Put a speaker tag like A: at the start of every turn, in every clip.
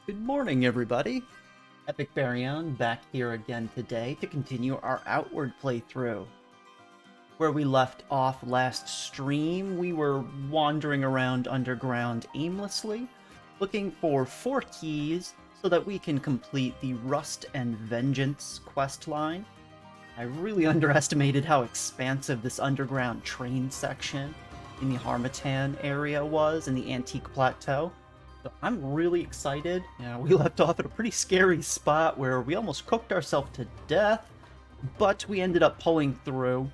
A: Good morning, everybody. Epic Bary back here again today to continue our Outward playthrough. Where we left off last stream, we were wandering around underground aimlessly, looking for 4 keys so that we can complete the Rust and Vengeance quest line. I really underestimated how expansive this underground train section in the Harmattan area was in the Antique Plateau. So I'm really excited. We left off at a pretty scary spot where we almost cooked ourselves to death, but we ended up pulling through.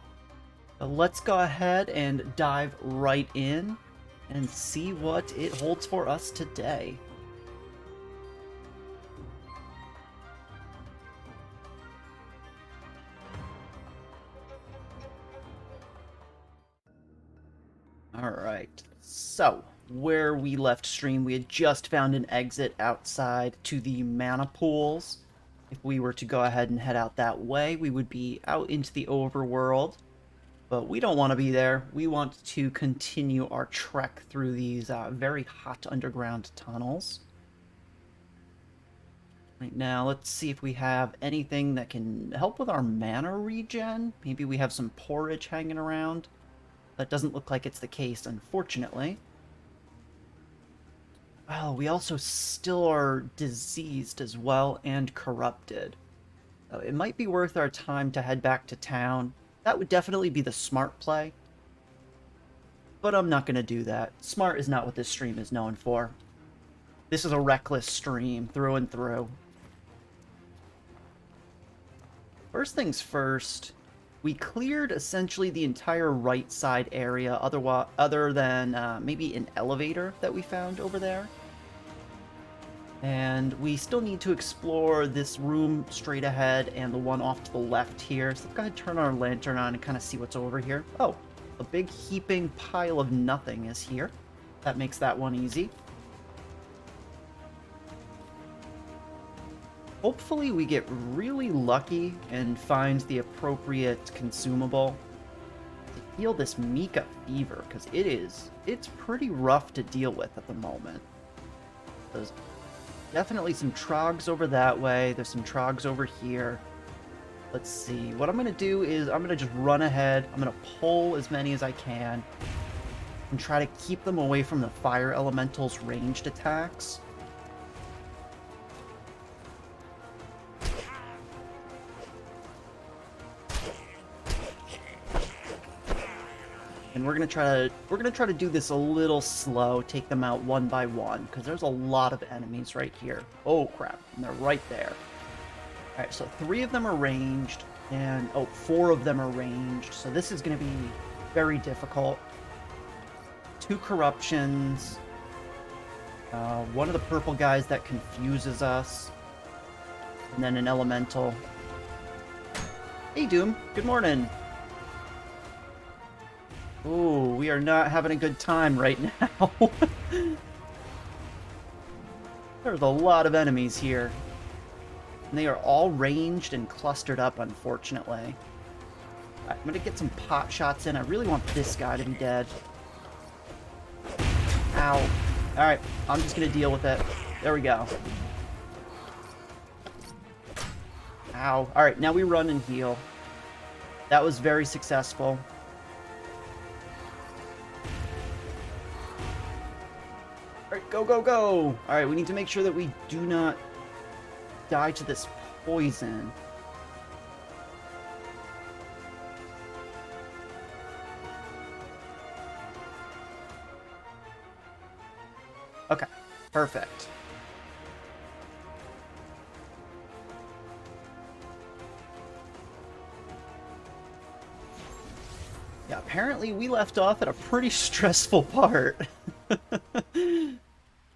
A: So let's go ahead and dive right in and see what it holds for us today. Alright, so where we left stream, we had just found an exit outside to the mana pools. If we were to go ahead and head out that way, we would be out into the overworld. But we don't want to be there. We want to continue our trek through these very hot underground tunnels. Right now, let's see if we have anything that can help with our mana regen. Maybe we have some porridge hanging around. That doesn't look like it's the case, unfortunately. Well, we also still are diseased as well and corrupted. So it might be worth our time to head back to town. That would definitely be the smart play. But I'm not going to do that. Smart is not what this stream is known for. This is a reckless stream, through and through. First things first, we cleared essentially the entire right side area, other than maybe an elevator that we found over there. And we still need to explore this room straight ahead and the one off to the left here. So let's go ahead and turn our lantern on and kind of see what's over here. Oh, a big heaping pile of nothing is here. That makes that one easy. Hopefully we get really lucky and find the appropriate consumable to heal this Mika fever, because it's pretty rough to deal with at the moment. There's definitely some trogs over that way. There's some trogs over here. Let's see. What I'm going to do is I'm going to just run ahead. I'm going to pull as many as I can and try to keep them away from the fire elemental's ranged attacks. And we're gonna try to do this a little slow, take them out one by one, because there's a lot of enemies right here. Oh crap, and they're right there. Alright, so 3 of them are ranged, and 4 of them are ranged, so this is gonna be very difficult. 2 corruptions, one of the purple guys that confuses us, and then an elemental. Hey Doom, good morning. Ooh, we are not having a good time right now. There's a lot of enemies here. And they are all ranged and clustered up, unfortunately. Right, I'm gonna get some pot shots in. I really want this guy to be dead. Ow. Alright, I'm just gonna deal with it. There we go. Ow. Alright, now we run and heal. That was very successful. Alright, go, go, go! Alright, we need to make sure that we do not die to this poison. Okay, perfect. Yeah, apparently we left off at a pretty stressful part.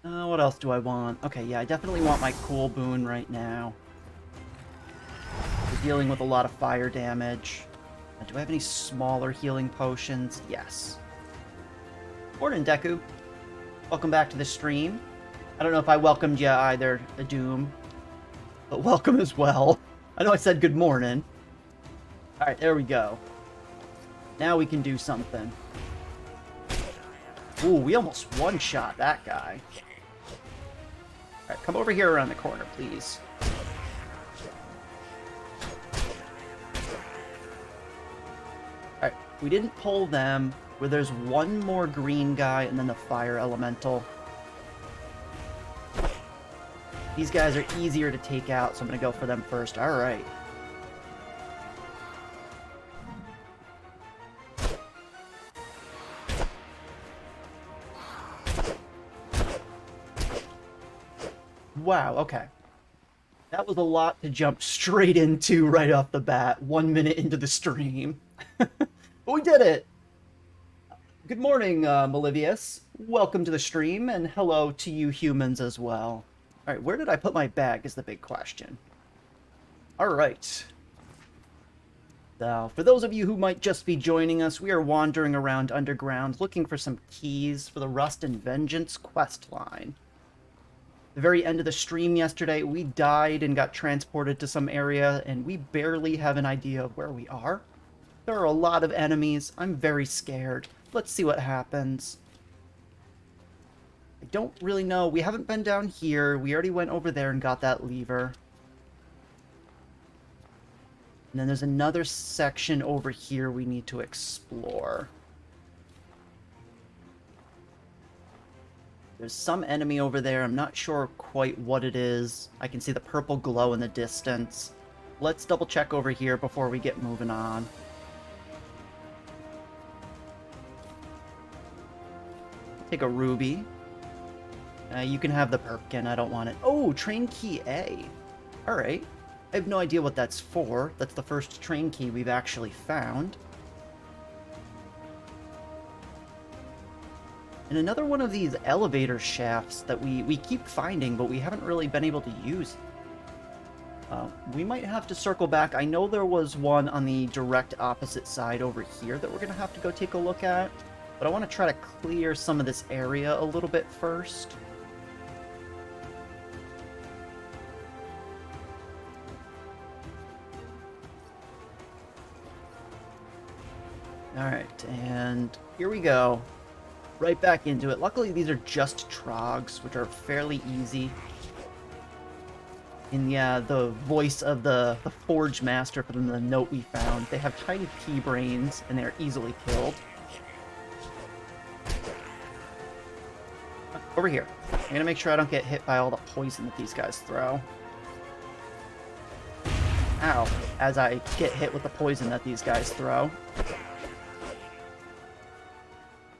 A: What else do I want? Okay, yeah, I definitely want my cool boon right now. We're dealing with a lot of fire damage. Do I have any smaller healing potions? Yes. Morning, Deku. Welcome back to the stream. I don't know if I welcomed you either, Doom, but welcome as well. I know I said good morning. Alright, there we go. Now we can do something. Ooh, we almost one-shot that guy. Alright, come over here around the corner, please. Alright, we didn't pull them. Where there's one more green guy and then the fire elemental. These guys are easier to take out, so I'm going to go for them first. Alright. Wow, okay. That was a lot to jump straight into right off the bat, 1 minute into the stream. But we did it! Good morning, Malivius. Welcome to the stream, and hello to you humans as well. Alright, where did I put my bag is the big question. Alright. So, for those of you who might just be joining us, we are wandering around underground looking for some keys for the Rust and Vengeance quest line. The very end of the stream yesterday, we died and got transported to some area, and we barely have an idea of where we are. There are a lot of enemies. I'm very scared. Let's see what happens. I don't really know. We haven't been down here. We already went over there and got that lever. And then there's another section over here we need to explore. There's some enemy over there. I'm not sure quite what it is. I can see the purple glow in the distance. Let's double check over here before we get moving on. Take a ruby. You can have the Perkin. I don't want it. Oh, train key A. Alright. I have no idea what that's for. That's the first train key we've actually found. And another one of these elevator shafts that we keep finding, but we haven't really been able to use. We might have to circle back. I know there was one on the direct opposite side over here that we're going to have to go take a look at. But I want to try to clear some of this area a little bit first. Alright, and here we go. Right back into it. Luckily, these are just trogs, which are fairly easy. In the voice of the Forge Master from the note we found, they have tiny pea brains, and they're easily killed. Over here. I'm gonna make sure I don't get hit by all the poison that these guys throw. Ow. As I get hit with the poison that these guys throw.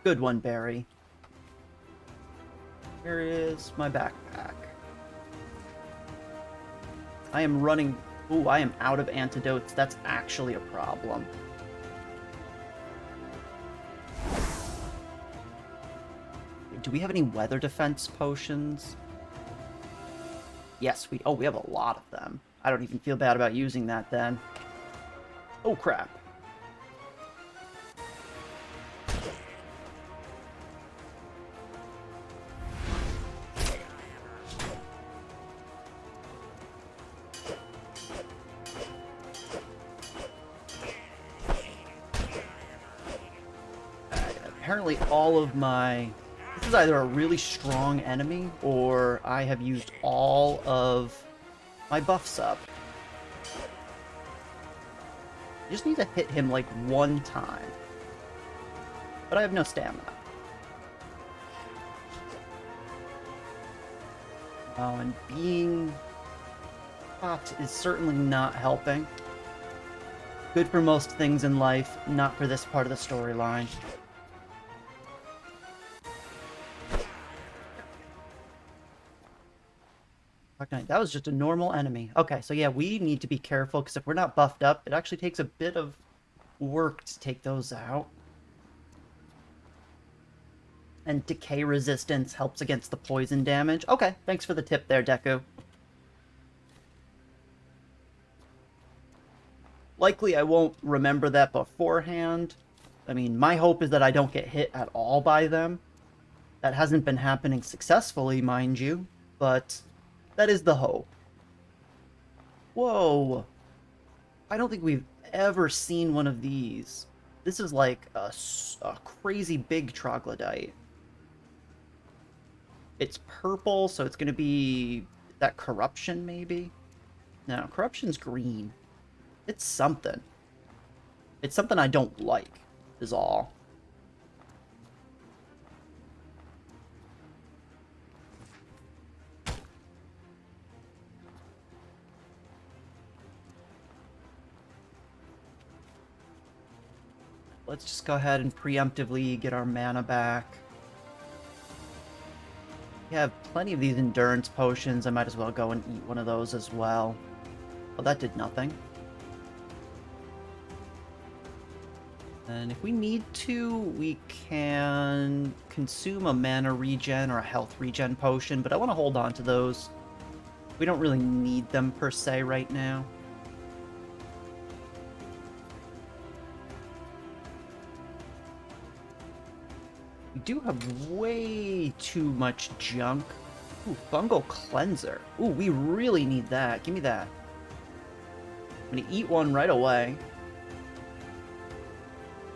A: Good one, Bary. Where is my backpack? I am running... Ooh, I am out of antidotes. That's actually a problem. Do we have any weather defense potions? Yes, we have a lot of them. I don't even feel bad about using that then. Oh, crap. Apparently all of my... This is either a really strong enemy, or I have used all of my buffs up. I just need to hit him like one time. But I have no stamina. Oh, and being hot is certainly not helping. Good for most things in life, not for this part of the storyline. That was just a normal enemy. Okay, so yeah, we need to be careful, because if we're not buffed up, it actually takes a bit of work to take those out. And decay resistance helps against the poison damage. Okay, thanks for the tip there, Deku. Likely I won't remember that beforehand. I mean, my hope is that I don't get hit at all by them. That hasn't been happening successfully, mind you, but... that is the hope. Whoa. I don't think we've ever seen one of these. This is like a crazy big troglodyte. It's purple, so it's going to be that corruption, maybe? No, corruption's green. It's something. It's something I don't like, is all. Let's just go ahead and preemptively get our mana back. We have plenty of these endurance potions. I might as well go and eat one of those as well. Well, that did nothing. And if we need to, we can consume a mana regen or a health regen potion, but I want to hold on to those. We don't really need them per se right now. We do have way too much junk. Ooh, fungal cleanser. Ooh, we really need that. Give me that. I'm gonna eat one right away.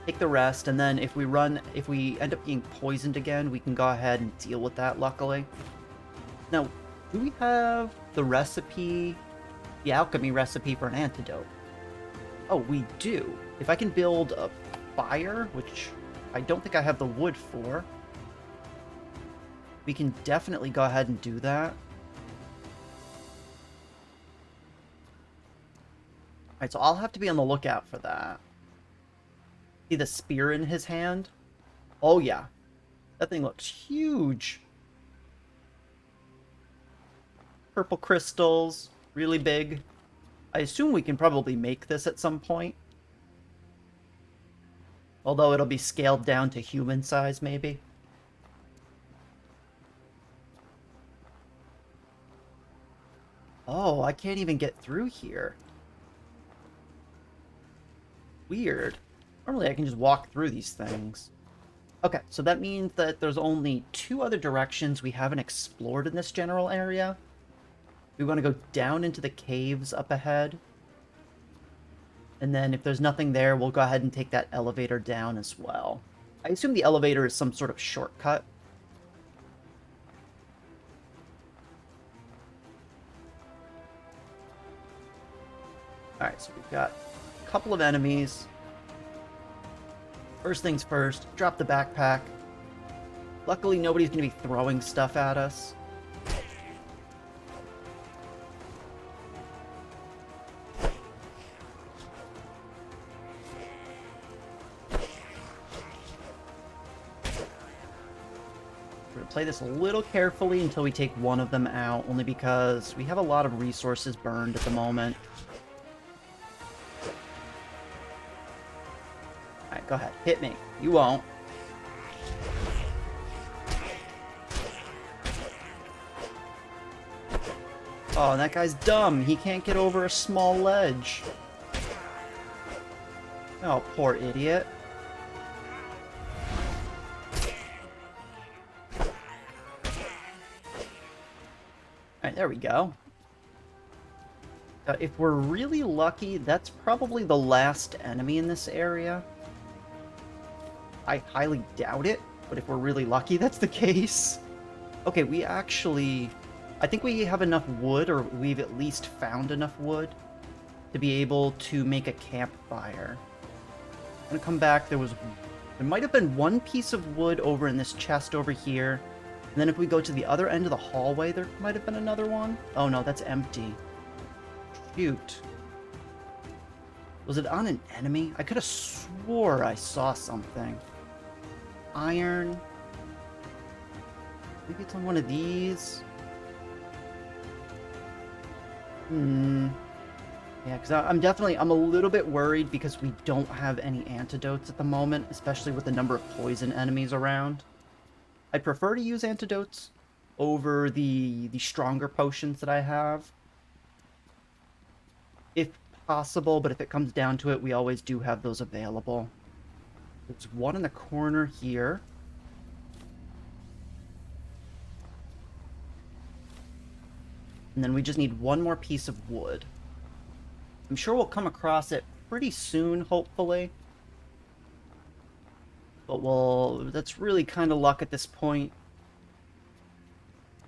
A: Take the rest, and then if we end up being poisoned again, we can go ahead and deal with that, luckily. Now, do we have the recipe, the alchemy recipe for an antidote? Oh, we do. If I can build a fire, which I don't think I have the wood for, we can definitely go ahead and do that. Alright, so I'll have to be on the lookout for that. See the spear in his hand? Oh yeah. That thing looks huge. Purple crystals, really big. I assume we can probably make this at some point. Although it'll be scaled down to human size, maybe. Oh, I can't even get through here. Weird. Normally I can just walk through these things. Okay, so that means that there's only 2 other directions we haven't explored in this general area. We want to go down into the caves up ahead. And then if there's nothing there, we'll go ahead and take that elevator down as well. I assume the elevator is some sort of shortcut. Alright, so we've got a couple of enemies. First things first, drop the backpack. Luckily, nobody's going to be throwing stuff at us. We're going to play this a little carefully until we take one of them out, only because we have a lot of resources burned at the moment. Alright, go ahead. Hit me. You won't. Oh, and that guy's dumb. He can't get over a small ledge. Oh, poor idiot. Alright, there we go. If we're really lucky, that's probably the last enemy in this area. I highly doubt it, but if we're really lucky, that's the case. Okay, we actually... I think we have enough wood, or we've at least found enough wood to be able to make a campfire. I'm gonna come back. There might have been one piece of wood over in this chest over here. And then if we go to the other end of the hallway, there might have been another one. Oh no, that's empty. Shoot. Was it on an enemy? I could have swore I saw something. Iron. Maybe it's on one of these. Yeah, because I'm a little bit worried because we don't have any antidotes at the moment, especially with the number of poison enemies around. I'd prefer to use antidotes over the stronger potions that I have, if possible, but if it comes down to it, we always do have those available. There's one in the corner here. And then we just need one more piece of wood. I'm sure we'll come across it pretty soon, hopefully. But that's really kind of luck at this point.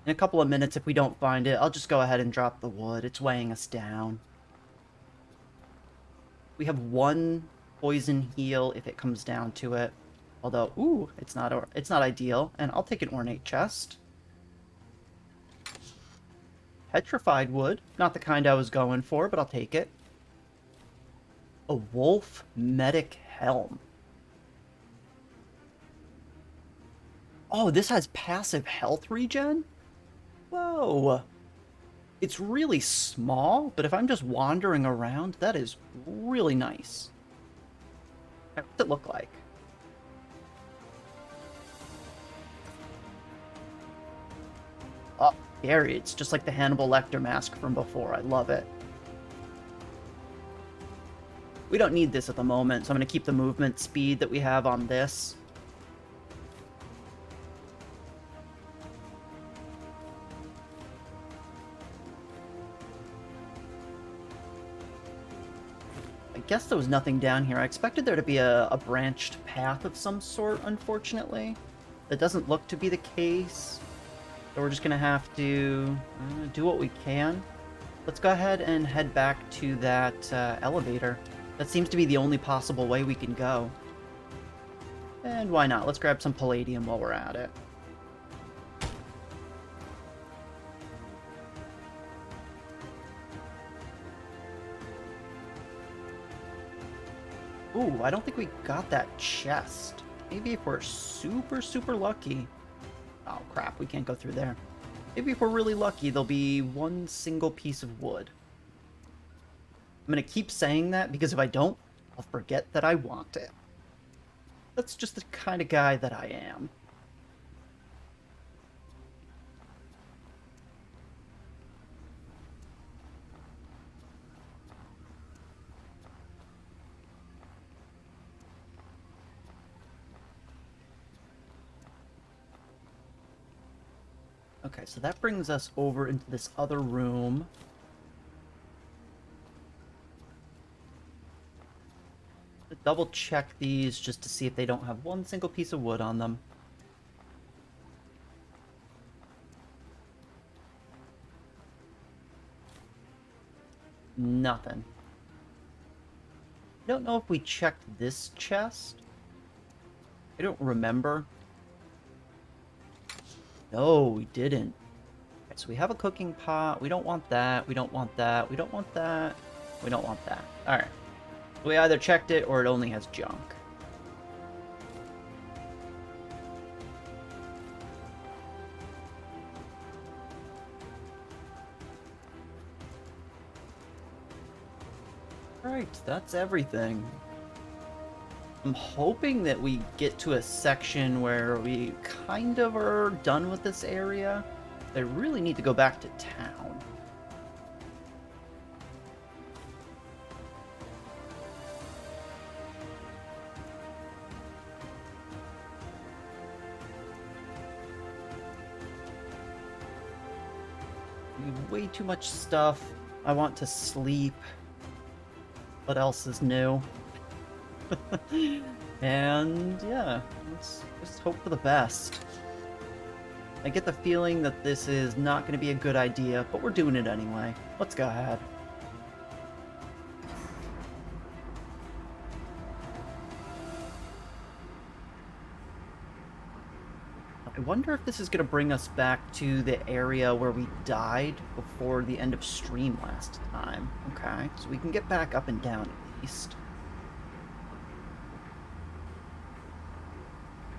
A: In a couple of minutes, if we don't find it, I'll just go ahead and drop the wood. It's weighing us down. We have one poison heal if it comes down to it. Although, ooh, it's not ideal. And I'll take an ornate chest. Petrified wood. Not the kind I was going for, but I'll take it. A wolf medic helm. Oh, this has passive health regen? Whoa. It's really small, but if I'm just wandering around, that is really nice. What's it look like? Oh, Bary. It's just like the Hannibal Lecter mask from before. I love it. We don't need this at the moment, so I'm going to keep the movement speed that we have on this. I guess there was nothing down here. I expected there to be a branched path of some sort, unfortunately. That doesn't look to be the case. So we're just going to have to do what we can. Let's go ahead and head back to that elevator. That seems to be the only possible way we can go. And why not? Let's grab some palladium while we're at it. Ooh, I don't think we got that chest. Maybe if we're super, super lucky. Oh, crap, we can't go through there. Maybe if we're really lucky, there'll be one single piece of wood. I'm going to keep saying that because if I don't, I'll forget that I want it. That's just the kind of guy that I am. Okay, so that brings us over into this other room. Double check these just to see if they don't have one single piece of wood on them. Nothing. I don't know if we checked this chest. I don't remember. No, we didn't. Okay, so we have a cooking pot. We don't want that. We don't want that. We don't want that. We don't want that. Alright. We either checked it or it only has junk. Right, that's everything. I'm hoping that we get to a section where we kind of are done with this area. I really need to go back to town. Way too much stuff. I want to sleep. What else is new? And yeah, let's just hope for the best. I get the feeling that this is not going to be a good idea, but we're doing it anyway. Let's go ahead. I wonder if this is going to bring us back to the area where we died before the end of stream last time. Okay, so we can get back up and down at least.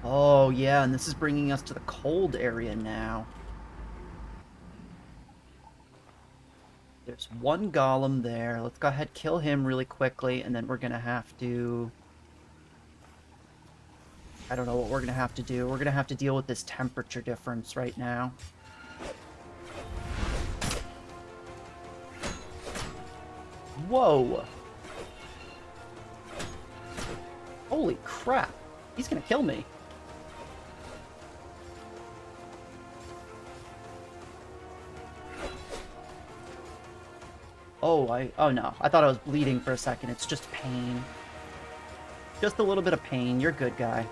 A: Oh, yeah, and this is bringing us to the cold area now. There's one golem there. Let's go ahead, kill him really quickly, and then we're going to have to... I don't know what we're going to have to do. We're going to have to deal with this temperature difference right now. Whoa! Holy crap! He's going to kill me. Oh no, I thought I was bleeding for a second. It's just pain. Just a little bit of pain. You're good, guy.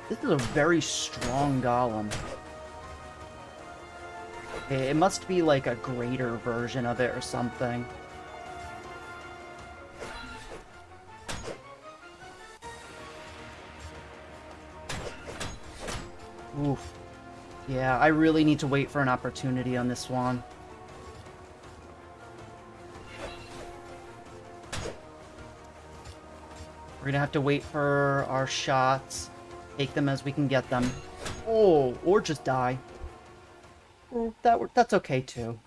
A: This is a very strong golem. It must be like a greater version of it or something. Oof. Yeah, I really need to wait for an opportunity on this one. We're gonna have to wait for our shots. Take them as we can get them. Oh, or just die. Well, that's okay too.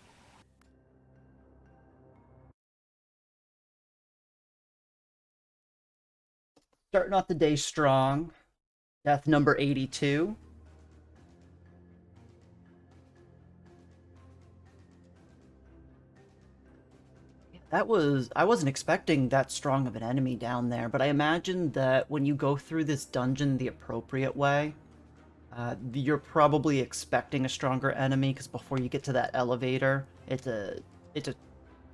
A: Starting off the day strong. Death number 82. I wasn't expecting that strong of an enemy down there, but I imagine that when you go through this dungeon the appropriate way, you're probably expecting a stronger enemy, because before you get to that elevator, it's an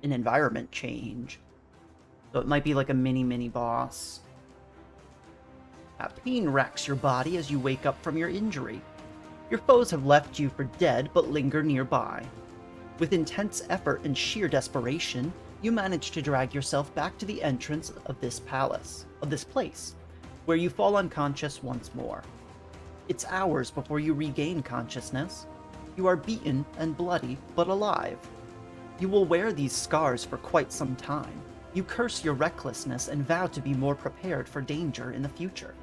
A: environment change. So it might be like a mini boss. Pain racks your body as you wake up from your injury. Your foes have left you for dead, but linger nearby. With intense effort and sheer desperation, you manage to drag yourself back to the entrance of this place, where you fall unconscious once more. It's hours before you regain consciousness. You are beaten and bloody, but alive. You will wear these scars for quite some time. You curse your recklessness and vow to be more prepared for danger in the future.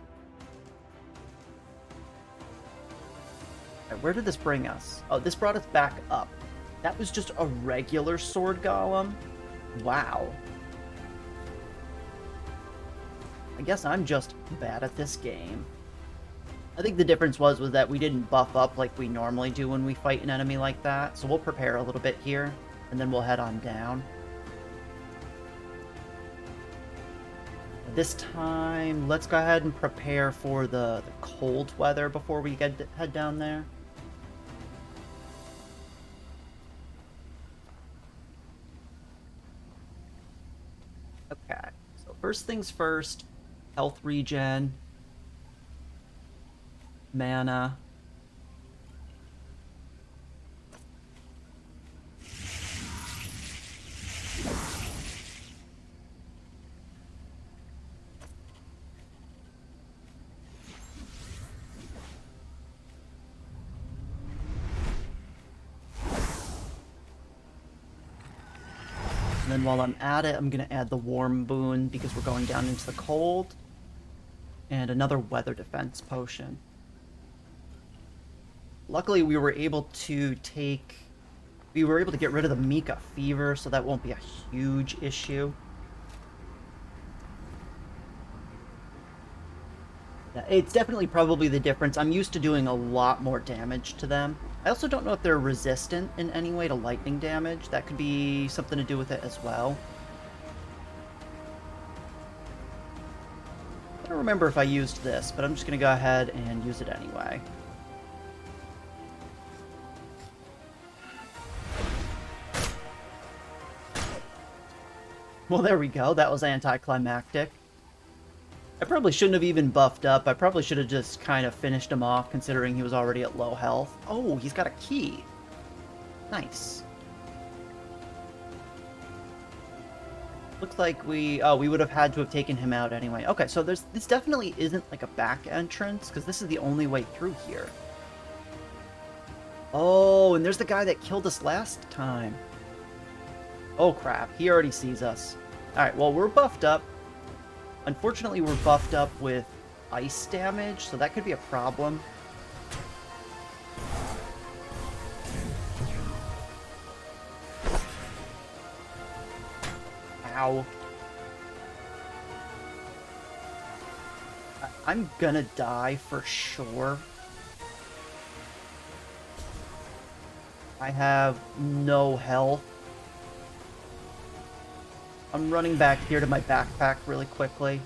A: Where did this bring us? Oh, this brought us back up. That was just a regular sword golem? Wow. I guess I'm just bad at this game. I think the difference was that we didn't buff up like we normally do when we fight an enemy like that, so we'll prepare a little bit here, and then we'll head on down. This time, let's go ahead and prepare for the cold weather before we head down there. Okay, so first things first, health regen, mana. And then while I'm at it, I'm going to add the warm boon because we're going down into the cold. And another weather defense potion. Luckily, we were able to get rid of the Mika fever, so that won't be a huge issue. It's definitely probably the difference. I'm used to doing a lot more damage to them. I also don't know if they're resistant in any way to lightning damage. That could be something to do with it as well. I don't remember if I used this, but I'm just going to go ahead and use it anyway. Well, there we go. That was anticlimactic. I probably shouldn't have even buffed up. I probably should have just kind of finished him off, considering he was already at low health. Oh, he's got a key. Nice. Looks like we would have had to have taken him out anyway. Okay, so this definitely isn't like a back entrance, because this is the only way through here. Oh, and there's the guy that killed us last time. Oh crap, he already sees us. Alright, well, we're buffed up. Unfortunately, we're buffed up with ice damage, so that could be a problem. Ow. I'm gonna die for sure. I have no health. I'm running back here to my backpack really quickly.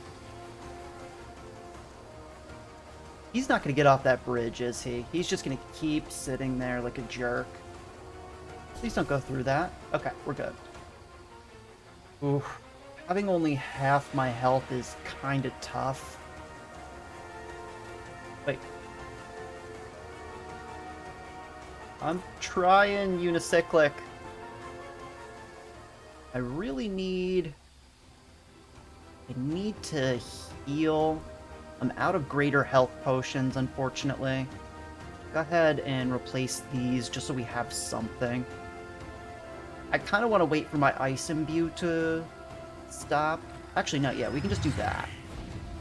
A: He's not going to get off that bridge, is he? He's just going to keep sitting there like a jerk. Please don't go through that. Okay, we're good. Ooh, having only half my health is kind of tough. Wait. I'm trying unicyclic. I really need... I need to heal. I'm out of greater health potions, unfortunately. Go ahead and replace these just so we have something. I kind of want to wait for my ice imbue to stop. Actually, not yet. We can just do that.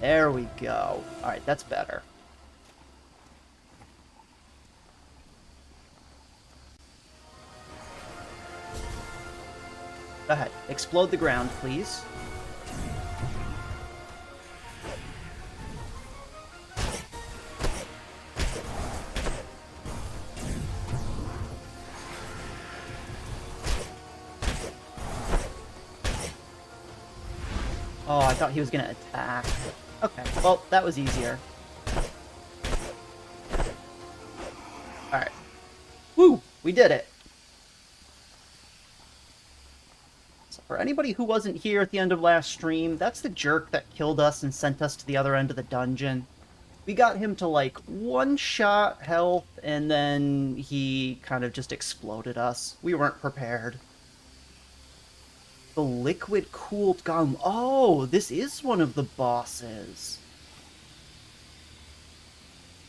A: There we go. Alright, that's better. Go ahead. Explode the ground, please. Oh, I thought he was gonna attack. Okay, well, that was easier. Alright. Woo! We did it! So for anybody who wasn't here at the end of last stream, that's the jerk that killed us and sent us to the other end of the dungeon. We got him to, like, one-shot health, and then he kind of just exploded us. We weren't prepared. The liquid-cooled Golem. Oh, this is one of the bosses.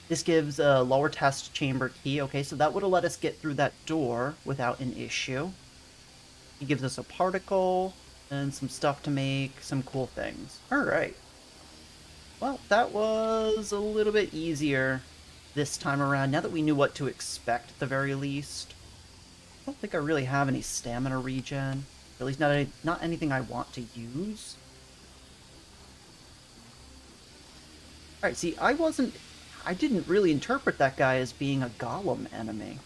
A: This gives a lower test chamber key. Okay, so that would have let us get through that door without an issue. He gives us a particle and some stuff to make some cool things. Alright. Well, that was a little bit easier this time around, now that we knew what to expect at the very least. I don't think I really have any stamina regen. At least not anything I want to use. Alright, see, I didn't really interpret that guy as being a Golem enemy.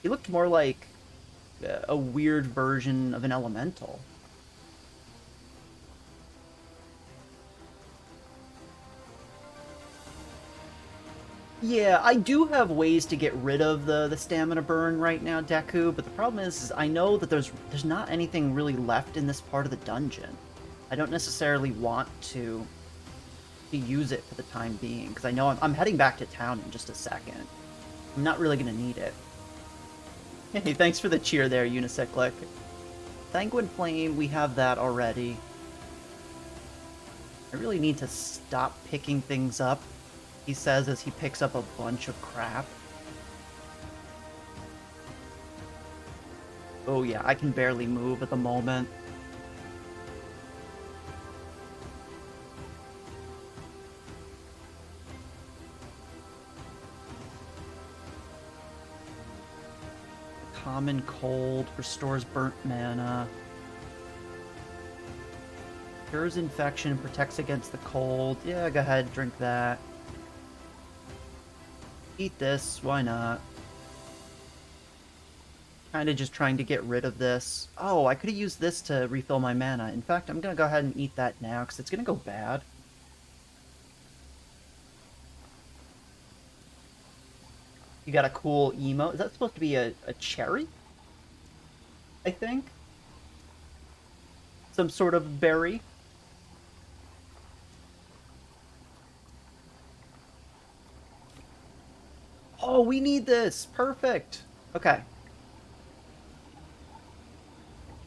A: He looked more like a weird version of an elemental. Yeah, I do have ways to get rid of the stamina burn right now, Deku, but the problem is I know that there's not anything really left in this part of the dungeon. I don't necessarily want to use it for the time being, because I know I'm heading back to town in just a second. I'm not really going to need it. Hey, thanks for the cheer there, Unicyclic. Sanguine Flame, we have that already. I really need to stop picking things up, he says as he picks up a bunch of crap. Oh yeah, I can barely move at the moment. Common Cold restores burnt mana. Cures infection, protects against the cold. Yeah, go ahead, drink that. Eat this, why not? Kinda just trying to get rid of this. Oh, I could have used this to refill my mana. In fact, I'm gonna go ahead and eat that now, because it's gonna go bad. You got a cool emote. Is that supposed to be a cherry? I think? Some sort of berry? Oh, we need this! Perfect! Okay.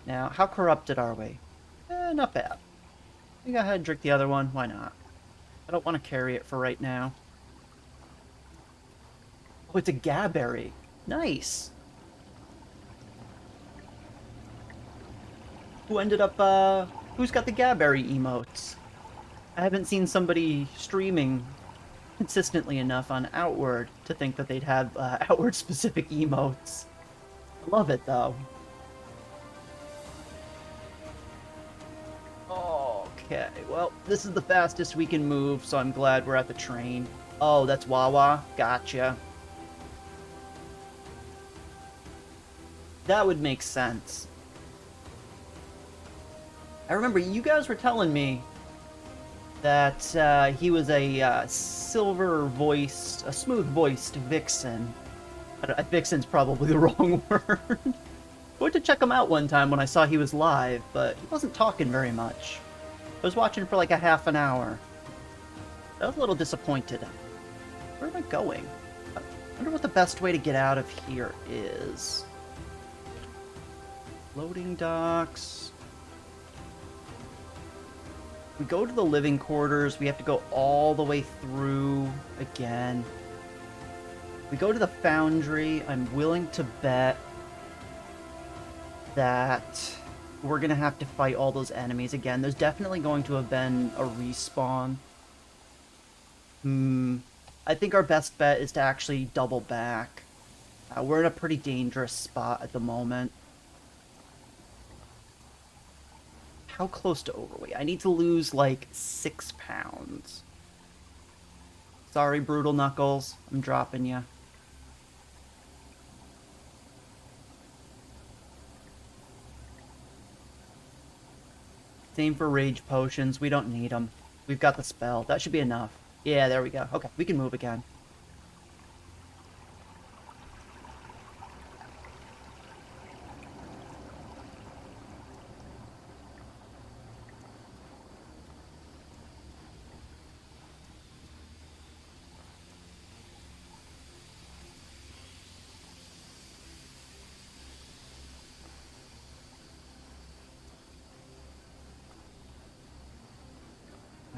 A: Now, how corrupted are we? Not bad. You go ahead and drink the other one. Why not? I don't want to carry it for right now. Oh, it's a Gaberry. Nice! Who ended up, who's got the Gaberry emotes? I haven't seen somebody streaming consistently enough on Outward to think that they'd have, Outward-specific emotes. I love it, though. Okay, well, this is the fastest we can move, so I'm glad we're at the train. Oh, that's Wawa? Gotcha. That would make sense. I remember you guys were telling me that he was a silver-voiced, a smooth-voiced vixen. Vixen's probably the wrong word. I went to check him out one time when I saw he was live, but he wasn't talking very much. I was watching for like a half an hour. I was a little disappointed. Where am I going? I wonder what the best way to get out of here is. Loading docks. We go to the living quarters. We have to go all the way through again. We go to the foundry. I'm willing to bet that we're going to have to fight all those enemies again. There's definitely going to have been a respawn. I think our best bet is to actually double back. We're in a pretty dangerous spot at the moment. How close to overweight? I need to lose like 6 pounds. Sorry, Brutal Knuckles. I'm dropping you. Same for rage potions. We don't need them. We've got the spell. That should be enough. Yeah, there we go. Okay, we can move again.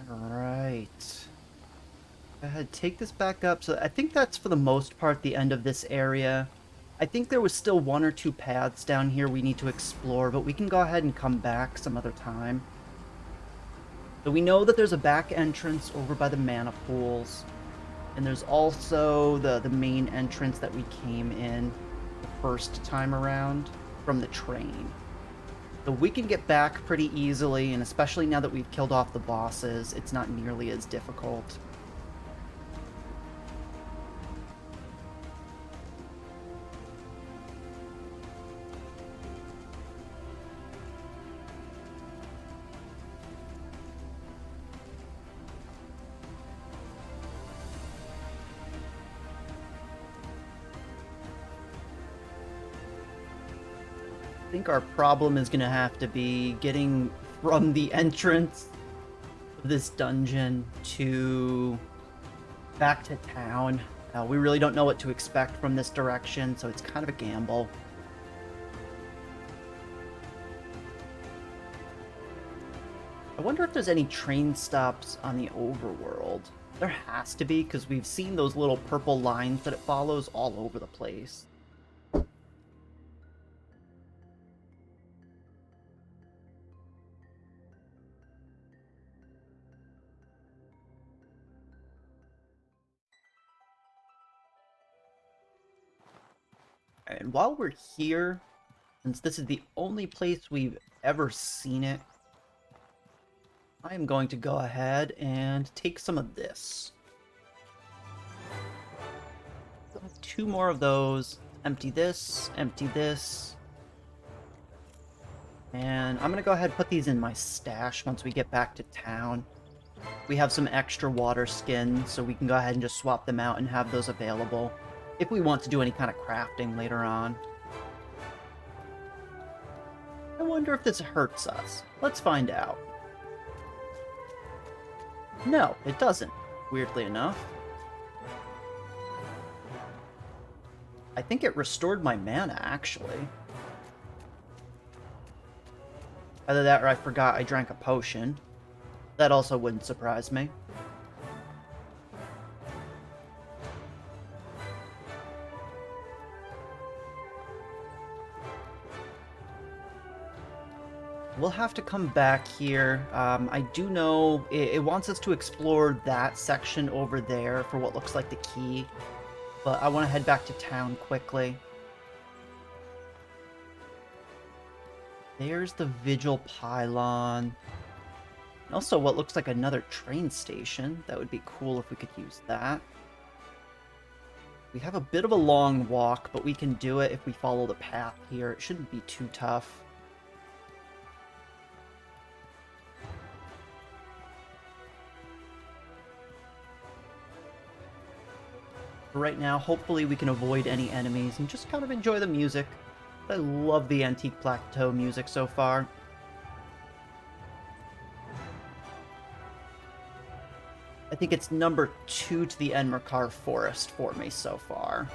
A: Alright. Go ahead, take this back up. So I think that's for the most part the end of this area. I think there was still 1 or 2 paths down here we need to explore, but we can go ahead and come back some other time. So we know that there's a back entrance over by the mana pools. And there's also the main entrance that we came in the first time around from the train. So we can get back pretty easily, and especially now that we've killed off the bosses, it's not nearly as difficult. I think our problem is going to have to be getting from the entrance of this dungeon to back to town. We really don't know what to expect from this direction, so it's kind of a gamble. I wonder if there's any train stops on the overworld. There has to be, because we've seen those little purple lines that it follows all over the place. And while we're here, since this is the only place we've ever seen it, I am going to go ahead and take some of this. So 2 more of those. Empty this, and I'm going to go ahead and put these in my stash once we get back to town. We have some extra water skins, so we can go ahead and just swap them out and have those available if we want to do any kind of crafting later on. I wonder if this hurts us. Let's find out. No, it doesn't, weirdly enough. I think it restored my mana, actually. Either that or I forgot I drank a potion. That also wouldn't surprise me. We'll have to come back here. I do know it wants us to explore that section over there for what looks like the key. But I want to head back to town quickly. There's the Vigil Pylon. And also what looks like another train station. That would be cool if we could use that. We have a bit of a long walk, but we can do it if we follow the path here. It shouldn't be too tough. Right now, hopefully we can avoid any enemies and just kind of enjoy the music. I love the Antique Plateau music so far. I I think it's number 2 to the Enmerkar Forest for me so far.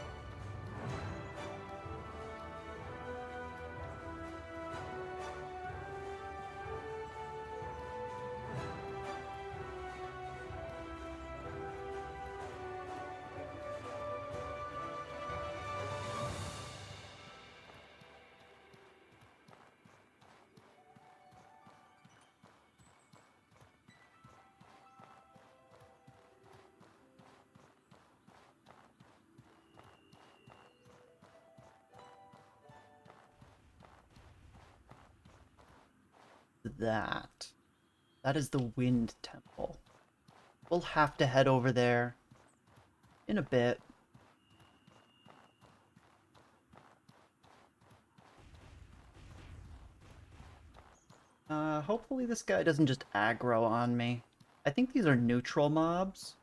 A: That is the Wind Temple. We'll have to head over there in a bit. Hopefully this guy doesn't just aggro on me. I think these are neutral mobs,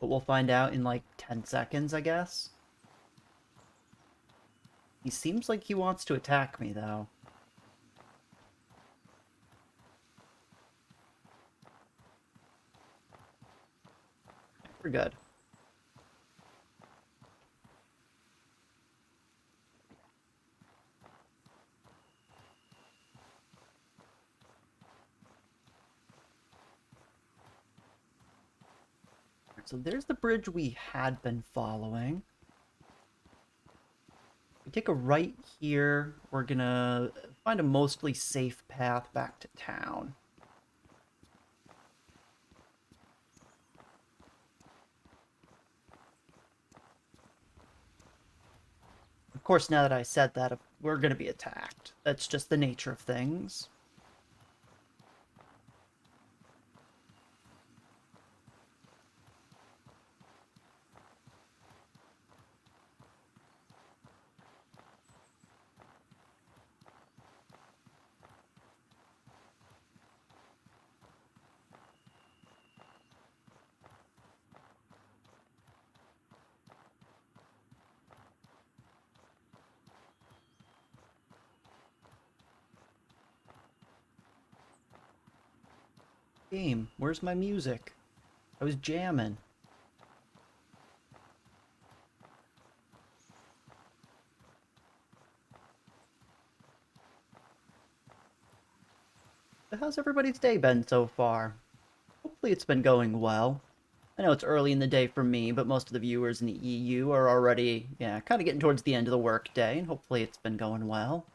A: but we'll find out in like 10 seconds, I guess. He seems like he wants to attack me, though. We're good. So there's the bridge we had been following. We take a right here. We're gonna find a mostly safe path back to town. Of course, now that I said that, we're gonna be attacked. That's just the nature of things. Game, where's my music? I was jamming. So how's everybody's day been so far? Hopefully it's been going well. I know it's early in the day for me, but most of the viewers in the EU are already, kind of getting towards the end of the workday, and hopefully it's been going well.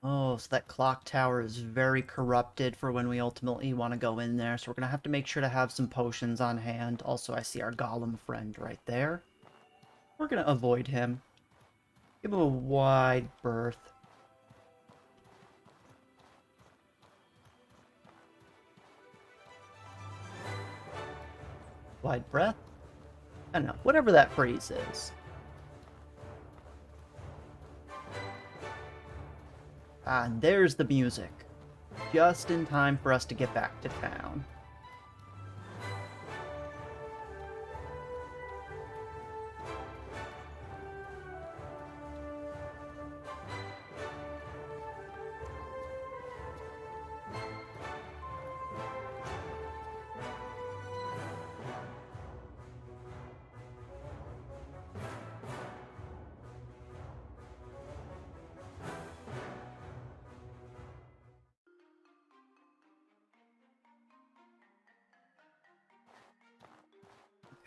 A: Oh, so that clock tower is very corrupted for when we ultimately want to go in there, so we're going to have to make sure to have some potions on hand. Also, I see our Golem friend right there. We're going to avoid him. Give him a wide berth. Wide breath? I don't know, whatever that phrase is. Ah, and there's the music. Just in time for us to get back to town.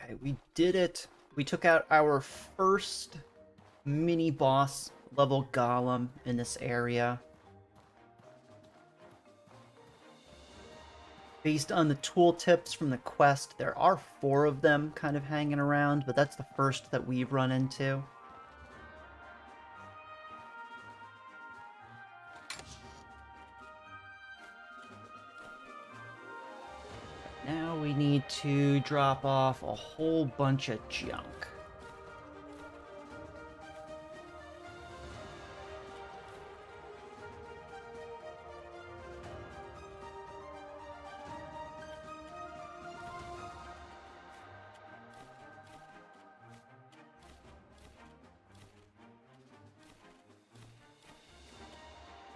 A: Okay, we did it. We took out our first mini boss level golem in this area. Based on the tooltips from the quest, there are 4 of them kind of hanging around, but that's the first that we've run into. Now we need to drop off a whole bunch of junk.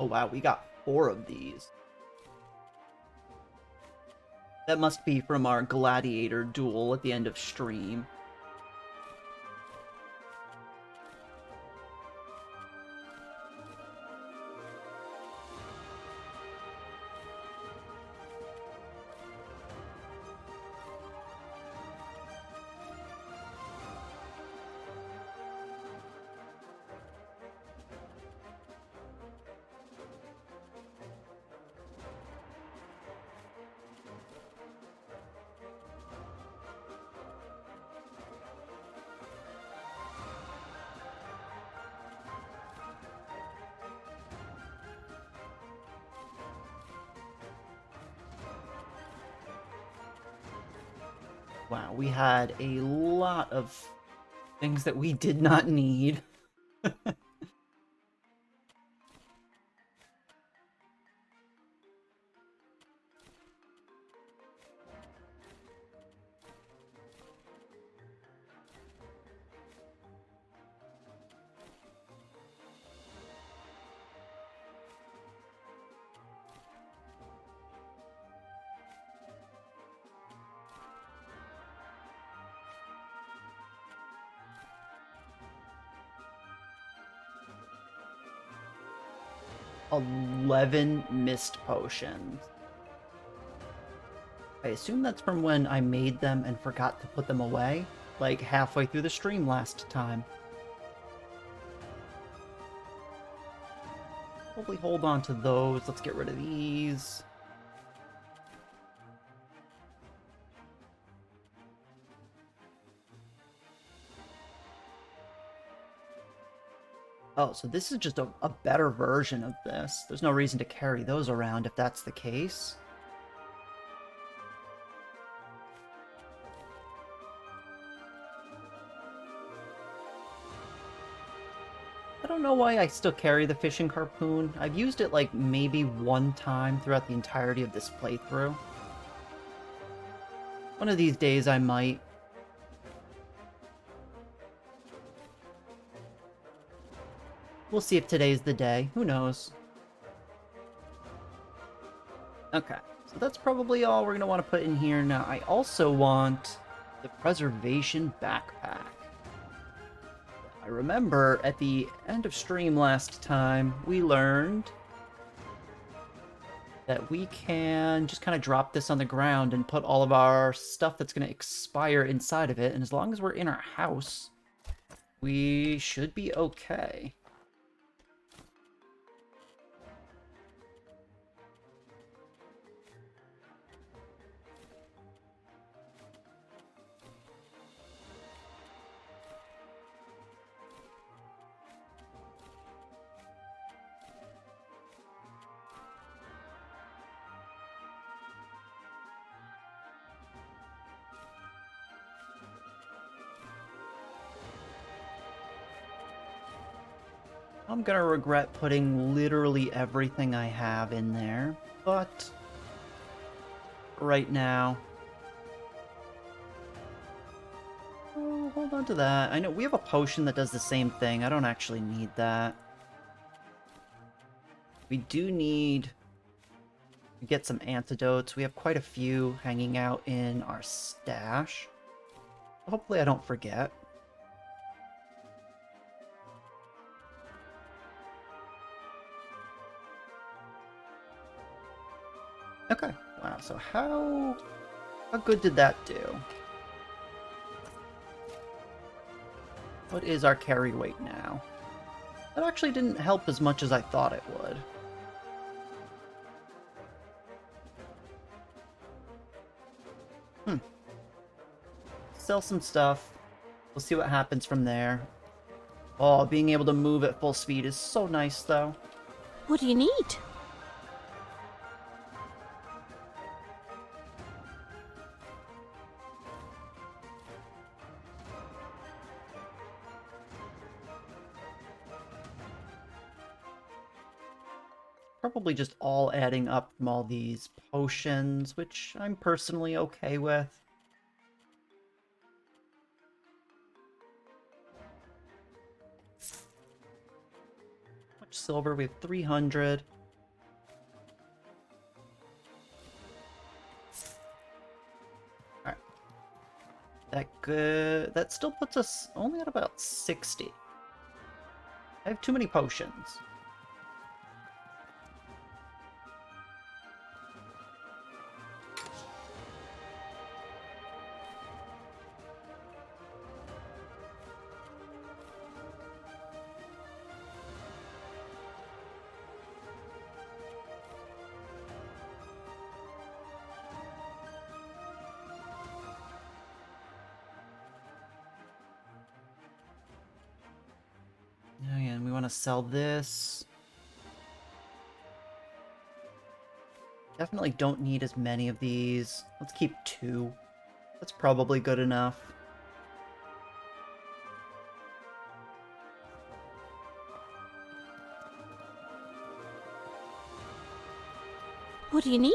A: Oh wow, we got 4 of these. That must be from our gladiator duel at the end of stream. Wow, we had a lot of things that we did not need. "11 mist potions." I assume that's from when I made them and forgot to put them away, like halfway through the stream last time. Probably hold on to those. Let's get rid of these. Oh, so this is just a better version of this. There's no reason to carry those around if that's the case. I don't know why I still carry the fishing harpoon. I've used it like maybe 1 time throughout the entirety of this playthrough. One of these days I might. We'll see if today's the day. Who knows? Okay, so that's probably all we're going to want to put in here. Now, I also want the preservation backpack. I remember at the end of stream last time, we learned that we can just kind of drop this on the ground and put all of our stuff that's going to expire inside of it, and as long as we're in our house, we should be okay. I'm gonna regret putting literally everything I have in there, but right now... Oh, hold on to that. I know we have a potion that does the same thing. I don't actually need that. We do need to get some antidotes. We have quite a few hanging out in our stash. Hopefully I don't forget. Okay, wow, so how good did that do? What is our carry weight now? That actually didn't help as much as I thought it would. Sell some stuff. We'll see what happens from there. Oh, being able to move at full speed is so nice, though.
B: What do you need?
A: Probably just all adding up from all these potions, which I'm personally okay with. How much silver? We have 300. Alright. That still puts us only at about 60. I have too many potions. And we want to sell this. Definitely don't need as many of these. Let's keep 2. That's probably good enough.
B: What do you need?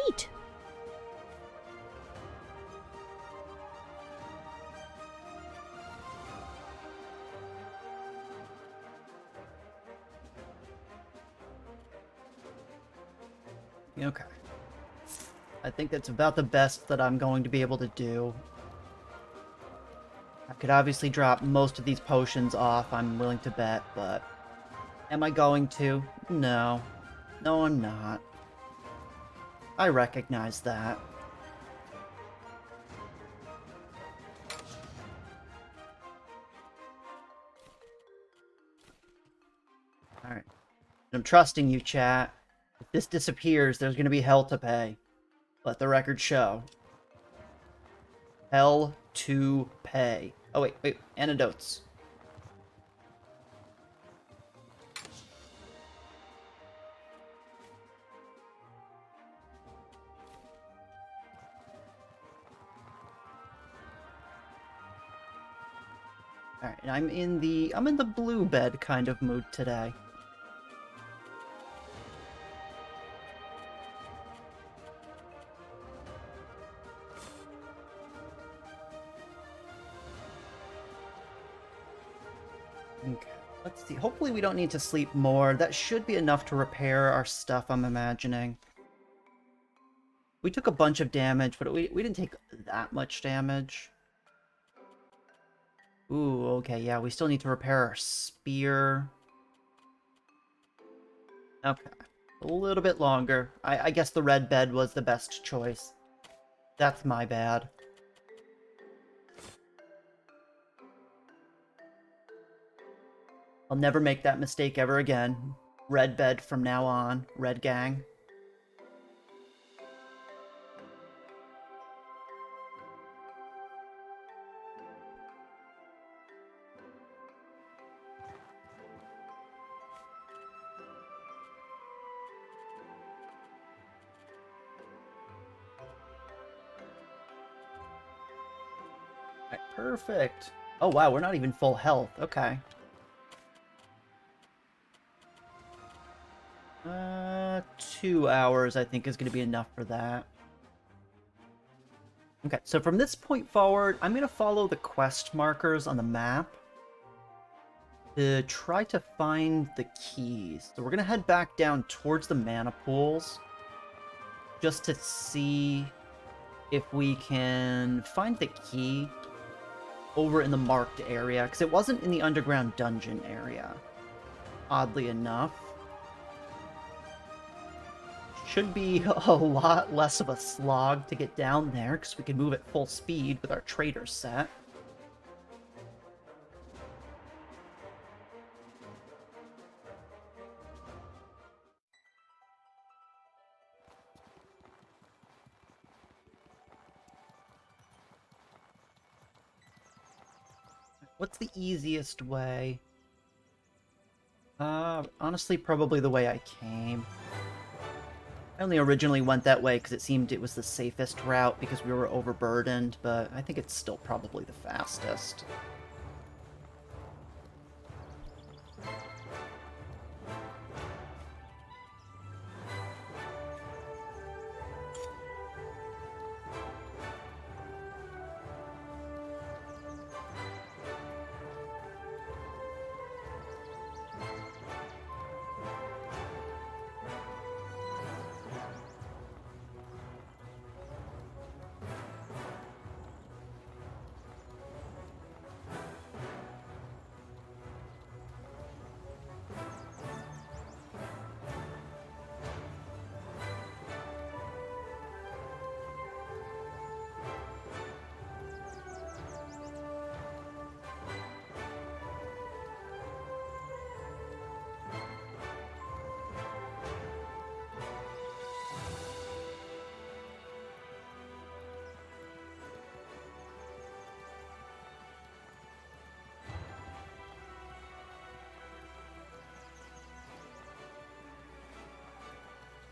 A: Okay. I think that's about the best that I'm going to be able to do. I could obviously drop most of these potions off, I'm willing to bet, but... Am I going to? No. No, I'm not. I recognize that. Alright. I'm trusting you, chat. If this disappears, there's gonna be hell to pay. Let the record show. Hell to pay. Oh, wait. Antidotes. Alright, and I'm in the blue bed kind of mood today. Okay, let's see. Hopefully we don't need to sleep more. That should be enough to repair our stuff, I'm imagining. We took a bunch of damage, but we didn't take that much damage. Ooh, okay, yeah, we still need to repair our spear. Okay, a little bit longer. I guess the red bed was the best choice. That's my bad. I'll never make that mistake ever again. Red bed from now on. Red gang. Alright, perfect. Oh wow, we're not even full health. Okay. 2 hours I think is going to be enough for that. Okay, so from this point forward, I'm going to follow the quest markers on the map to try to find the keys. So we're going to head back down towards the mana pools just to see if we can find the key over in the marked area, because it wasn't in the underground dungeon area, oddly enough. Should be a lot less of a slog to get down there, because we can move at full speed with our trader set. What's the easiest way? Honestly, probably the way I came. I only originally went that way because it seemed it was the safest route because we were overburdened, but I think it's still probably the fastest.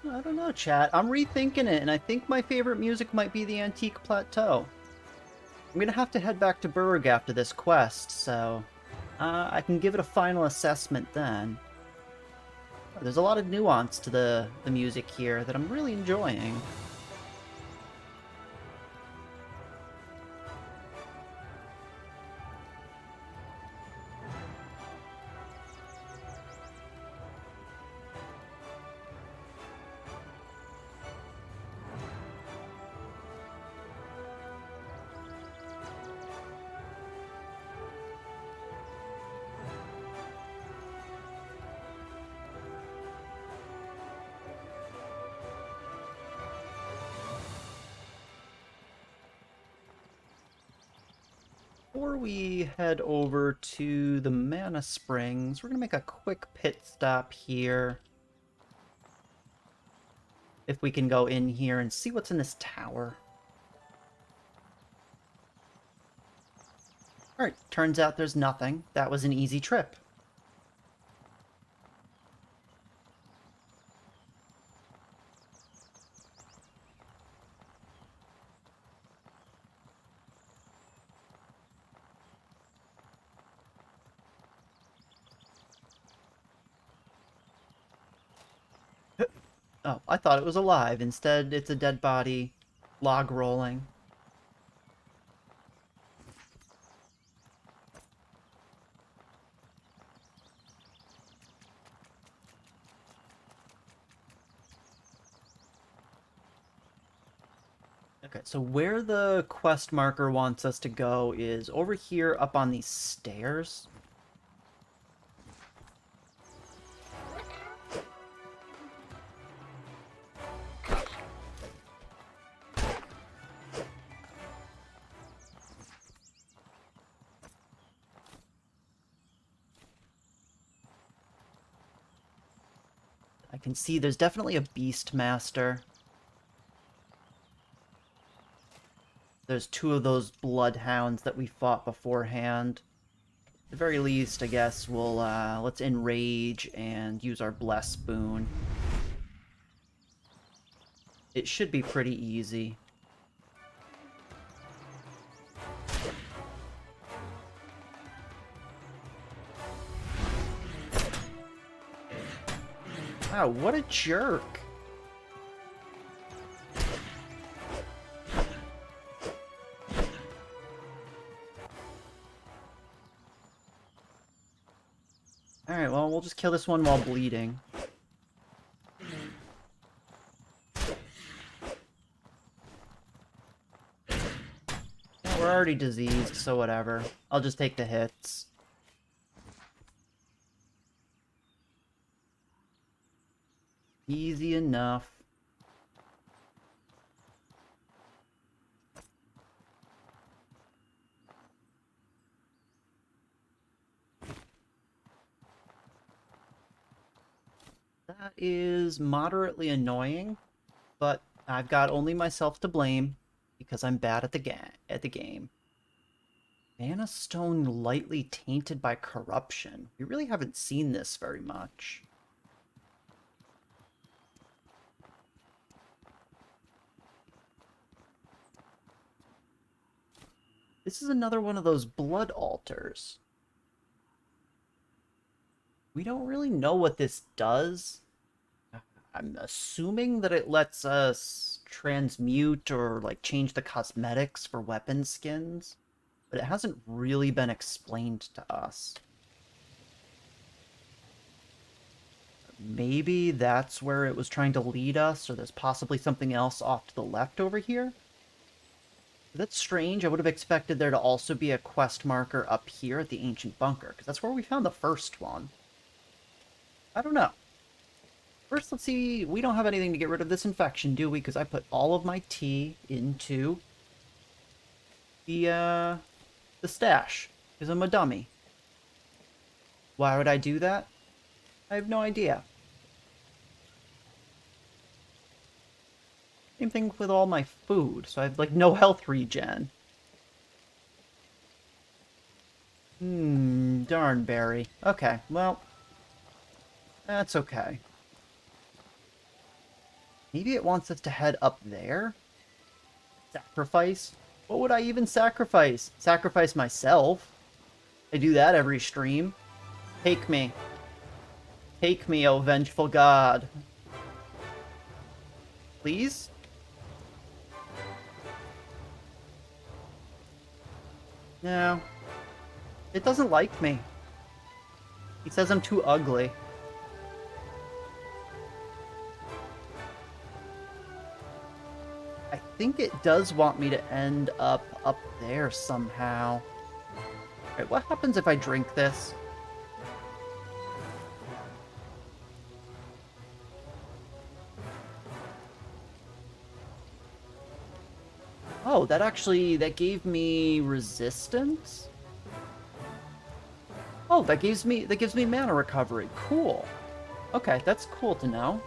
A: I don't know, chat. I'm rethinking it, and I think my favorite music might be the Antique Plateau. I'm gonna have to head back to Berg after this quest, so I can give it a final assessment then. There's a lot of nuance to the music here that I'm really enjoying. Before we head over to the Mana Springs, we're going to make a quick pit stop here. If we can go in here and see what's in this tower. Alright, turns out there's nothing. That was an easy trip. Oh, I thought it was alive. Instead, it's a dead body log rolling. Okay, so where the quest marker wants us to go is over here up on these stairs. I can see there's definitely a Beast Master. There's two of those bloodhounds that we fought beforehand. At the very least, I guess we'll let's enrage and use our bless boon. It should be pretty easy. Wow, what a jerk. Alright, well, we'll just kill this one while bleeding. Yeah, we're already diseased, so whatever. I'll just take the hits. Easy enough. That is moderately annoying, but I've got only myself to blame because I'm bad at the game. Mana stone lightly tainted by corruption. We really haven't seen this very much. This is another one of those blood altars. We don't really know what this does. I'm assuming that it lets us transmute or like change the cosmetics for weapon skins, but it hasn't really been explained to us. Maybe that's where it was trying to lead us, or there's possibly something else off to the left over here? That's strange. I would have expected there to also be a quest marker up here at the ancient bunker, because that's where we found the first one. I don't know. First, let's see. We don't have anything to get rid of this infection, do we? Because I put all of my tea into the stash, because I'm a dummy. Why would I do that? I have no idea. Same thing with all my food, so I have, like, no health regen. Darn, Bary. Okay, well, that's okay. Maybe it wants us to head up there? Sacrifice? What would I even sacrifice? Sacrifice myself? I do that every stream. Take me. Take me, O vengeful god. Please? No. It doesn't like me. He says I'm too ugly. I think it does want me to end up there somehow. Alright, what happens if I drink this? Oh, that gave me resistance? Oh, that gives me mana recovery. Cool. Okay, that's cool to know.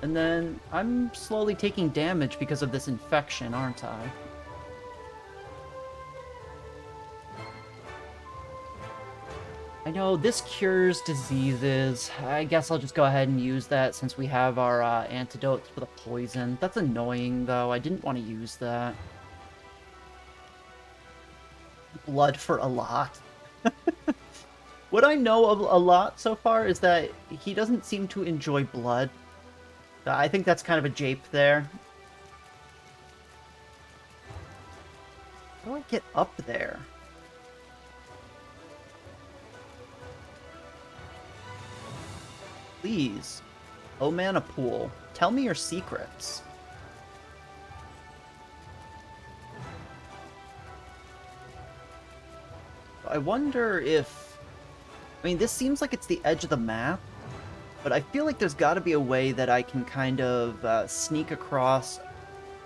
A: And then I'm slowly taking damage because of this infection, aren't I? I know this cures diseases. I guess I'll just go ahead and use that since we have our antidotes for the poison. That's annoying, though. I didn't want to use that. Blood for a lot. What I know of a lot so far is that he doesn't seem to enjoy blood. I think that's kind of a jape there. How do I get up there? Please. Oh, mana pool. Tell me your secrets. I wonder if... I mean, this seems like it's the edge of the map, but I feel like there's got to be a way that I can kind of sneak across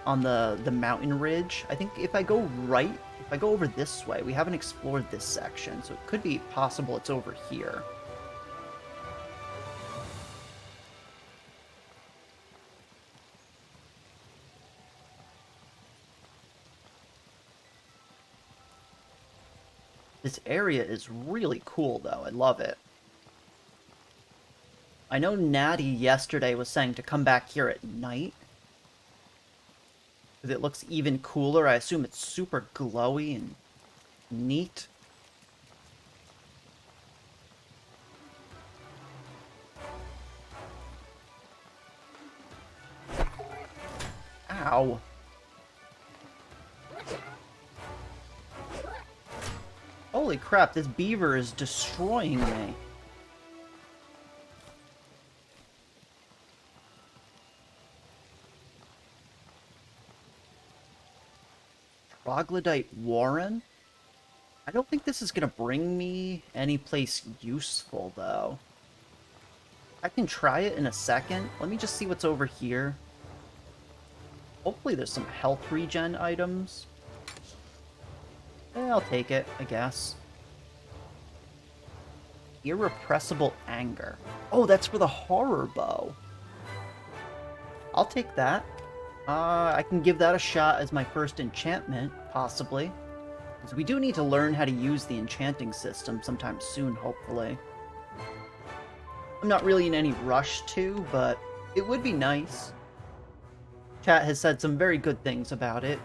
A: on the mountain ridge. I think if I go right, if I go over this way, we haven't explored this section, so it could be possible it's over here. This area is really cool, though. I love it. I know Natty yesterday was saying to come back here at night. Because it looks even cooler. I assume it's super glowy and neat. Ow. Holy crap, this beaver is destroying me. Troglodyte Warren? I don't think this is going to bring me any place useful, though. I can try it in a second. Let me just see what's over here. Hopefully there's some health regen items. I'll take it, I guess. Irrepressible anger. Oh, that's for the horror bow. I'll take that. I can give that a shot as my first enchantment, possibly. So we do need to learn how to use the enchanting system sometime soon, hopefully. I'm not really in any rush to, but it would be nice. Chat has said some very good things about it.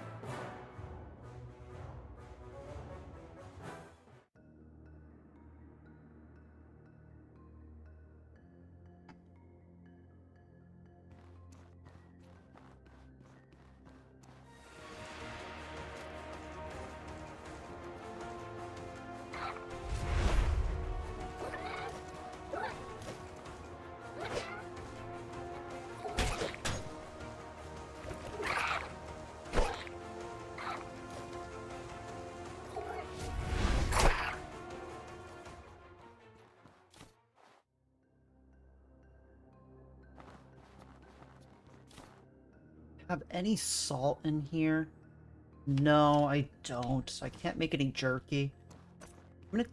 A: Have any salt in here? No, I don't. So I can't make any jerky. I'm gonna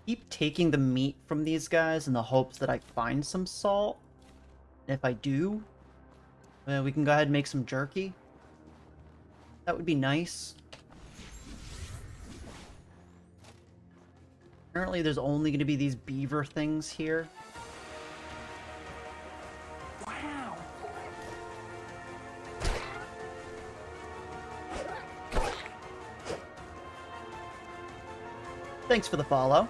A: keep taking the meat from these guys in the hopes that I find some salt. And if I do, we can go ahead and make some jerky. That would be nice. Apparently there's only going to be these beaver things here. Wow. Thanks for the follow.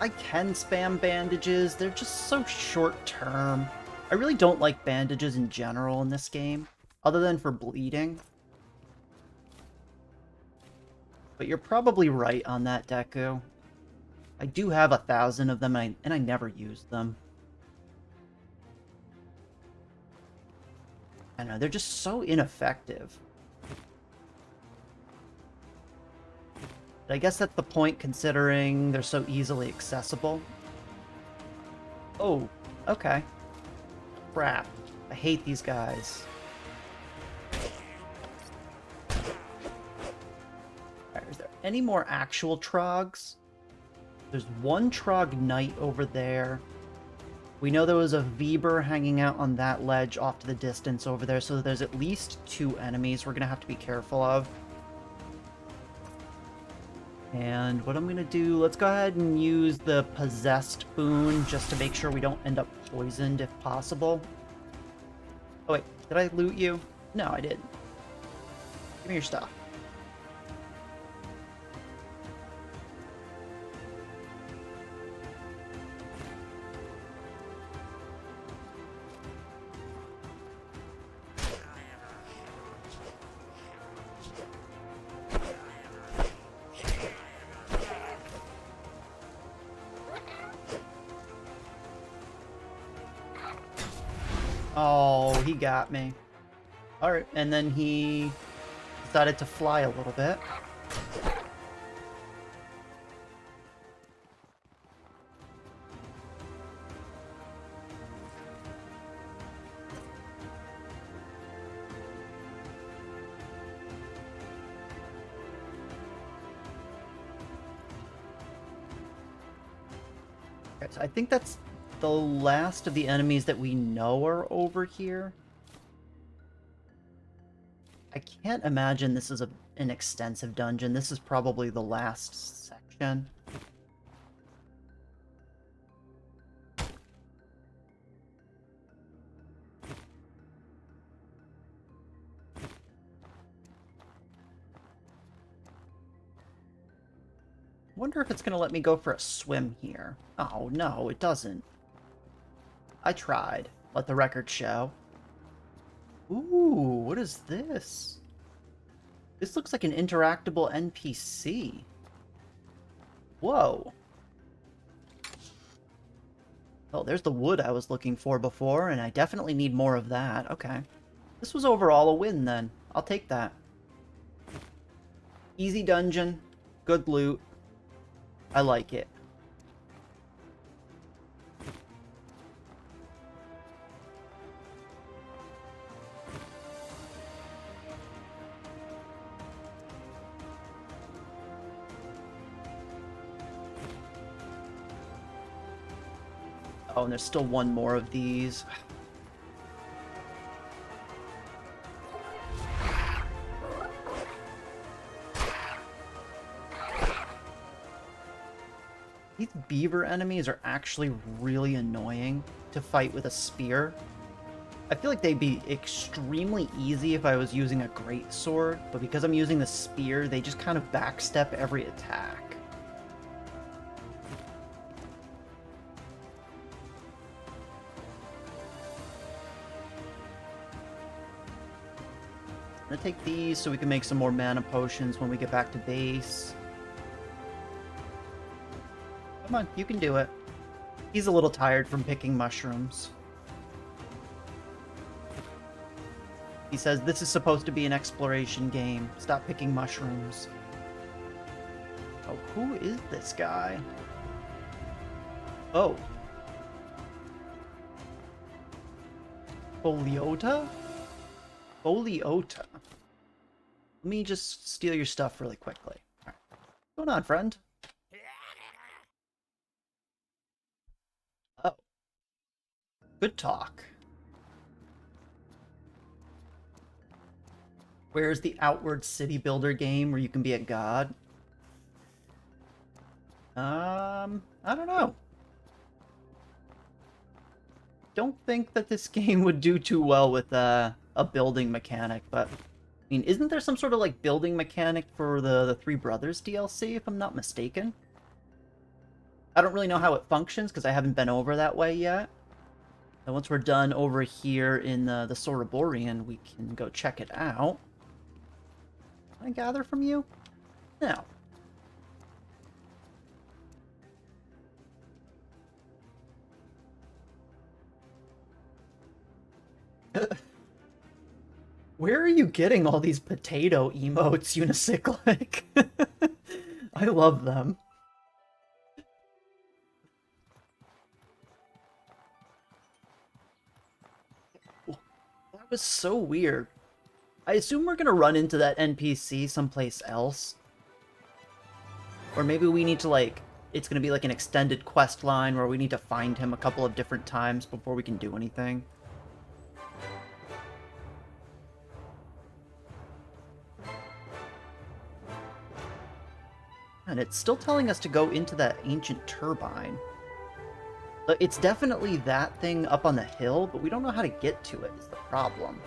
A: I can spam bandages. They're just so short term. I really don't like bandages in general in this game, other than for bleeding. But you're probably right on that, Deku. I do have 1,000 of them, and I never use them. I know, they're just so ineffective. But I guess that's the point, considering they're so easily accessible. Oh, okay. Crap. I hate these guys. Alright, is there any more actual Trogs? There's one Troglodyte over there. We know there was a Weber hanging out on that ledge off to the distance over there, so there's at least 2 enemies we're going to have to be careful of. And what I'm going to do, let's go ahead and use the Possessed boon just to make sure we don't end up poisoned if possible. Oh wait, did I loot you? No, I didn't. Give me your stuff. Oh, he got me. Alright, and then he decided to fly a little bit. Okay, so I think that's the last of the enemies that we know are over here. I can't imagine this is an extensive dungeon. This is probably the last section. Wonder if it's going to let me go for a swim here. Oh, no, it doesn't. I tried. Let the record show. Ooh, what is this? This looks like an interactable NPC. Whoa. Oh, there's the wood I was looking for before, and I definitely need more of that. Okay. This was overall a win, then. I'll take that. Easy dungeon. Good loot. I like it. Oh, and there's still one more of these. These beaver enemies are actually really annoying to fight with a spear. I feel like they'd be extremely easy if I was using a greatsword, but because I'm using the spear, they just kind of backstep every attack. I'm gonna take these so we can make some more mana potions when we get back to base. Come on, you can do it. He's a little tired from picking mushrooms. He says this is supposed to be an exploration game. Stop picking mushrooms. Oh, who is this guy? Oh. Foliota? Foliota. Let me just steal your stuff really quickly. All right. What's going on, friend? Oh. Good talk. Where's the Outward City Builder game where you can be a god? I don't know. Don't think that this game would do too well with a building mechanic, but I mean, isn't there some sort of like building mechanic for the Three Brothers DLC, if I'm not mistaken? I don't really know how it functions because I haven't been over that way yet. And once we're done over here in the Soraborian, we can go check it out. Can I gather from you? No. Where are you getting all these potato emotes, Unicyclic? I love them. That was so weird. I assume we're gonna run into that NPC someplace else. Or maybe we need to, like, it's gonna be like an extended quest line where we need to find him a couple of different times before we can do anything. And it's still telling us to go into that ancient turbine. It's definitely that thing up on the hill, but we don't know how to get to it is the problem.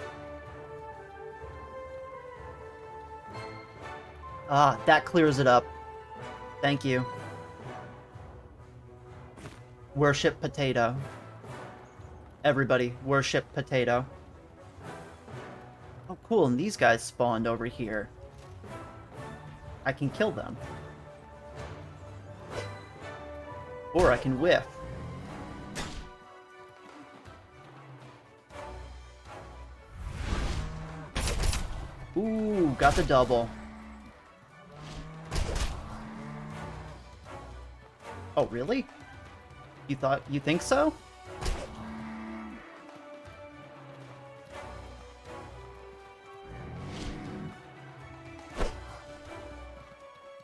A: Ah, that clears it up. Thank you. Worship potato. Everybody, worship potato. Oh, cool, and these guys spawned over here. I can kill them. Or I can whiff. Ooh, got the double. Oh, really? You think so?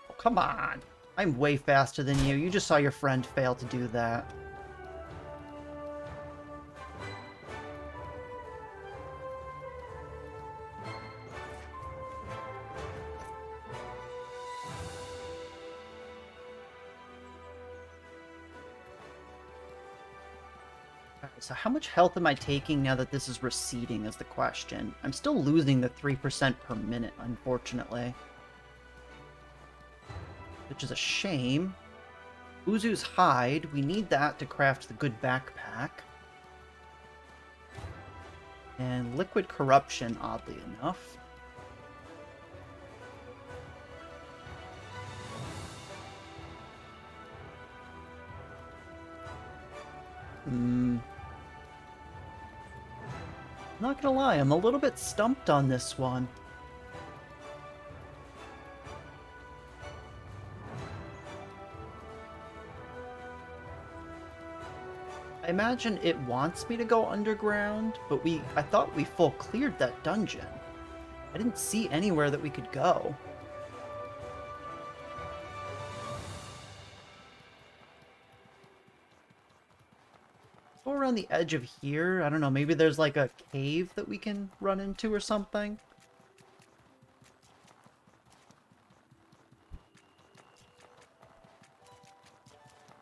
A: Oh, come on. I'm way faster than you. You just saw your friend fail to do that. So how much health am I taking now that this is receding is the question. I'm still losing the 3% per minute, unfortunately. Which is a shame. Uzu's hide, we need that to craft the good backpack. And liquid corruption, oddly enough. Not gonna lie, I'm a little bit stumped on this one. I imagine it wants me to go underground, but I thought we full cleared that dungeon. I didn't see anywhere that we could go. Go around the edge of here. I don't know, maybe there's like a cave that we can run into or something.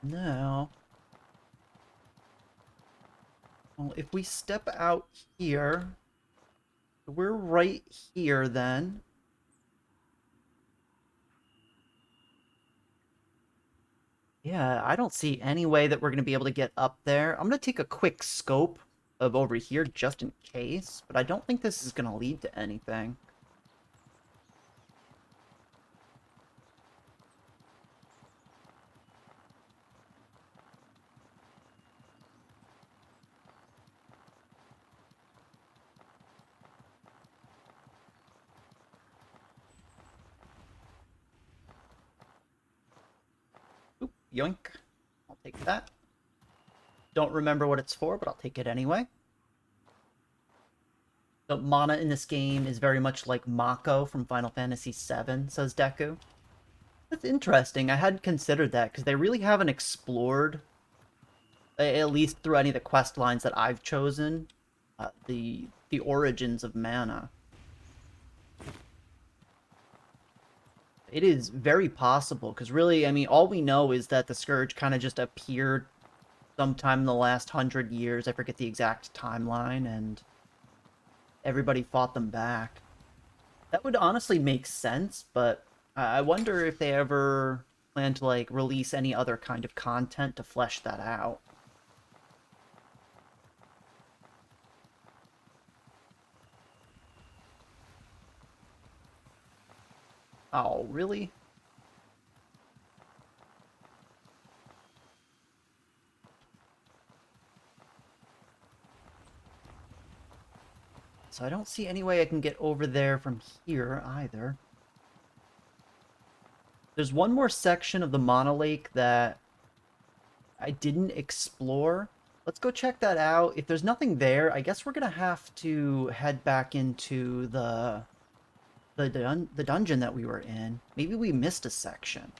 A: Now, well, if we step out here, we're right here then. Yeah, I don't see any way that we're going to be able to get up there. I'm going to take a quick scope of over here just in case, but I don't think this is going to lead to anything. Oop, yoink. I'll take that. Don't remember what it's for, but I'll take it anyway. The mana in this game is very much like Mako from Final Fantasy VII, says Deku. That's interesting. I hadn't considered that, because they really haven't explored, at least through any of the quest lines that I've chosen, the origins of mana. It is very possible, because really, I mean, all we know is that the Scourge kind of just appeared sometime in the last 100 years. I forget the exact timeline, and everybody fought them back. That would honestly make sense, but I wonder if they ever plan to, like, release any other kind of content to flesh that out. Oh, really? So I don't see any way I can get over there from here either. There's one more section of the Mana Lake that I didn't explore. Let's go check that out. If there's nothing there, I guess we're gonna have to head back into the dungeon that we were in. Maybe we missed a section.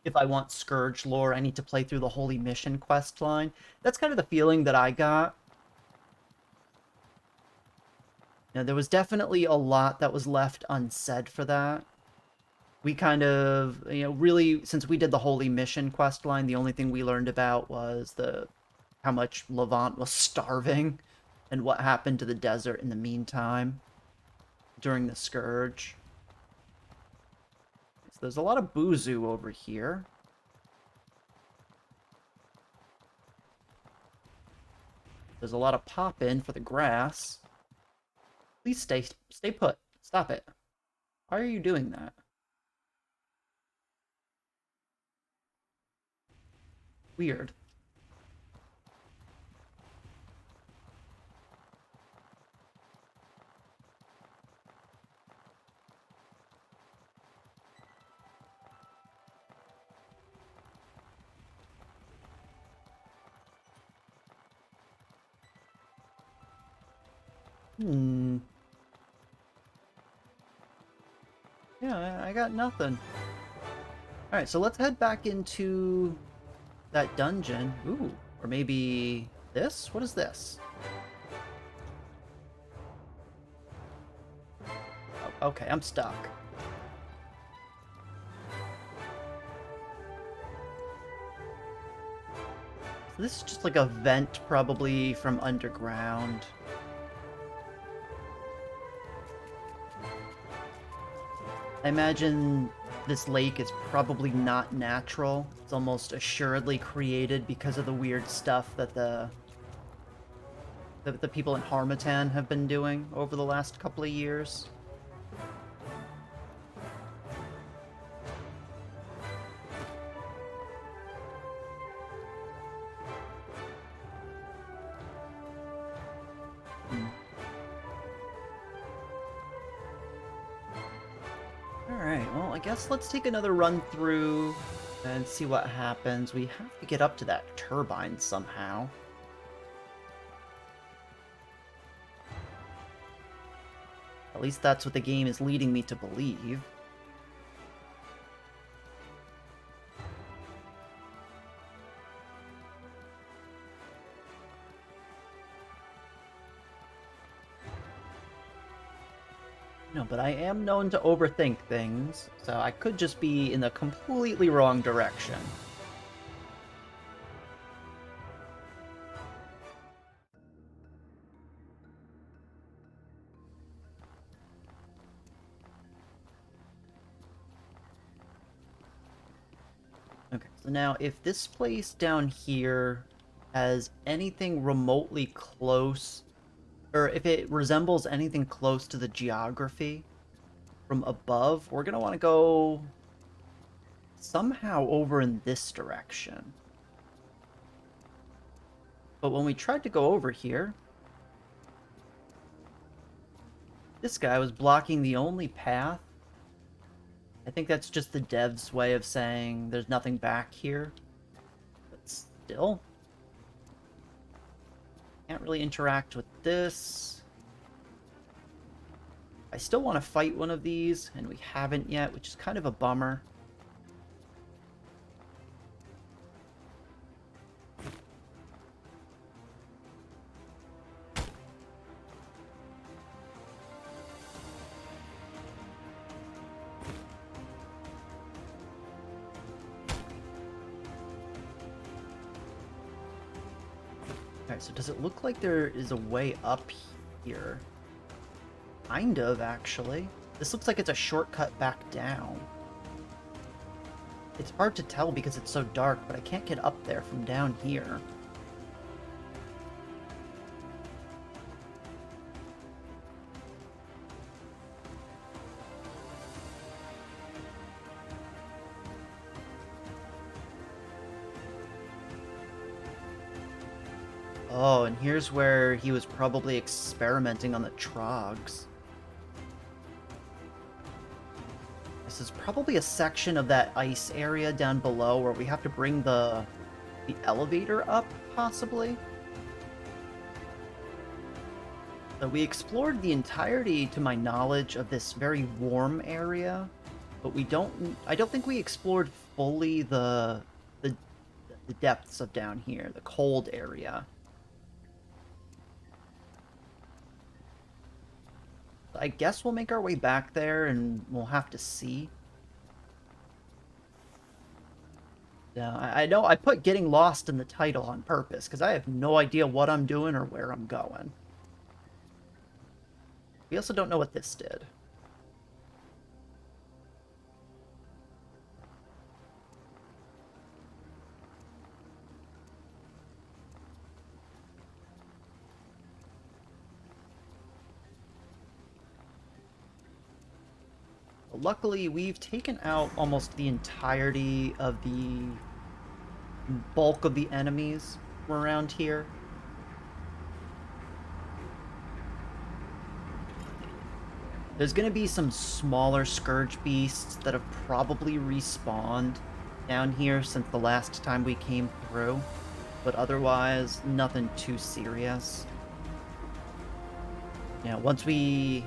A: If I want Scourge lore, I need to play through the Holy Mission quest line. That's kind of the feeling that I got. Now, there was definitely a lot that was left unsaid for that. We kind of, really, since we did the Holy Mission quest line, the only thing we learned about was how much Levant was starving and what happened to the desert in the meantime during the Scourge. So there's a lot of Buzu over here. There's a lot of pop-in for the grass. Please stay put. Stop it. Why are you doing that? Weird. Hmm. Yeah, I got nothing. Alright, so let's head back into that dungeon. Ooh, or maybe this? What is this? Oh, okay, I'm stuck. So this is just like a vent, probably from underground. I imagine this lake is probably not natural. It's almost assuredly created because of the weird stuff that the people in Harmattan have been doing over the last couple of years. Hmm. Alright, well, I guess let's take another run through and see what happens. We have to get up to that turbine somehow. At least that's what the game is leading me to believe. No, but I am known to overthink things, so I could just be in the completely wrong direction. Okay, so now if this place down here has anything remotely close, or if it resembles anything close to the geography from above, we're gonna want to go somehow over in this direction. But when we tried to go over here, this guy was blocking the only path. I think that's just the dev's way of saying there's nothing back here. But still, can't really interact with this. I still want to fight one of these, and we haven't yet, which is kind of a bummer. Alright, so does it look like there is a way up here? Kind of, actually. This looks like it's a shortcut back down. It's hard to tell because it's so dark, but I can't get up there from down here. Oh, and here's where he was probably experimenting on the Trogs. This is probably a section of that ice area down below where we have to bring the elevator up, possibly. So we explored the entirety, to my knowledge, of this very warm area, but I don't think we explored fully the depths of down here, the cold area. I guess we'll make our way back there and we'll have to see. Yeah, I know I put getting lost in the title on purpose, because I have no idea what I'm doing or where I'm going. We also don't know what this did. Luckily, we've taken out almost the entirety of the bulk of the enemies around here. There's going to be some smaller scourge beasts that have probably respawned down here since the last time we came through, but otherwise, nothing too serious. Yeah, once we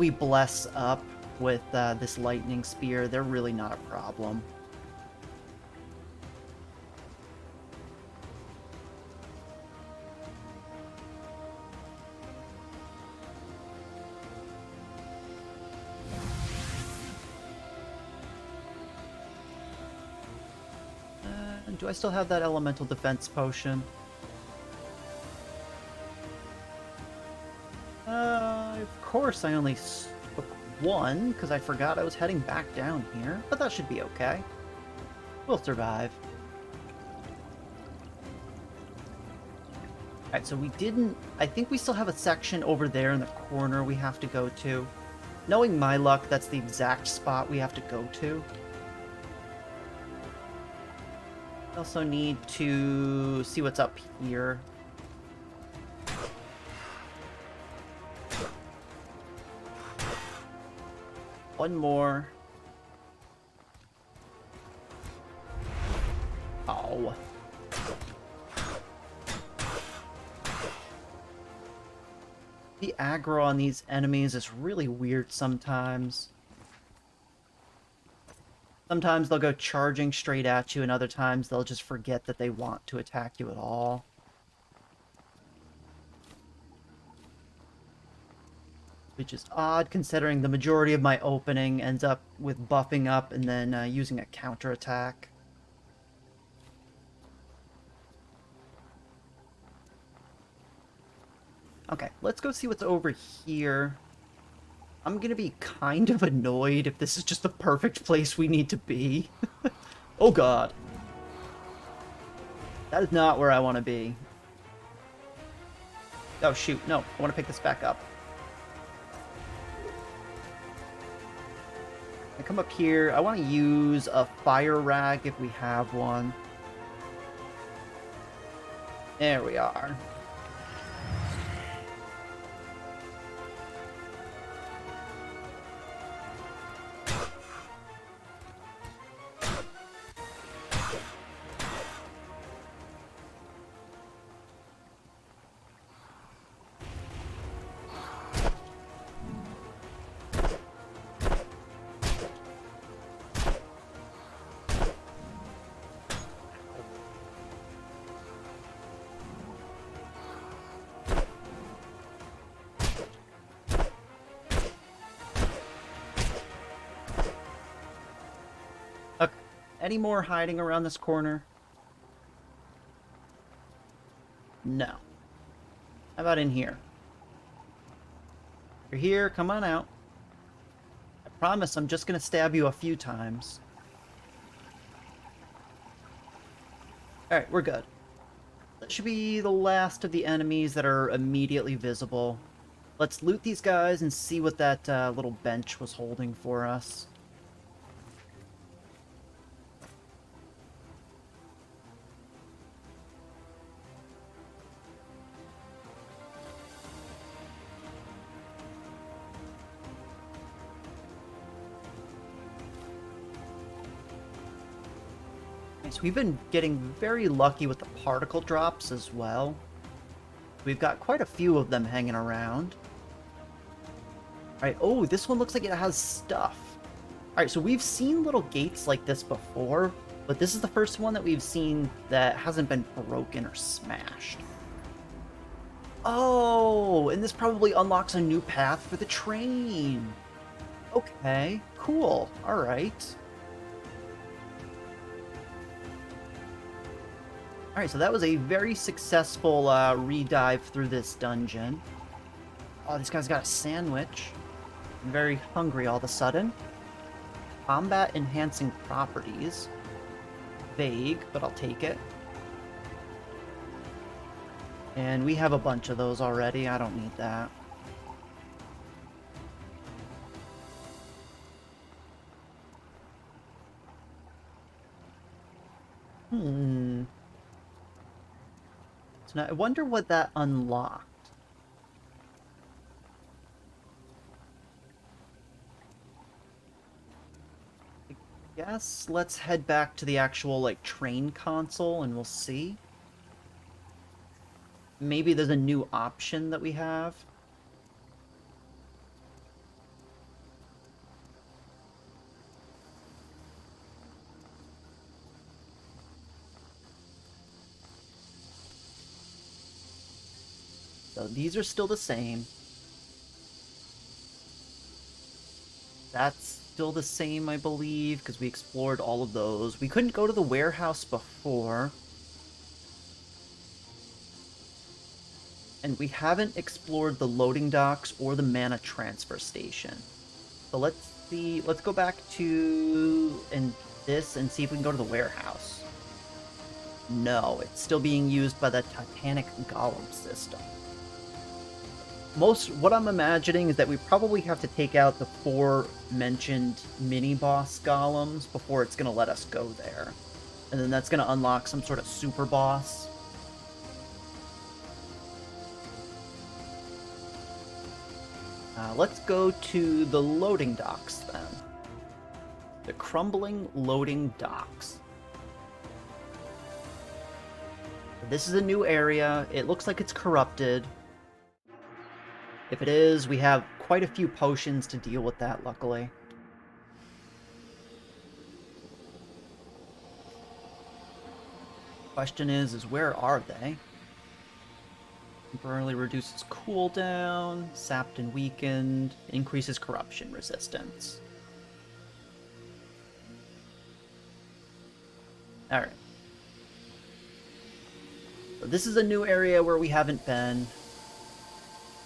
A: bless up with this lightning spear, they're really not a problem. Do I still have that elemental defense potion? Of course I only took one, because I forgot I was heading back down here, but that should be okay. We'll survive. Alright, so I think we still have a section over there in the corner we have to go to. Knowing my luck, that's the exact spot we have to go to. I also need to see what's up here. One more. Oh. The aggro on these enemies is really weird sometimes. Sometimes they'll go charging straight at you, and other times they'll just forget that they want to attack you at all. which is odd considering the majority of my opening ends up with buffing up and then using a counterattack. Okay, let's go see what's over here. I'm gonna be kind of annoyed if this is just the perfect place we need to be. Oh god. That is not where I want to be. Oh shoot, no, I want to pick this back up. I come up here, I want to use a fire rag if we have one. There we are. Okay, any more hiding around this corner? No. How about in here? You're here, come on out. I promise I'm just gonna stab you a few times. Alright, we're good. That should be the last of the enemies that are immediately visible. Let's loot these guys and see what that little bench was holding for us. So we've been getting very lucky with the particle drops as well. We've got quite a few of them hanging around. Alright, oh, this one looks like it has stuff. Alright, so we've seen little gates like this before, but this is the first one that we've seen that hasn't been broken or smashed. Oh, and this probably unlocks a new path for the train. Okay, cool. Alright. Alright, so that was a very successful re-dive through this dungeon. Oh, this guy's got a sandwich. I'm very hungry all of a sudden. Combat enhancing properties. Vague, but I'll take it. And we have a bunch of those already. I don't need that. So now I wonder what that unlocked. I guess let's head back to the actual, like, train console and we'll see. Maybe there's a new option that we have. So these are still the same. That's still the same, I believe, because we explored all of those. We couldn't go to the warehouse before. And we haven't explored the loading docks or the mana transfer station. So let's see, let's go back to this and see if we can go to the warehouse. No, it's still being used by the Titanic Golem system. What I'm imagining is that we probably have to take out the 4 mentioned mini-boss golems before it's going to let us go there. And then that's going to unlock some sort of super boss. Let's go to the loading docks then. The Crumbling loading docks. This is a new area. It looks like it's corrupted. If it is, we have quite a few potions to deal with that, luckily. Question is where are they? Temporarily reduces cooldown, sapped and weakened, increases corruption resistance. Alright. So this is a new area where we haven't been.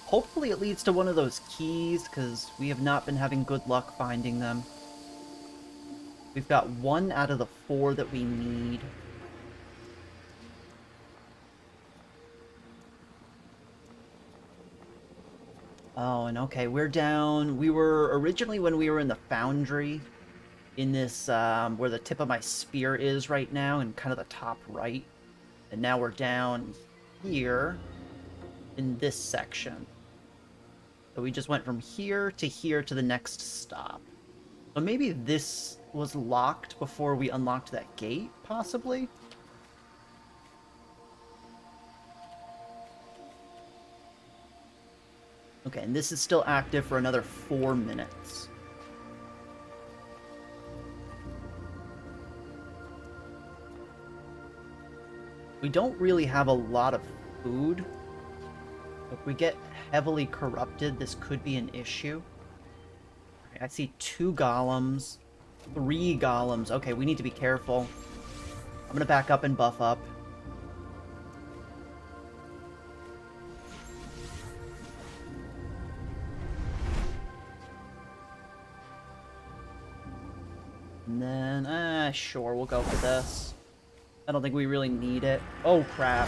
A: Hopefully it leads to one of those keys, because we have not been having good luck finding them. We've got 1 out of the 4 that we need. Oh, and okay, we're down. We were originally, when we were in the foundry, in this, where the tip of my spear is right now, and kind of the top right. And now we're down here in this section. So we just went from here to the next stop. So maybe this was locked before we unlocked that gate, possibly? Okay, and this is still active for another 4 minutes. We don't really have a lot of food. If we get heavily corrupted, this could be an issue. Okay, I see 2 golems, 3 golems. Okay, we need to be careful. I'm gonna back up and buff up. And then, sure, we'll go for this. I don't think we really need it. Oh, crap.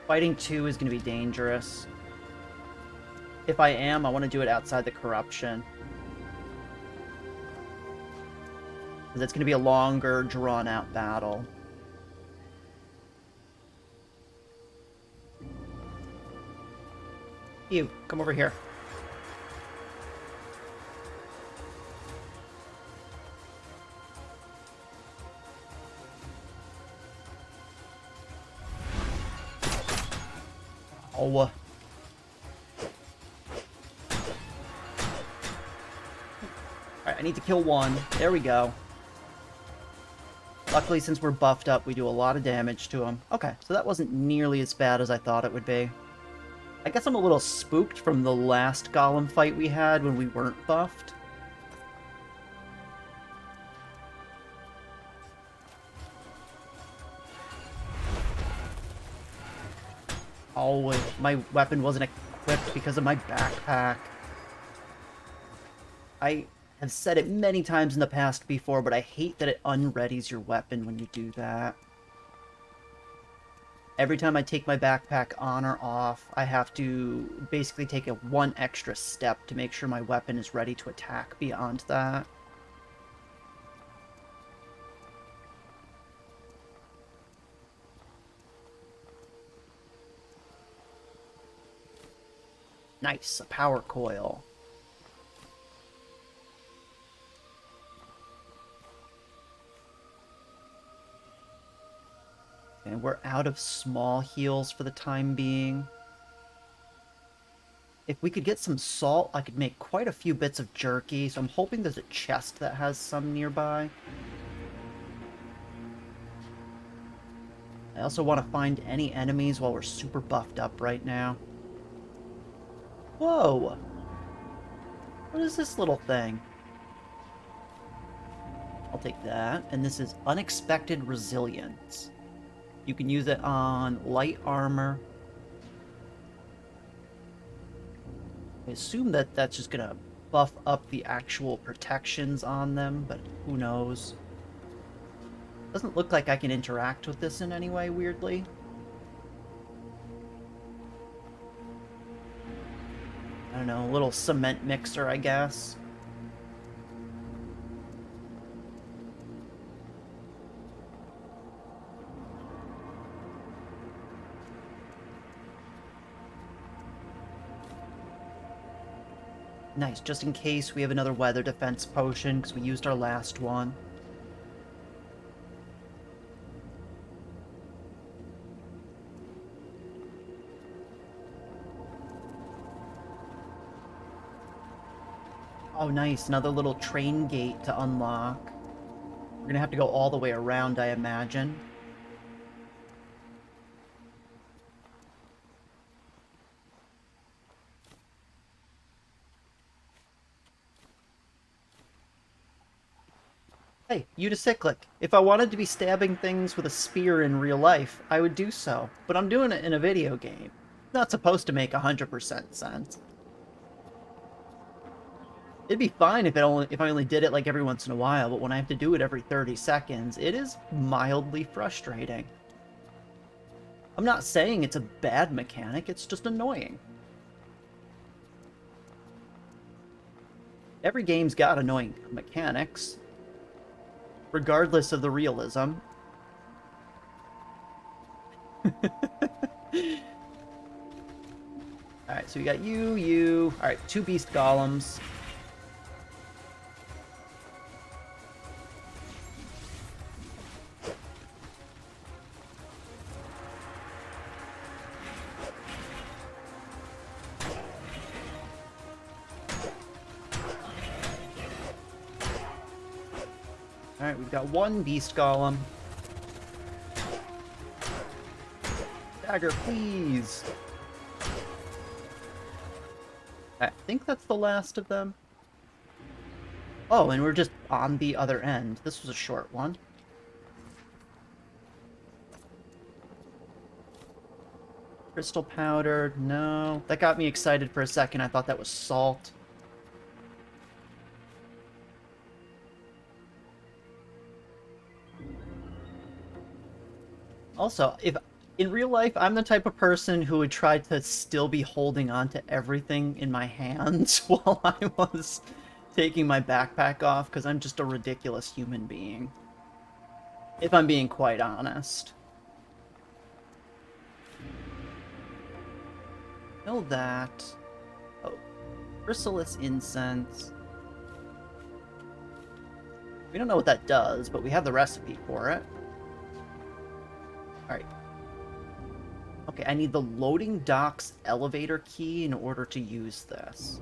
A: Fighting 2 is going to be dangerous. If I am, I want to do it outside the corruption. Because it's going to be a longer, drawn-out battle. You, come over here. Oh. Alright, I need to kill 1. There we go. Luckily, since we're buffed up, we do a lot of damage to him. Okay, so that wasn't nearly as bad as I thought it would be. I guess I'm a little spooked from the last golem fight we had when we weren't buffed. Oh, my weapon wasn't equipped because of my backpack. I have said it many times in the past before, but I hate that it unreadies your weapon when you do that. Every time I take my backpack on or off, I have to basically take a 1 extra step to make sure my weapon is ready to attack beyond that. Nice, a power coil. And we're out of small heals for the time being. If we could get some salt, I could make quite a few bits of jerky, so I'm hoping there's a chest that has some nearby. I also want to find any enemies while we're super buffed up right now. Whoa! What is this little thing? I'll take that. And this is Unexpected Resilience. You can use it on light armor. I assume that that's just gonna buff up the actual protections on them, but who knows. Doesn't look like I can interact with this in any way, weirdly. I don't know, a little cement mixer, I guess. Nice, just in case we have another weather defense potion, because we used our last one. Oh, nice, another little train gate to unlock. We're gonna have to go all the way around, I imagine. Hey, unicyclic. If I wanted to be stabbing things with a spear in real life, I would do so. But I'm doing it in a video game. It's not supposed to make 100% sense. It'd be fine if I only did it like every once in a while, but when I have to do it every 30 seconds, it is mildly frustrating. I'm not saying it's a bad mechanic, it's just annoying. Every game's got annoying mechanics, regardless of the realism. Alright, so we got you. Alright, 2 beast golems. Alright, we've got 1 beast golem. Dagger, please! I think that's the last of them. Oh, and we're just on the other end. This was a short one. Crystal powder, no. That got me excited for a second. I thought that was salt. Also, if in real life, I'm the type of person who would try to still be holding on to everything in my hands while I was taking my backpack off, because I'm just a ridiculous human being. If I'm being quite honest. Know that. Oh, chrysalis incense. We don't know what that does, but we have the recipe for it. Alright. Okay, I need the loading docks elevator key in order to use this.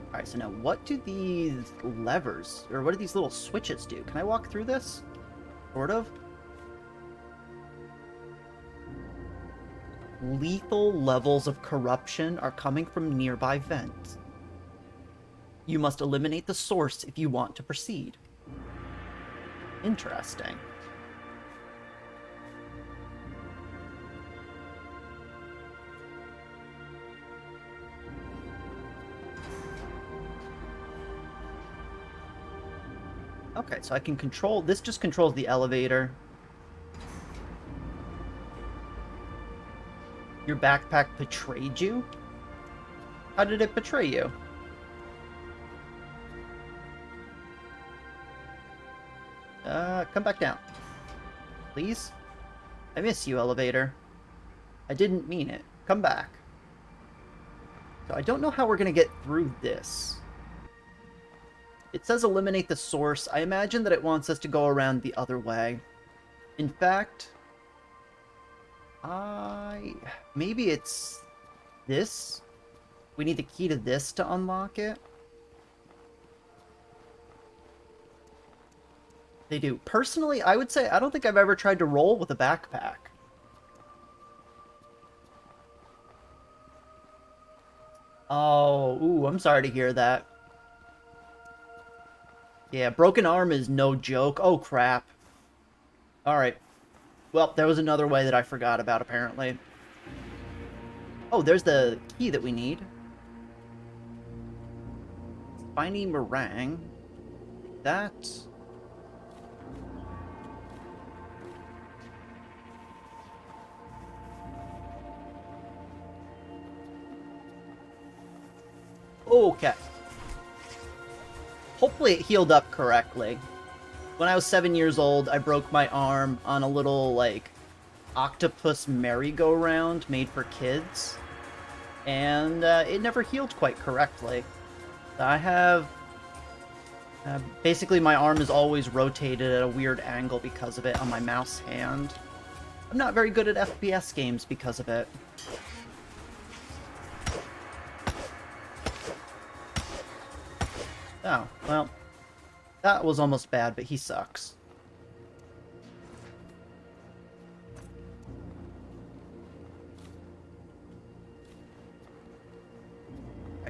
A: Alright, so now what do these levers, or what do these little switches do? Can I walk through this? Sort of? Lethal levels of corruption are coming from nearby vents. You must eliminate the source if you want to proceed. Interesting. Okay, so I can control... This just controls the elevator. Your backpack betrayed you? How did it betray you? Come back down. Please? I miss you, elevator. I didn't mean it. Come back. So I don't know how we're gonna get through this. It says eliminate the source. I imagine that it wants us to go around the other way. In fact... Maybe it's... this? We need the key to this to unlock it? They do. Personally, I would say I don't think I've ever tried to roll with a backpack. Oh, ooh, I'm sorry to hear that. Yeah, broken arm is no joke. Oh, crap. Alright. Well, there was another way that I forgot about, apparently. Oh, there's the key that we need. Spiny meringue. That... Okay. Hopefully it healed up correctly. When I was 7 years old, I broke my arm on a little, like, octopus merry-go-round made for kids. And it never healed quite correctly. I have... basically, my arm is always rotated at a weird angle because of it on my mouse hand. I'm not very good at FPS games because of it. Oh, well, that was almost bad, but he sucks.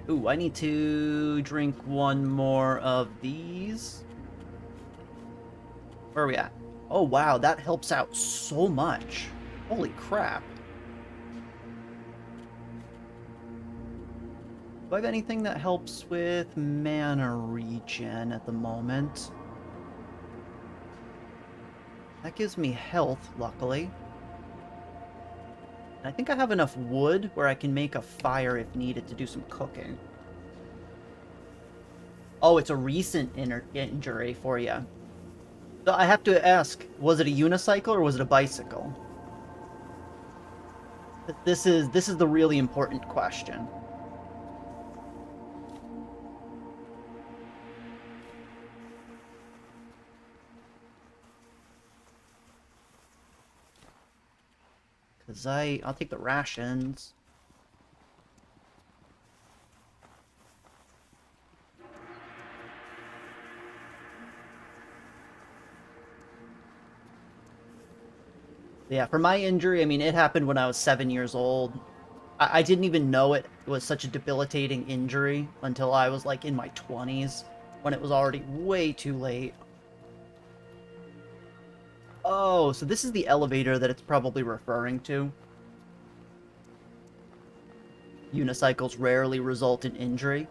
A: Ooh, I need to drink one more of these. Where are we at? Oh, wow, that helps out so much. Holy crap. Do I have anything that helps with mana regen at the moment? That gives me health, luckily. And I think I have enough wood where I can make a fire if needed to do some cooking. Oh, it's a recent injury for you. So I have to ask, was it a unicycle or was it a bicycle? This is the really important question. Because I'll take the rations. Yeah, for my injury, I mean, it happened when I was 7 years old. I didn't even know it was such a debilitating injury until I was, like, in my 20s, when it was already way too late. Oh, so this is the elevator that it's probably referring to. Unicycles rarely result in injury.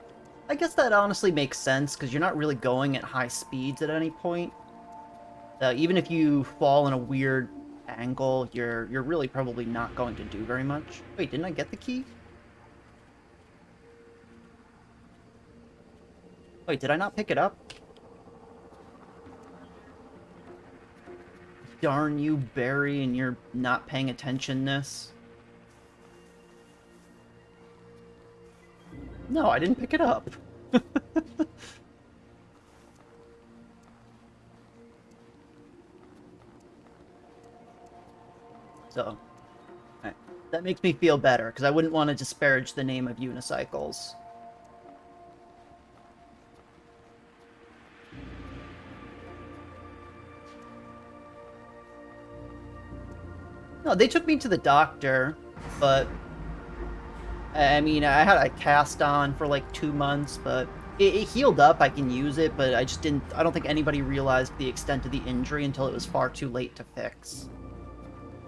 A: I guess that honestly makes sense, because you're not really going at high speeds at any point. Even if you fall in a weird angle, you're really probably not going to do very much. Wait, didn't I get the key? Wait, did I not pick it up? Darn you, Bary, and you're not paying attention-ness. No, I didn't pick it up. So, that makes me feel better, because I wouldn't want to disparage the name of unicycles. No, they took me to the doctor, but I mean, I had a cast on for like 2 months, but it healed up. I can use it, but I don't think anybody realized the extent of the injury until it was far too late to fix.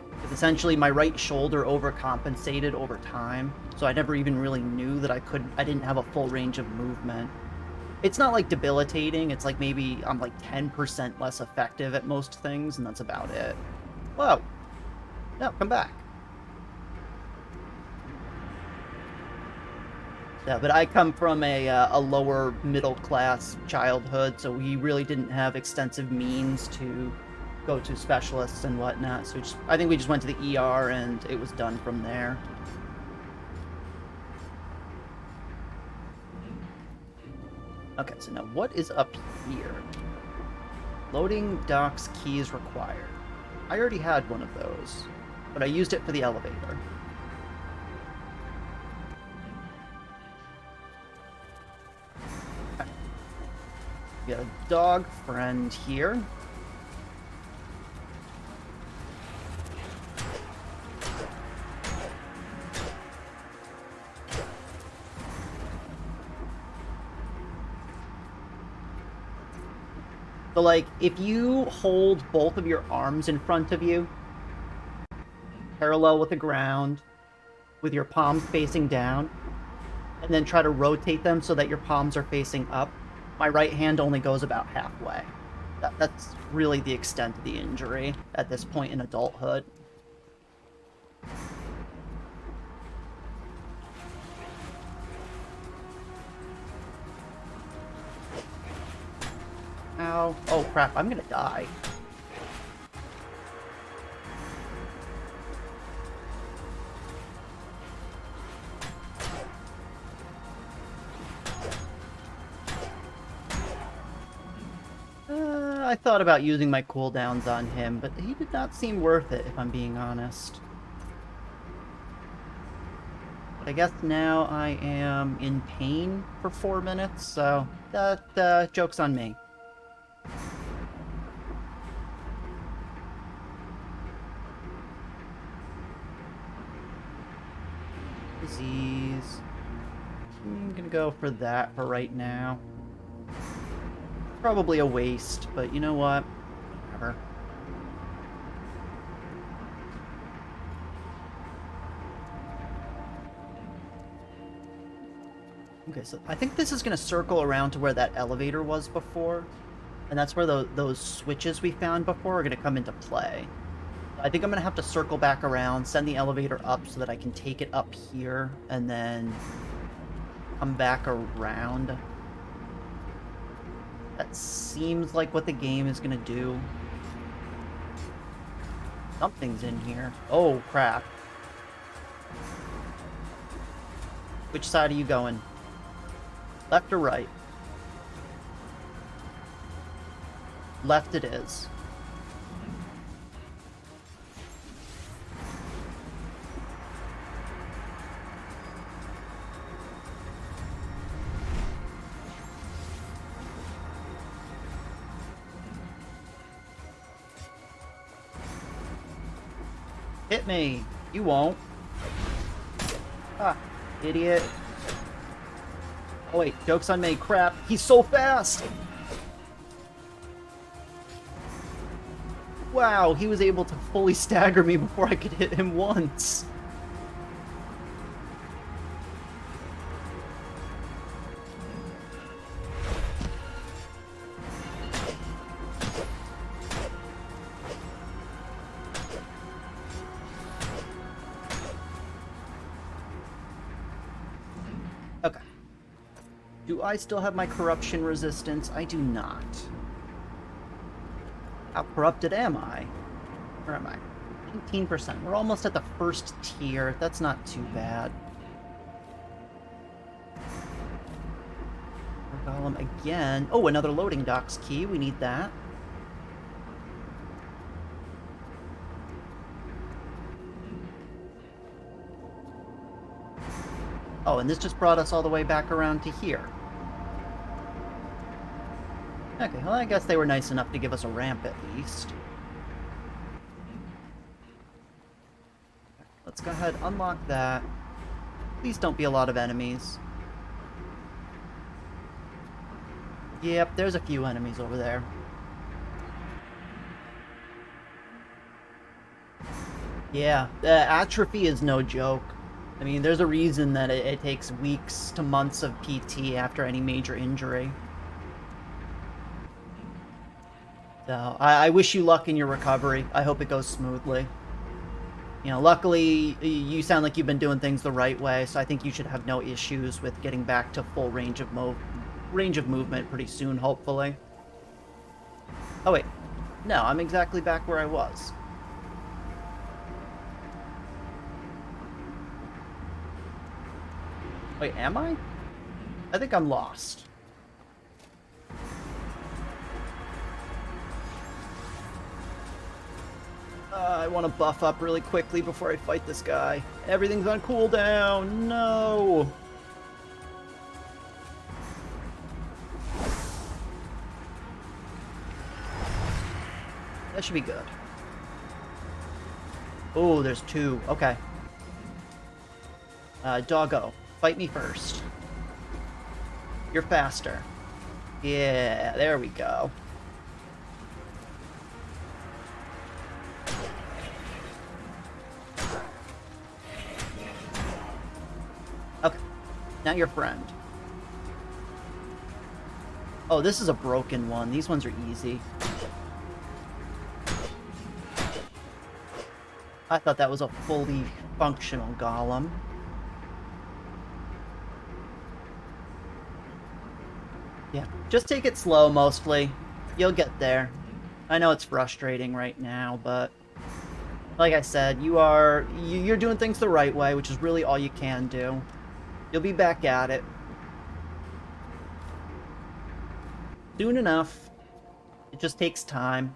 A: Because essentially my right shoulder overcompensated over time, so I never even really knew that I didn't have a full range of movement. It's not like debilitating, it's like maybe I'm like 10% less effective at most things, and that's about it. Whoa! No, come back. Yeah, but I come from a lower middle class childhood, so we really didn't have extensive means to go to specialists and whatnot. So I think we just went to the ER and it was done from there. Okay, so now what is up here? Loading docks keys required. I already had one of those, but I used it for the elevator. Got a dog friend here. So, like, if you hold both of your arms in front of you, parallel with the ground, with your palms facing down, and then try to rotate them so that your palms are facing up, my right hand only goes about halfway. That's really the extent of the injury at this point in adulthood. Ow. Oh crap, I'm gonna die. I thought about using my cooldowns on him, but he did not seem worth it, if I'm being honest. But I guess now I am in pain for 4 minutes, so that joke's on me. Disease. I'm gonna go for that for right now. Probably a waste, but you know what? whatever. Okay, so I think this is going to circle around to where that elevator was before. And that's where those switches we found before are going to come into play. I think I'm going to have to circle back around, send the elevator up so that I can take it up here, and then come back around. That seems like what the game is going to do. Something's in here. Oh, crap. Which side are you going? Left or right? Left it is. Hit me. You won't. Ah, idiot. Oh wait, joke's on me. Crap. He's so fast! Wow, he was able to fully stagger me before I could hit him once. Okay. Do I still have my corruption resistance? I do not. How corrupted am I? Where am I? 18%. We're almost at the first tier. That's not too bad. Golem again. Oh, another loading docks key. We need that. Oh, and this just brought us all the way back around to here. Okay, well, I guess they were nice enough to give us a ramp at least. Let's go ahead, unlock that. Please don't be a lot of enemies. Yep, there's a few enemies over there. Yeah, atrophy is no joke. I mean, there's a reason that it takes weeks to months of PT after any major injury. So, I wish you luck in your recovery. I hope it goes smoothly. You know, luckily, you sound like you've been doing things the right way, so I think you should have no issues with getting back to full range of movement pretty soon, hopefully. Oh, wait. No, I'm exactly back where I was. Wait, am I? I think I'm lost. I want to buff up really quickly before I fight this guy. Everything's on cooldown. No. That should be good. Oh, there's two. Okay. Doggo, fight me first. You're faster. Yeah, there we go. Okay, now your friend. Oh, this is a broken one. These ones are easy. I thought that was a fully functional golem. Yeah, just take it slow mostly. You'll get there. I know it's frustrating right now, but like I said, you're doing things the right way, which is really all you can do. You'll be back at it soon enough. It just takes time.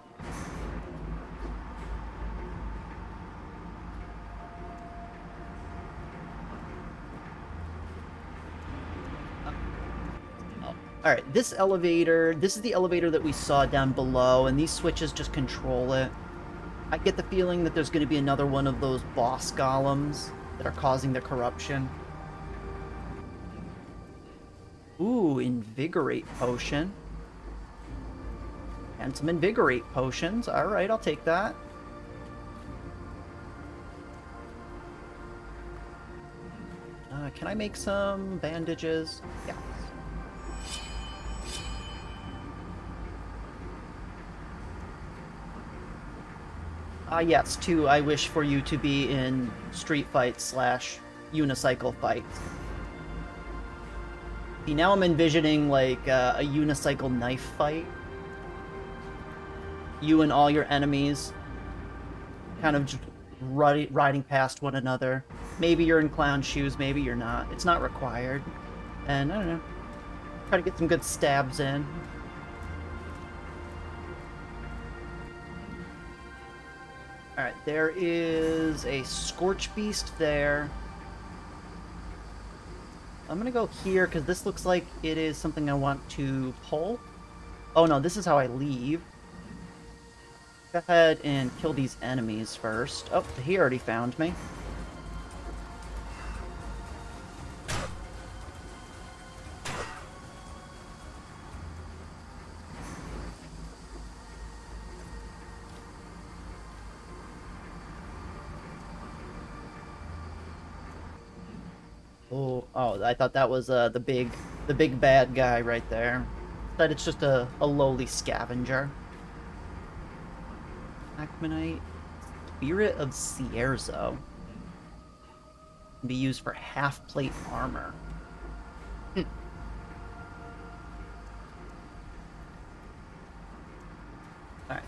A: Alright, this elevator, this is the elevator that we saw down below, and these switches just control it. I get the feeling that there's going to be another one of those boss golems that are causing the corruption. Ooh, invigorate potion. And some invigorate potions. Alright, I'll take that. Can I make some bandages? Yeah. Yes, too, I wish for you to be in street fights / unicycle fights. See, now I'm envisioning, like, a unicycle knife fight. You and all your enemies kind of just riding past one another. Maybe you're in clown shoes, maybe you're not. It's not required. And, I don't know, try to get some good stabs in. Alright, there is a Scorch Beast there. I'm gonna go here, because this looks like it is something I want to pull. Oh no, this is how I leave. Go ahead and kill these enemies first. Oh, he already found me. Oh, I thought that was the big bad guy right there. But it's just a lowly scavenger. Acmanite, Spirit of Cierzo. Can be used for half plate armor. Alright.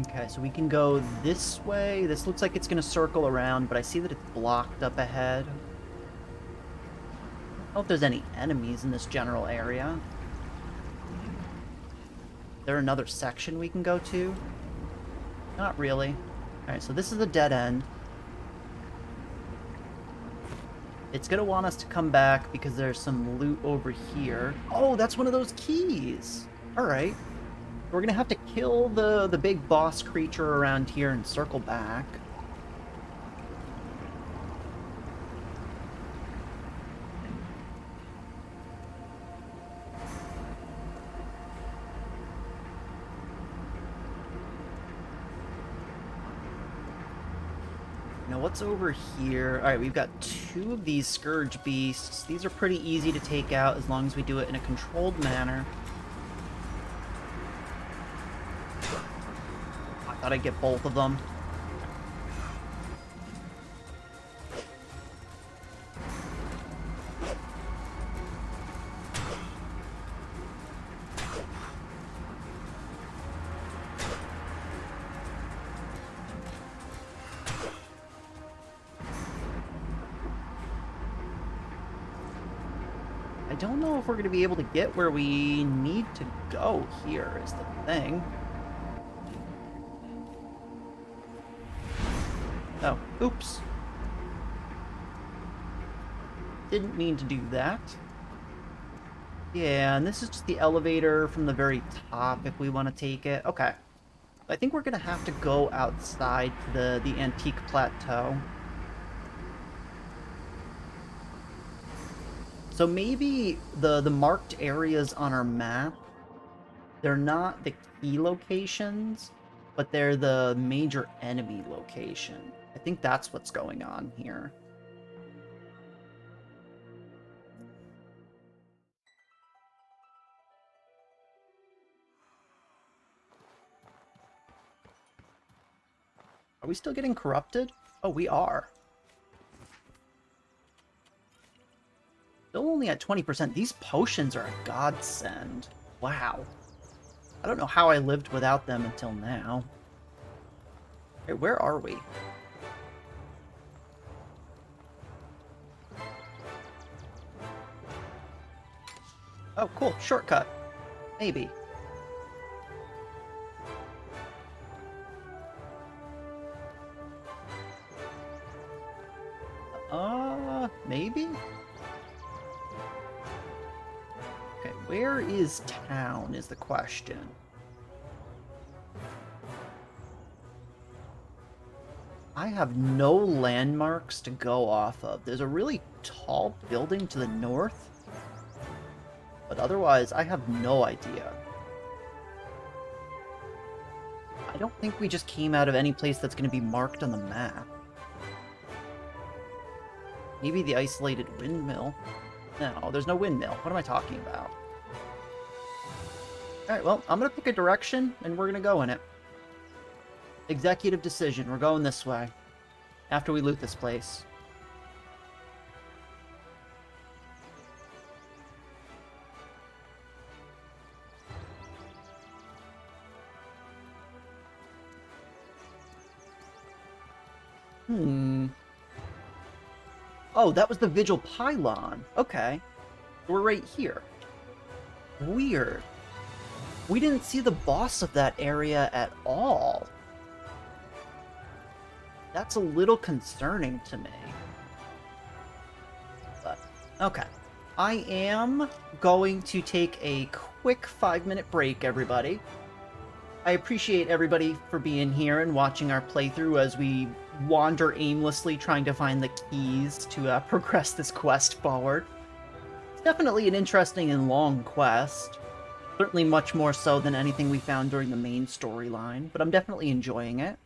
A: Okay, so we can go this way. This looks like it's going to circle around, but I see that it's blocked up ahead. I don't know if there's any enemies in this general area. Is there another section we can go to? Not really. Alright, so this is a dead end. It's going to want us to come back because there's some loot over here. Oh, that's one of those keys! Alright. We're gonna have to kill the big boss creature around here and circle back. Now what's over here? Alright, we've got 2 of these Scourge Beasts. These are pretty easy to take out as long as we do it in a controlled manner. Thought I'd get both of them. I don't know if we're going to be able to get where we need to go here, is the thing. Oh, oops. Didn't mean to do that. Yeah, and this is just the elevator from the very top if we want to take it. Okay. I think we're going to have to go outside to the Antique Plateau. So maybe the marked areas on our map, they're not the key locations, but they're the major enemy location. I think that's what's going on here. Are we still getting corrupted? Oh, we are. Still only at 20%. These potions are a godsend. Wow. I don't know how I lived without them until now. Okay, where are we? Oh, cool. Shortcut. Maybe. maybe? Okay, where is town is the question. I have no landmarks to go off of. There's a really tall building to the north, but otherwise I have no idea. I don't think we just came out of any place that's going to be marked on the map. Maybe the isolated windmill. No, there's no windmill. What am I talking about? Alright, well, I'm going to pick a direction, and we're going to go in it. Executive decision. We're going this way. After we loot this place. Oh, that was the Vigil Pylon. Okay. We're right here. Weird. We didn't see the boss of that area at all. That's a little concerning to me. But, okay. I am going to take a quick 5-minute break, everybody. I appreciate everybody for being here and watching our playthrough as we wander aimlessly trying to find the keys to progress this quest forward. It's definitely an interesting and long quest. Certainly much more so than anything we found during the main storyline, but I'm definitely enjoying it.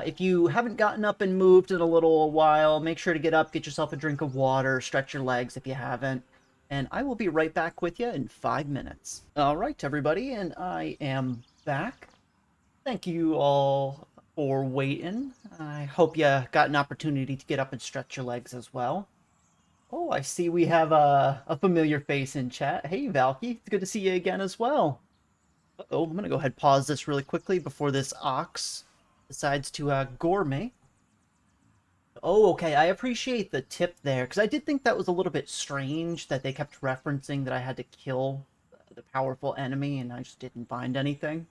A: If you haven't gotten up and moved in a little while, make sure to get up, get yourself a drink of water, stretch your legs if you haven't, and I will be right back with you in 5 minutes. Alright, everybody, and I am back. Thank you all for waiting. I hope you got an opportunity to get up and stretch your legs as well. Oh, I see we have a familiar face in chat. Hey, Valky, it's good to see you again as well. Uh-oh, I'm going to go ahead and pause this really quickly before this ox decides to gore me. Oh, okay, I appreciate the tip there, because I did think that was a little bit strange that they kept referencing that I had to kill the powerful enemy, and I just didn't find anything.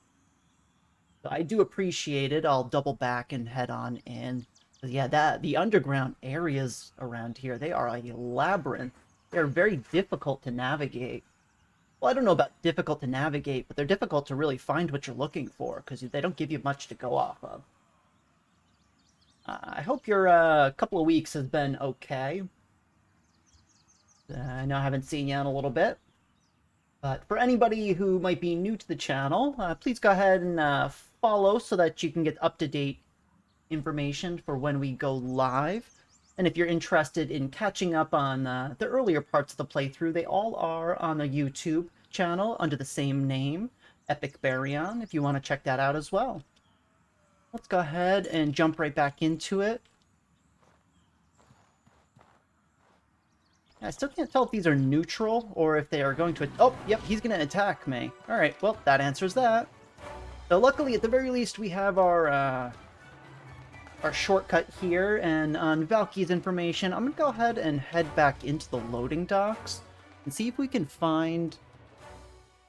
A: So I do appreciate it. I'll double back and head on in. But yeah, the underground areas around here, they are a labyrinth. They're very difficult to navigate. Well, I don't know about difficult to navigate, but they're difficult to really find what you're looking for, because they don't give you much to go off of. I hope your couple of weeks has been okay. I know I haven't seen you in a little bit. But for anybody who might be new to the channel, please go ahead and follow so that you can get up-to-date information for when we go live. And if you're interested in catching up on the earlier parts of the playthrough, they all are on a YouTube channel under the same name, Epic Baryon, if you want to check that out as well. Let's go ahead and jump right back into it. I still can't tell if these are neutral or if they are going to... Oh, yep, he's going to attack me. Alright, well, that answers that. So luckily, at the very least, we have our shortcut here, and on Valky's information, I'm going to go ahead and head back into the loading docks and see if we can find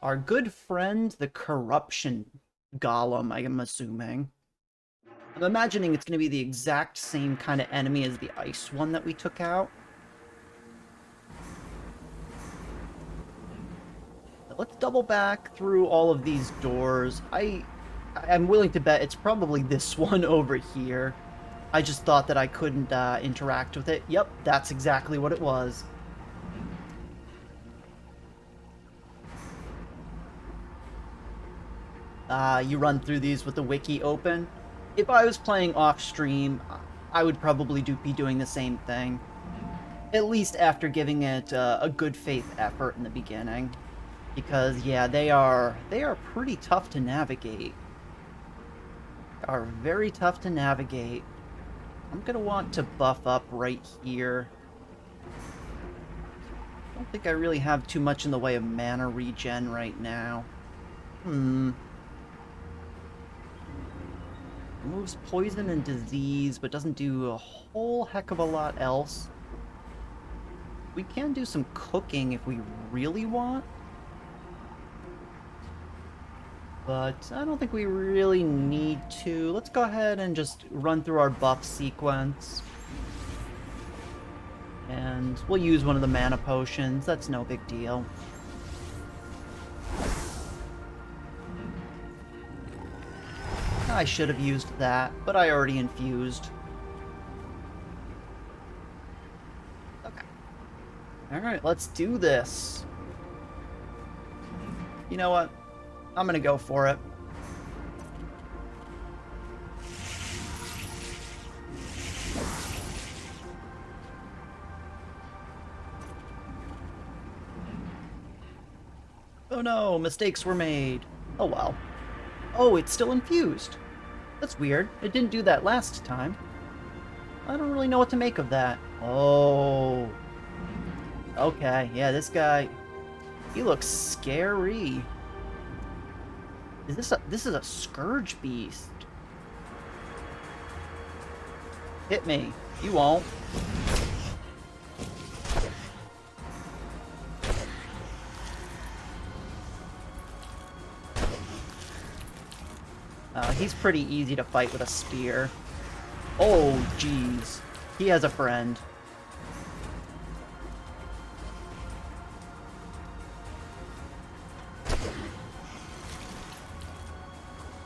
A: our good friend, the Corruption Golem, I am assuming. I'm imagining it's going to be the exact same kind of enemy as the ice one that we took out. Let's double back through all of these doors. I'm willing to bet it's probably this one over here. I just thought that I couldn't interact with it. Yep, that's exactly what it was. You run through these with the wiki open. If I was playing off-stream, I would probably be doing the same thing. At least after giving it a good faith effort in the beginning. Because, yeah, they are pretty tough to navigate. They are very tough to navigate. I'm going to want to buff up right here. I don't think I really have too much in the way of mana regen right now. Removes poison and disease, but doesn't do a whole heck of a lot else. We can do some cooking if we really want. But I don't think we really need to. Let's go ahead and just run through our buff sequence. and we'll use one of the mana potions. That's no big deal. I should have used that, but I already infused. Okay. Alright, let's do this. You know what? I'm gonna go for it. Oh no, mistakes were made. Oh well. Oh, it's still infused. That's weird. It didn't do that last time. I don't really know what to make of that. Oh. Okay, yeah, this guy... He looks scary. This is a Scourge Beast. Hit me. You won't. He's pretty easy to fight with a spear. Oh, jeez. He has a friend.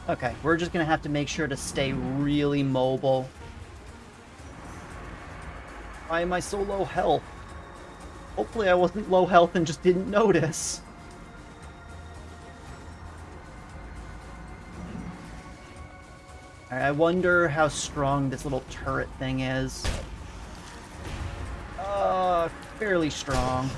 A: Okay, we're just gonna have to make sure to stay really mobile. Why am I so low health? Hopefully I wasn't low health and just didn't notice. I wonder how strong this little turret thing is. Fairly strong.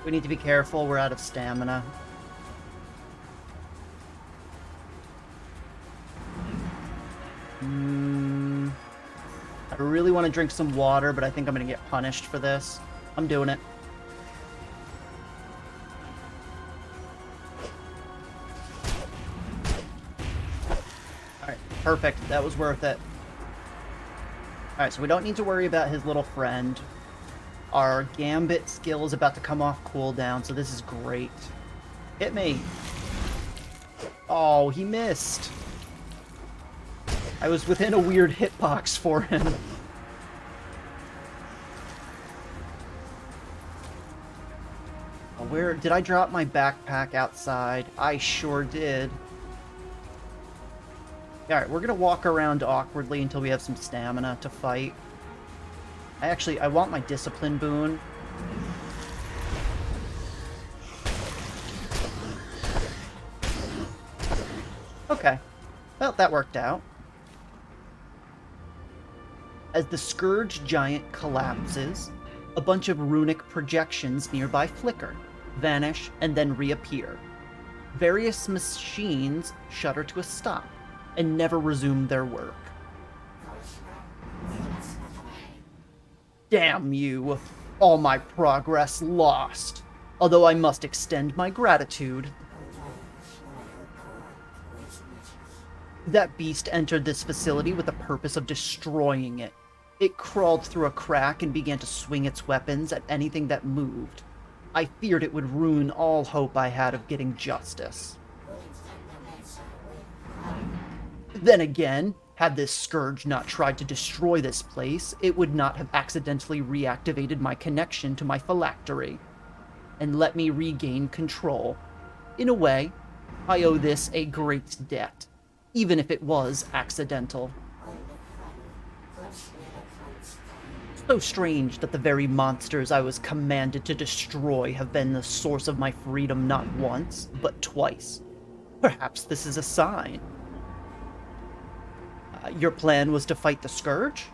A: We need to be careful, we're out of stamina. I really want to drink some water, but I think I'm going to get punished for this. I'm doing it. Alright, perfect. That was worth it. Alright, so we don't need to worry about his little friend. Our Gambit skill is about to come off cooldown, so this is great. Hit me. Oh, he missed. I was within a weird hitbox for him. Where did I drop my backpack outside? I sure did. Alright, we're gonna walk around awkwardly until we have some stamina to fight. I want my discipline boon. Okay. Well, that worked out. As the Scourge Giant collapses, a bunch of runic projections nearby flicker, vanish, and then reappear. Various machines shudder to a stop and never resume their work. Damn you! All my progress lost. Although I must extend my gratitude. That beast entered this facility with the purpose of destroying it. It crawled through a crack and began to swing its weapons at anything that moved. I feared it would ruin all hope I had of getting justice. Then again, had this scourge not tried to destroy this place, it would not have accidentally reactivated my connection to my phylactery, and let me regain control. In a way, I owe this a great debt, even if it was accidental. So strange that the very monsters I was commanded to destroy have been the source of my freedom not once, but twice. Perhaps this is a sign. Your plan was to fight the Scourge?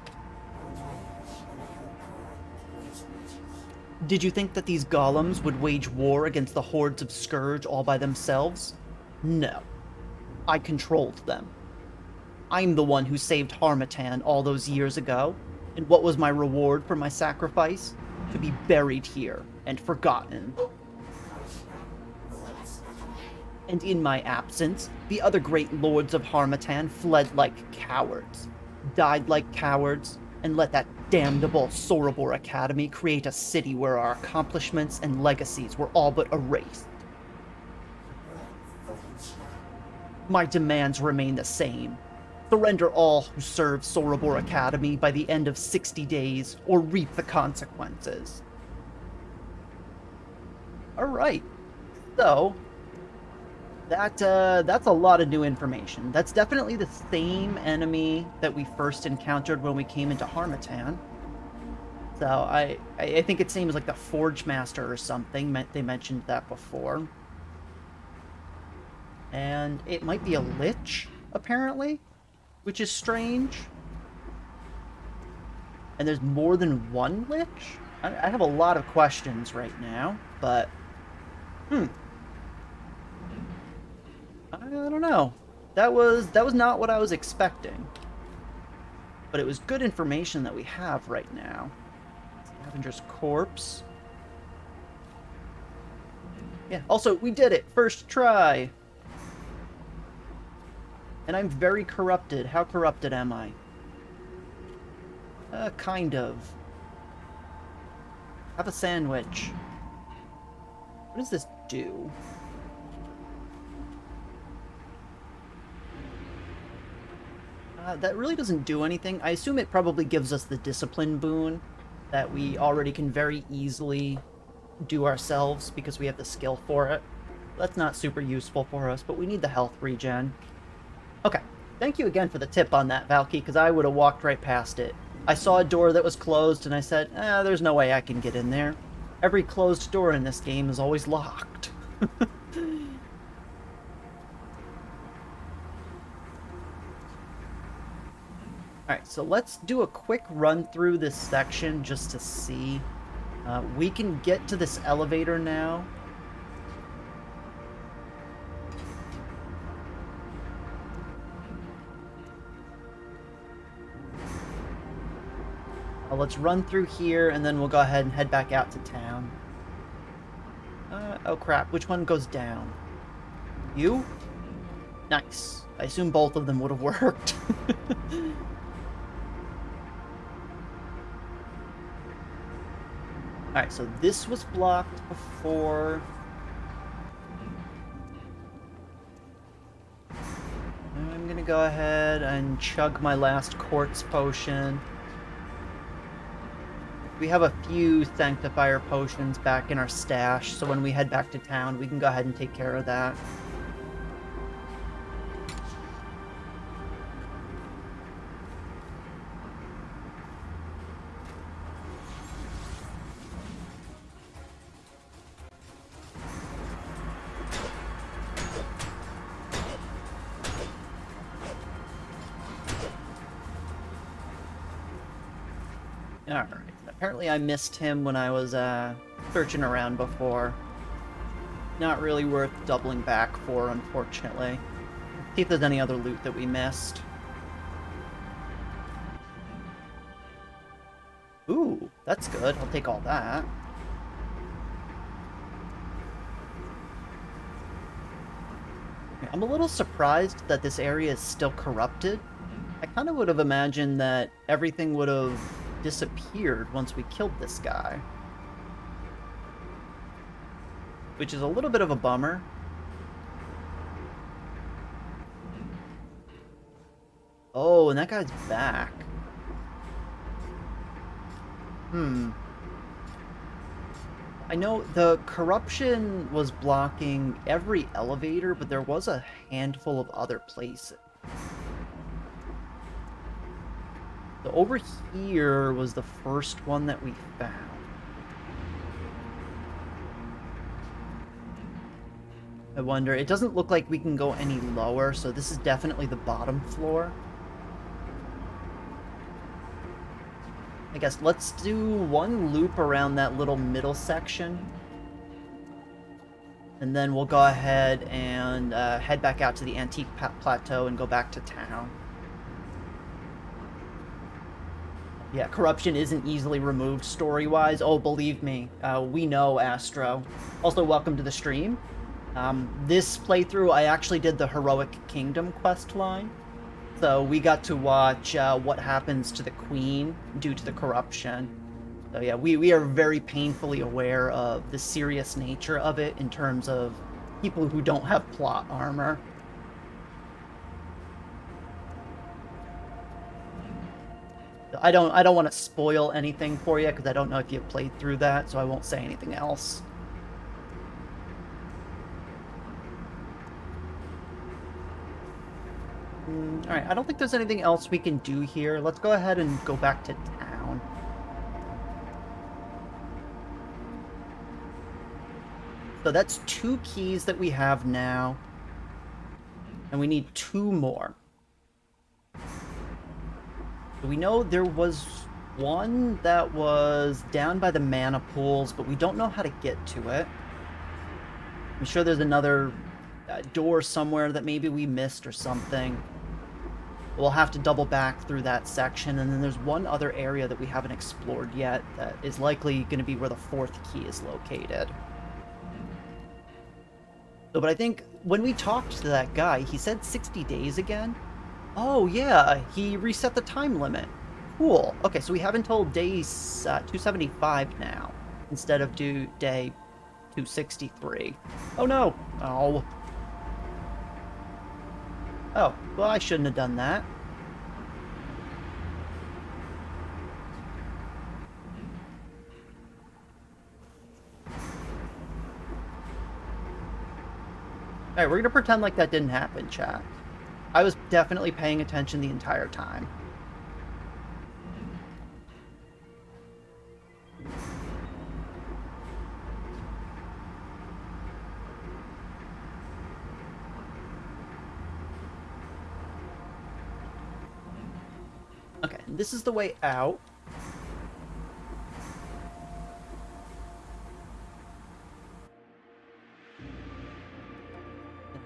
A: Did you think that these golems would wage war against the hordes of Scourge all by themselves? No. I controlled them. I'm the one who saved Harmattan all those years ago, and what was my reward for my sacrifice? To be buried here and forgotten. And in my absence, the other great lords of Harmattan fled like cowards, died like cowards, and let that damnable Sorobor Academy create a city where our accomplishments and legacies were all but erased. My demands remain the same. Surrender all who serve Sorobor Academy by the end of 60 days, or reap the consequences. Alright, so that's a lot of new information. That's definitely the same enemy that we first encountered when we came into Harmattan. So I think it seems like the Forge Master or something. They mentioned that before. And it might be a Lich, apparently, which is strange. And there's more than one Lich? I have a lot of questions right now, but... I don't know. That was not what I was expecting. But it was good information that we have right now. Scavenger's Corpse. Yeah, also, we did it! First try! And I'm very corrupted. How corrupted am I? Kind of. Have a sandwich. What does this do? That really doesn't do anything. I assume it probably gives us the discipline boon that we already can very easily do ourselves because we have the skill for it. That's not super useful for us, but we need the health regen. Okay, thank you again for the tip on that, Valky, because I would have walked right past it. I saw a door that was closed, and I said, there's no way I can get in there. Every closed door in this game is always locked. Alright, so let's do a quick run through this section just to see. We can get to this elevator now. Let's run through here, and then we'll go ahead and head back out to town. Oh crap, which one goes down? You? Nice. I assume both of them would have worked. Alright, so this was blocked before. I'm gonna go ahead and chug my last quartz potion. We have a few Sanctifier potions back in our stash, so when we head back to town, we can go ahead and take care of that. Alright. Apparently I missed him when I was searching around before. Not really worth doubling back for, unfortunately. See if there's any other loot that we missed. Ooh, that's good. I'll take all that. I'm a little surprised that this area is still corrupted. I kind of would have imagined that everything would have disappeared once we killed this guy. Which is a little bit of a bummer. Oh, and that guy's back. I know the corruption was blocking every elevator, but there was a handful of other places. So over here was the first one that we found. I wonder, it doesn't look like we can go any lower, so this is definitely the bottom floor. I guess let's do one loop around that little middle section. And then we'll go ahead and head back out to the Antique Plateau and go back to town. Yeah, corruption isn't easily removed story-wise. Oh, believe me, we know, Astro. Also, welcome to the stream. This playthrough, I actually did the Heroic Kingdom quest line. So we got to watch what happens to the Queen due to the corruption. So yeah, we are very painfully aware of the serious nature of it in terms of people who don't have plot armor. I don't want to spoil anything for you because I don't know if you've played through that, so I won't say anything else. Alright, I don't think there's anything else we can do here. Let's go ahead and go back to town. So that's 2 keys that we have now. And we need 2 more. So we know there was one that was down by the mana pools, but we don't know how to get to it. I'm sure there's another door somewhere that maybe we missed or something. We'll have to double back through that section, and then there's one other area that we haven't explored yet that is likely going to be where the 4th key is located. So, but I think when we talked to that guy, he said 60 days again. Oh yeah, he reset the time limit. Cool. Okay, so we have until day 275 now, instead of day 263. Oh no! Oh. Oh, well, I shouldn't have done that. Alright, we're gonna pretend like that didn't happen, chat. I was definitely paying attention the entire time. Okay, this is the way out.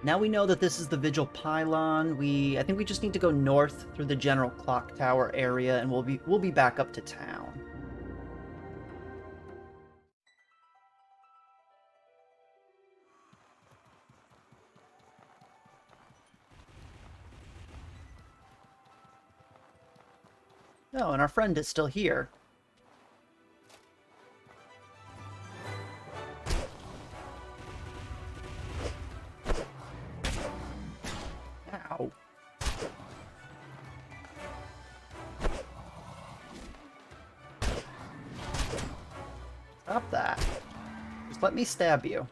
A: Now we know that this is the Vigil Pylon. I think we just need to go north through the general clock tower area, and we'll be back up to town. Oh, and our friend is still here. Ow. Stop that. Just let me stab you.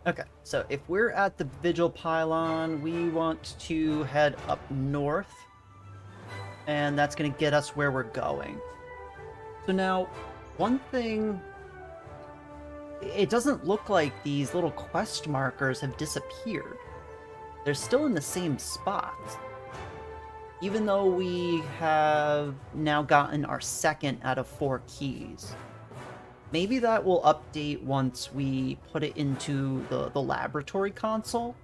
A: Okay, so if we're at the Vigil Pylon, we want to head up north, and that's going to get us where we're going. So now, one thing, it doesn't look like these little quest markers have disappeared. They're still in the same spots. Even though we have now gotten our 2nd out of 4 keys. Maybe that will update once we put it into the laboratory console.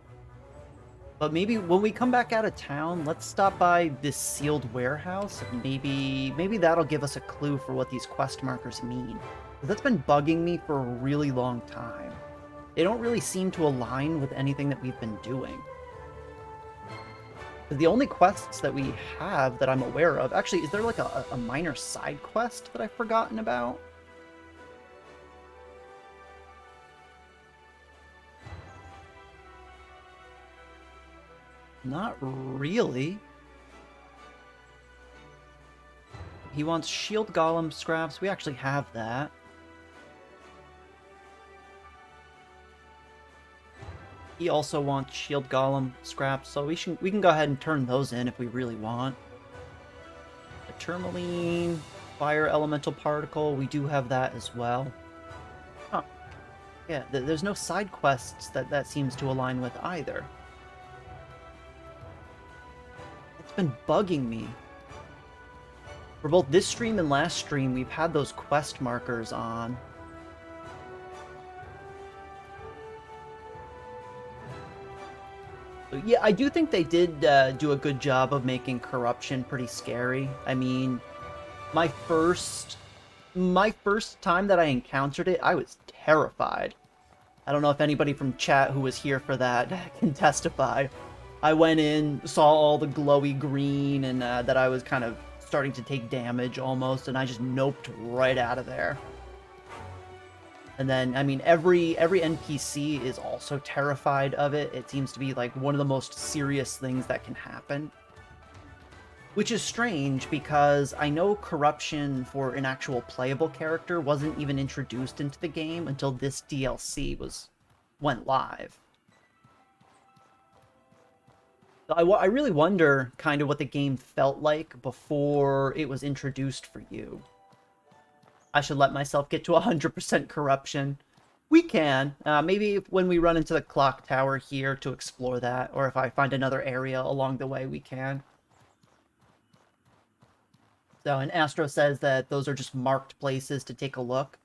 A: But maybe when we come back out of town, let's stop by this sealed warehouse, and maybe that'll give us a clue for what these quest markers mean. That's been bugging me for a really long time. They don't really seem to align with anything that we've been doing. The only quests that we have that I'm aware of... Actually, is there like a minor side quest that I've forgotten about? Not really. He wants shield golem scraps. We actually have that. He also wants shield golem scraps, so we can go ahead and turn those in if we really want. The tourmaline, fire elemental particle, we do have that as well. Huh. Yeah, there's no side quests that seems to align with either. It's been bugging me. For both this stream and last stream, we've had those quest markers on. So yeah, I do think they did do a good job of making corruption pretty scary. I mean, My first time that I encountered it, I was terrified. I don't know if anybody from chat who was here for that can testify. I went in, saw all the glowy green, and that I was kind of starting to take damage almost, and I just noped right out of there. And then, I mean, every NPC is also terrified of it. It seems to be like one of the most serious things that can happen. Which is strange because I know corruption for an actual playable character wasn't even introduced into the game until this DLC went live. So I really wonder kind of what the game felt like before it was introduced for you. I should let myself get to 100% corruption. We can. Maybe when we run into the clock tower here to explore that, or if I find another area along the way, we can. So, and Astro says that those are just marked places to take a look.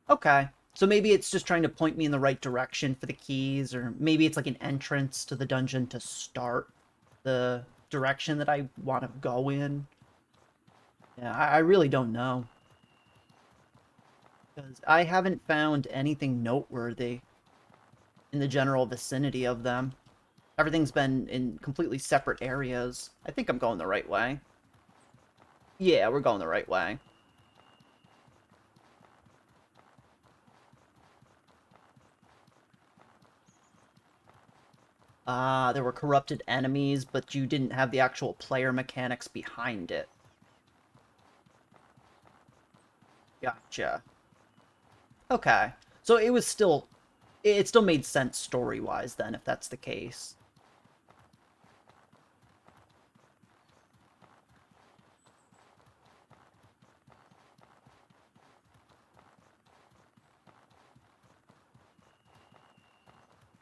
A: Okay. So maybe it's just trying to point me in the right direction for the keys, or maybe it's like an entrance to the dungeon to start the direction that I want to go in. Yeah, I really don't know. Because I haven't found anything noteworthy in the general vicinity of them. Everything's been in completely separate areas. I think I'm going the right way. Yeah, we're going the right way. Ah, there were corrupted enemies, but you didn't have the actual player mechanics behind it. Gotcha. Okay. So it still made sense story-wise then, if that's the case.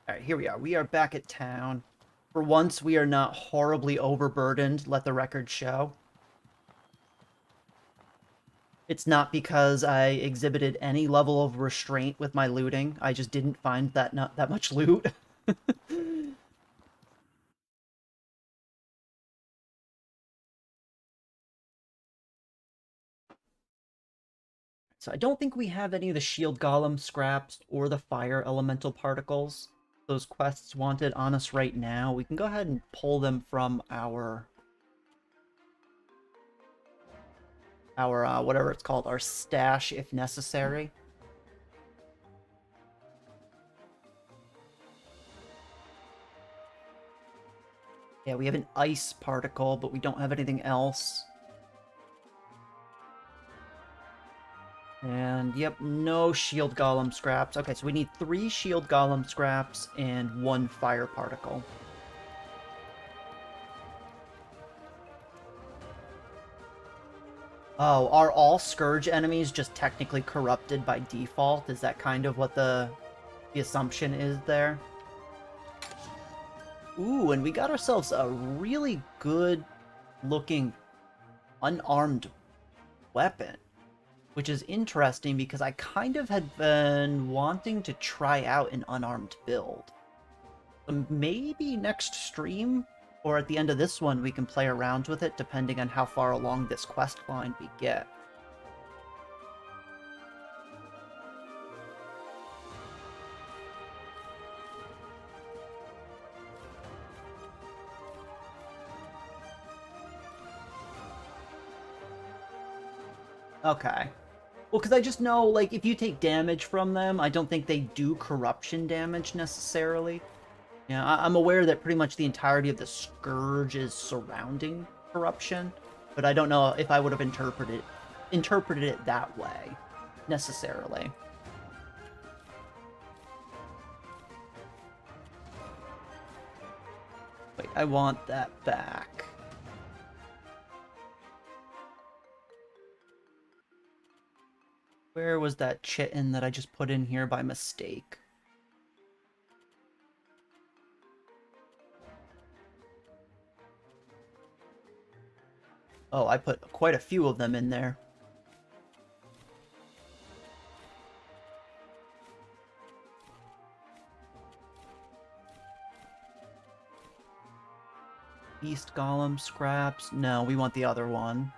A: Alright, here we are. We are back at town. For once, we are not horribly overburdened, let the record show. It's not because I exhibited any level of restraint with my looting. I just didn't find not that much loot. So I don't think we have any of the shield golem scraps or the fire elemental particles. Those quests wanted on us right now. We can go ahead and pull them from our whatever it's called, our stash if necessary. Yeah, we have an ice particle, but we don't have anything else. And, yep, no shield golem scraps. Okay, so we need 3 shield golem scraps and 1 fire particle. Oh, are all Scourge enemies just technically corrupted by default? Is that kind of what the assumption is there? Ooh, and we got ourselves a really good looking unarmed weapon. Which is interesting because I kind of had been wanting to try out an unarmed build. So maybe next stream, or at the end of this one, we can play around with it, depending on how far along this quest line we get. Okay. Well, because I just know, like, if you take damage from them, I don't think they do corruption damage necessarily. Yeah, I'm aware that pretty much the entirety of the Scourge is surrounding corruption, but I don't know if I would have interpreted it that way, necessarily. Wait, I want that back. Where was that chitin that I just put in here by mistake? Oh, I put quite a few of them in there. Beast Golem scraps? No, we want the other one.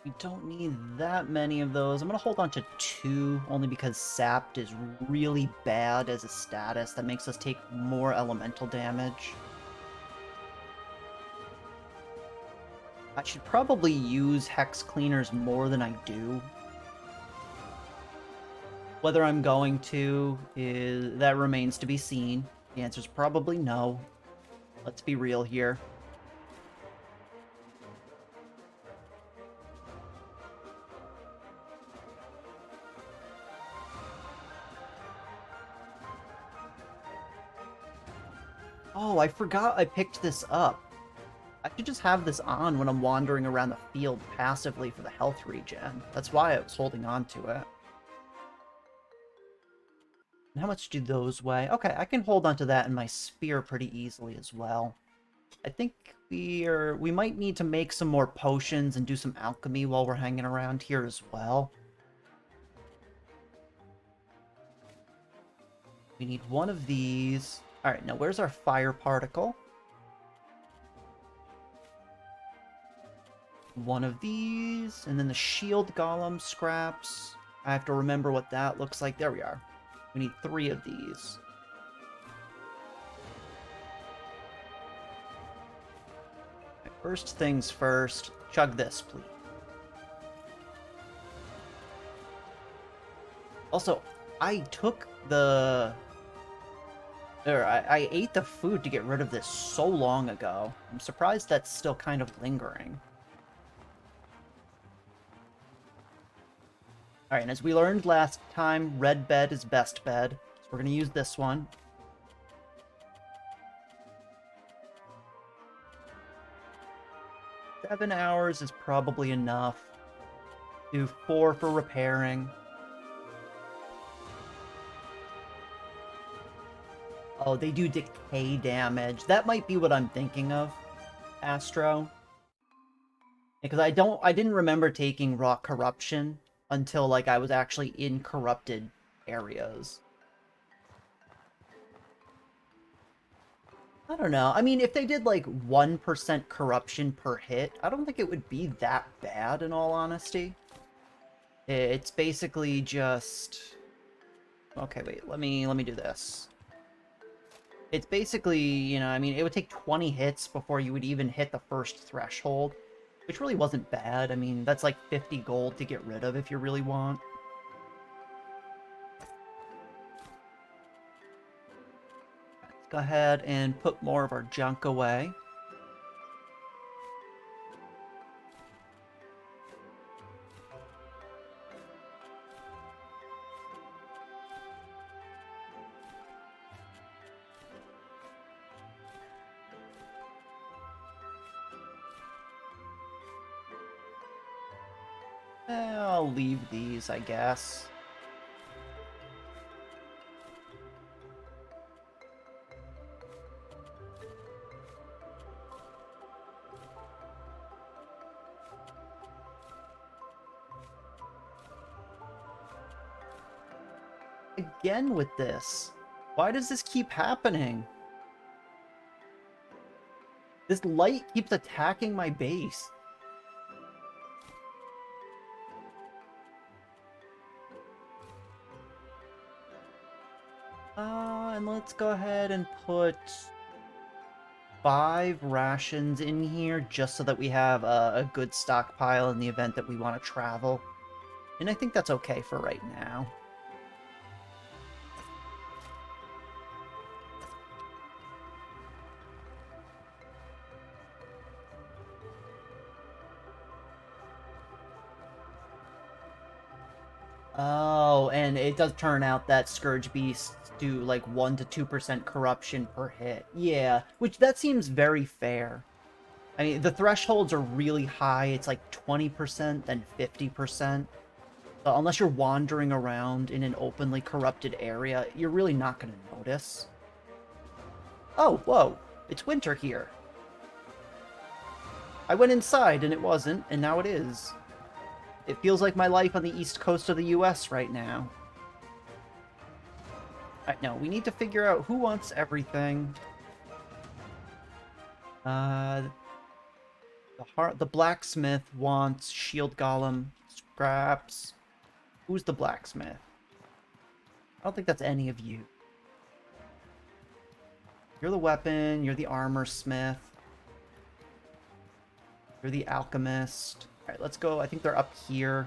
A: We don't need that many of those. I'm gonna hold on to 2, only because Sapped is really bad as a status that makes us take more elemental damage. I should probably use Hex Cleaners more than I do. Whether I'm going to, that remains to be seen. The answer's probably no. Let's be real here. Oh, I forgot I picked this up. I should just have this on when I'm wandering around the field passively for the health regen. That's why I was holding on to it. And how much do those weigh? Okay, I can hold on to that in my spear pretty easily as well. I think we might need to make some more potions and do some alchemy while we're hanging around here as well. We need one of these. Alright, now where's our fire particle? One of these, and then the shield golem scraps. I have to remember what that looks like. There we are. We need 3 of these. Right, first things first, chug this, please. Also, I took the... I ate the food to get rid of this so long ago. I'm surprised that's still kind of lingering. Alright, and as we learned last time, red bed is best bed. So we're going to use this one. Seven hours is probably enough. Do 4 for repairing. Oh, they do decay damage. That might be what I'm thinking of, Astro. Because I didn't remember taking raw corruption until, like, I was actually in corrupted areas. I don't know. I mean, if they did, like, 1% corruption per hit, I don't think it would be that bad, in all honesty. It's basically just... Okay, wait, let me do this. It's basically, you know, I mean, it would take 20 hits before you would even hit the first threshold, which really wasn't bad. I mean, that's like 50 gold to get rid of if you really want. Let's go ahead and put more of our junk away. I'll leave these, I guess. Again with this. Why does this keep happening? This light keeps attacking my base. And let's go ahead and put 5 rations in here just so that we have a good stockpile in the event that we want to travel. And I think that's okay for right now. Oh, and it does turn out that Scourge Beasts do like 1 to 2% corruption per hit. Yeah, which that seems very fair. I mean, the thresholds are really high. It's like 20%, then 50%. So unless you're wandering around in an openly corrupted area, you're really not going to notice. Oh, whoa. It's winter here. I went inside and it wasn't, and now it is. It feels like my life on the east coast of the US right now. Alright, no, we need to figure out who wants everything. Go The blacksmith wants shield golem scraps. Who's the blacksmith? I don't think that's any of you. You're the weapon, you're the armor smith. You're the alchemist. Alright, let's go. I think they're up here.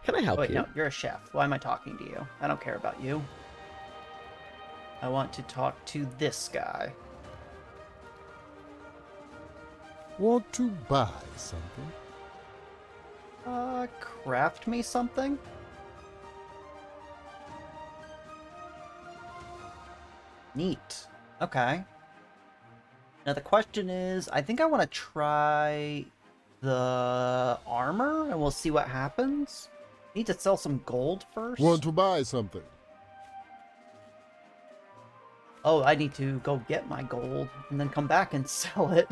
C: Can I help
A: Oh, wait,
C: you?
A: no, you're a chef. Why am I talking to you? I don't care about you. I want to talk to this guy.
D: Want to buy something?
A: Craft me something? Neat. Okay. Now the question is, I think I want to try the armor, and we'll see what happens. Need to sell some gold first.
D: Want to buy something?
A: Oh, I need to go get my gold and then come back and sell it.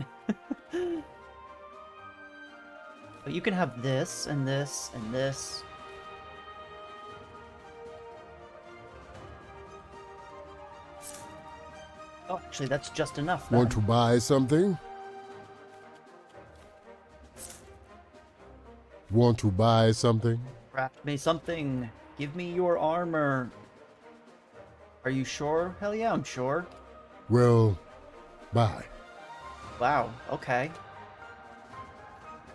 A: But you can have this and this and this. Oh, actually, that's just enough then.
D: Want to buy something? Want to buy something?
A: Craft me something. Give me your armor. Are you sure? Hell yeah, I'm sure.
D: Well, buy.
A: Wow, okay.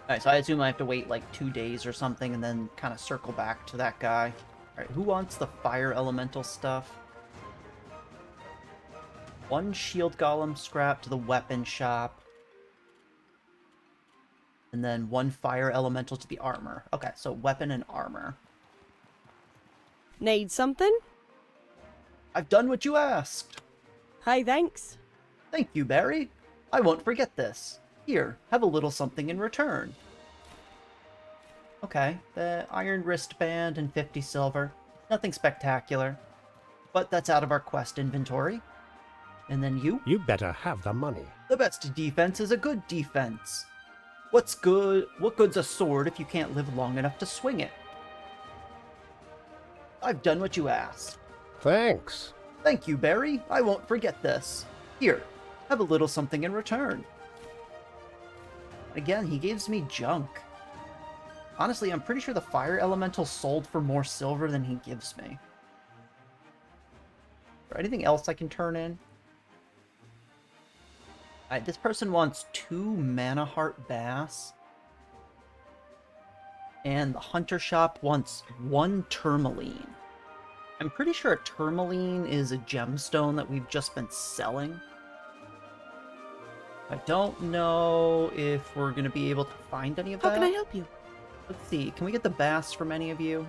A: Alright, so I assume I have to wait like 2 days or something and then kind of circle back to that guy. Alright, who wants the fire elemental stuff? 1 shield golem scrap to the weapon shop. And then 1 fire elemental to the armor. Okay, so weapon and armor.
E: Need something?
A: I've done what you asked.
E: Hey, thanks.
A: Thank you, Bary. I won't forget this. Here, have a little something in return. Okay, the iron wristband and 50 silver. Nothing spectacular. But that's out of our quest inventory. And then you?
C: You better have the money.
A: The best defense is a good defense. What good's a sword if you can't live long enough to swing it? I've done what you asked.
C: Thanks.
A: Thank you, Bary. I won't forget this. Here, have a little something in return. Again, he gives me junk. Honestly, I'm pretty sure the fire elemental sold for more silver than he gives me. Or anything else I can turn in? Alright, this person wants 2 mana heart bass. And the hunter shop wants 1 tourmaline. I'm pretty sure a tourmaline is a gemstone that we've just been selling. I don't know if we're going to be able to find any of
E: How
A: that.
E: can I help you?
A: Let's see, can we get the bass from any of you?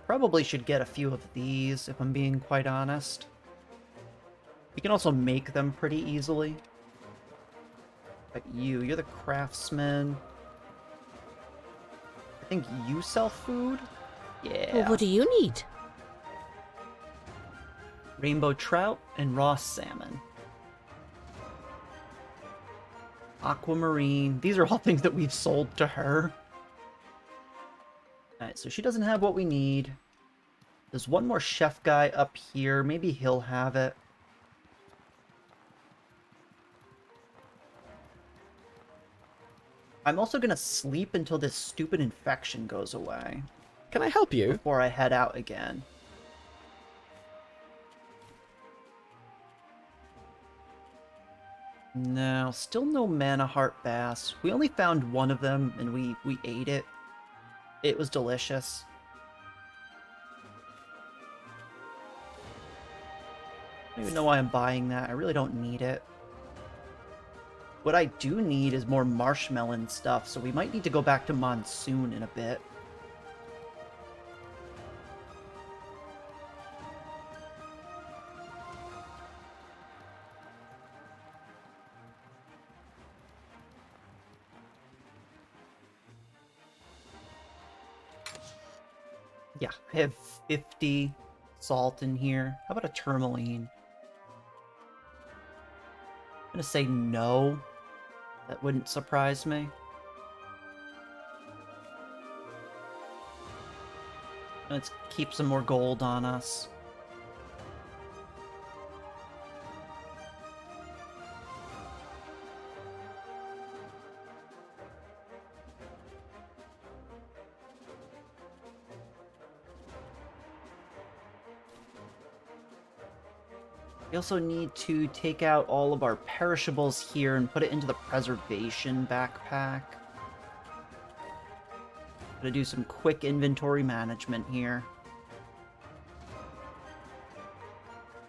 A: Probably should get a few of these, if I'm being quite honest. We can also make them pretty easily. But you're the craftsman. I think you sell food? Yeah.
B: Well, what do you need?
A: Rainbow trout and raw salmon. Aquamarine. These are all things that we've sold to her. Alright, so she doesn't have what we need. There's one more chef guy up here. Maybe he'll have it. I'm also gonna sleep until this stupid infection goes away
C: Can I help you?
A: before I head out again. No, still no mana heart bass. We only found one of them and we ate it. It was delicious. I don't even know why I'm buying that. I really don't need it. What I do need is more marshmallow stuff, so we might need to go back to Monsoon in a bit. Yeah, I have 50 salt in here. How about a tourmaline? I'm gonna say no. That wouldn't surprise me. Let's keep some more gold on us. We also need to take out all of our perishables here and put it into the preservation backpack. Gonna do some quick inventory management here.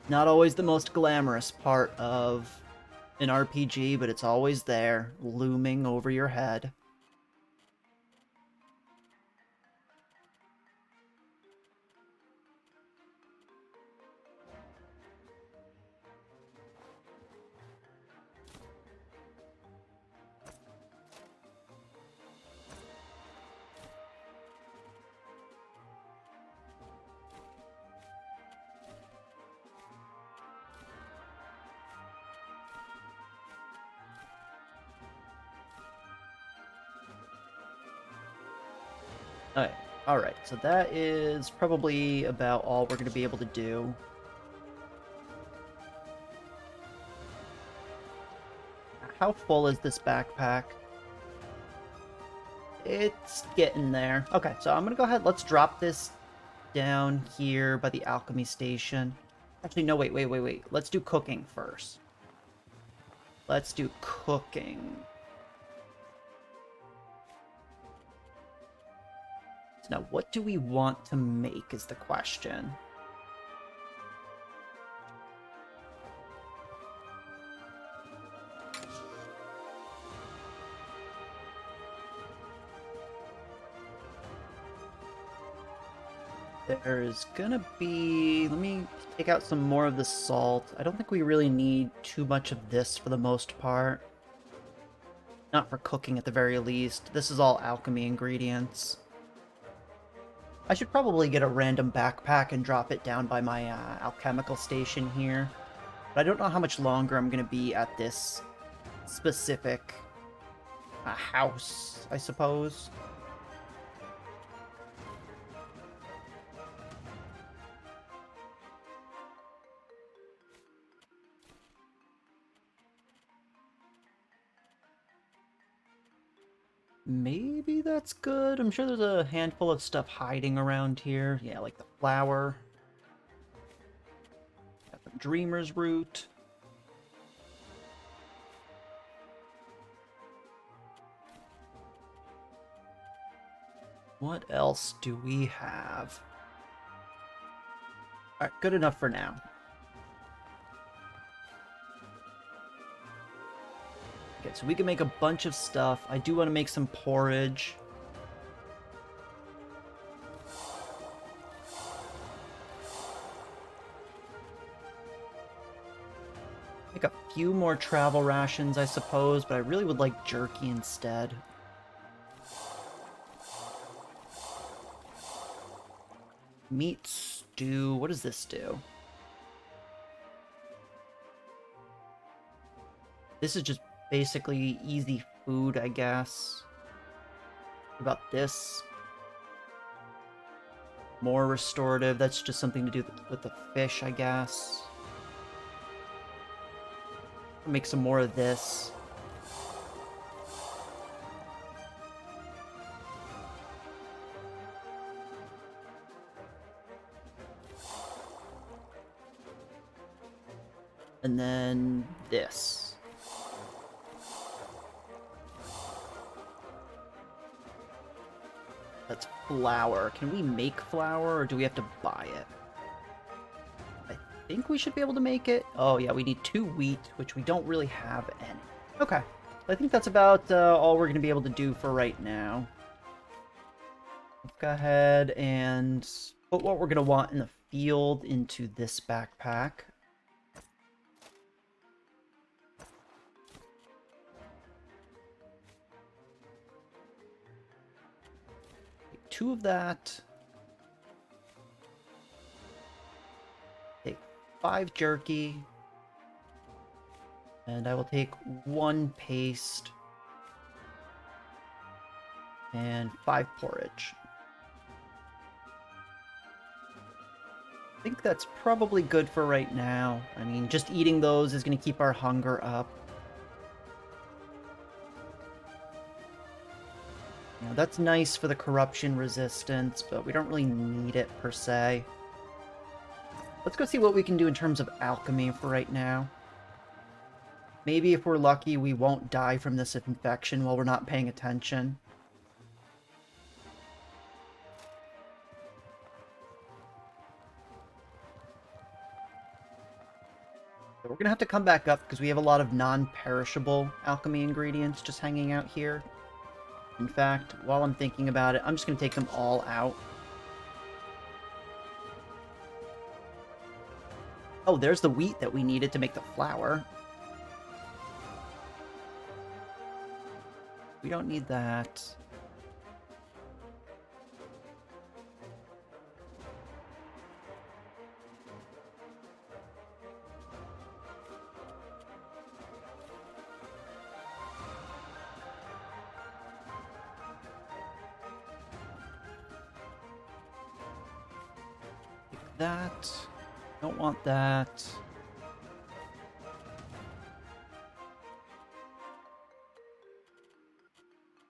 A: Not always the most glamorous part of an RPG, but it's always there, looming over your head. Okay, alright, so that is probably about all we're going to be able to do. How full is this backpack? It's getting there. Okay, so I'm going to go ahead, let's drop this down here by the alchemy station. Actually, no, wait. Let's do cooking first. Let's do cooking. So now, what do we want to make is the question. There's gonna be... Let me take out some more of the salt. I don't think we really need too much of this for the most part. Not for cooking at the very least. This is all alchemy ingredients. I should probably get a random backpack and drop it down by my alchemical station here. But I don't know how much longer I'm gonna be at this specific house, I suppose. Maybe that's good. I'm sure there's a handful of stuff hiding around here. Yeah, like the flour. Got the dreamer's root. What else do we have? Alright, good enough for now. Okay, so we can make a bunch of stuff. I do want to make some porridge. Make a few more travel rations, I suppose, but I really would like jerky instead. Meat stew. What does this do? This is just basically easy food, I guess. What about this? More restorative. That's just something to do with the fish, I guess. Make some more of this. And then this. That's flour. Can we make flour, or do we have to buy it? I think we should be able to make it. Oh yeah, we need 2 wheat, which we don't really have any. Okay, I think that's about all we're going to be able to do for right now. Let's go ahead and put what we're going to want in the field into this backpack. Take 2 of that. Take 5 jerky. And I will take 1 paste. And 5 porridge. I think that's probably good for right now. I mean, just eating those is going to keep our hunger up. You know, that's nice for the corruption resistance, but we don't really need it per se. Let's go see what we can do in terms of alchemy for right now. Maybe if we're lucky, we won't die from this infection while we're not paying attention. So we're going to have to come back up because we have a lot of non-perishable alchemy ingredients just hanging out here. In fact, while I'm thinking about it, I'm just going to take them all out. Oh, there's the wheat that we needed to make the flour. We don't need that. Take that. Don't want that.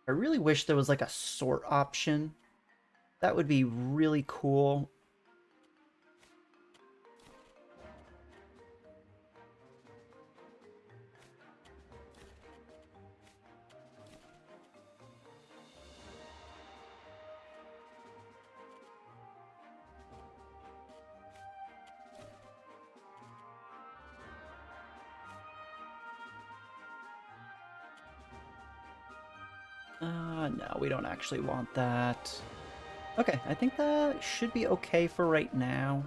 A: I really wish there was like a sort option. That would be really cool. No, we don't actually want that. Okay, I think that should be okay for right now.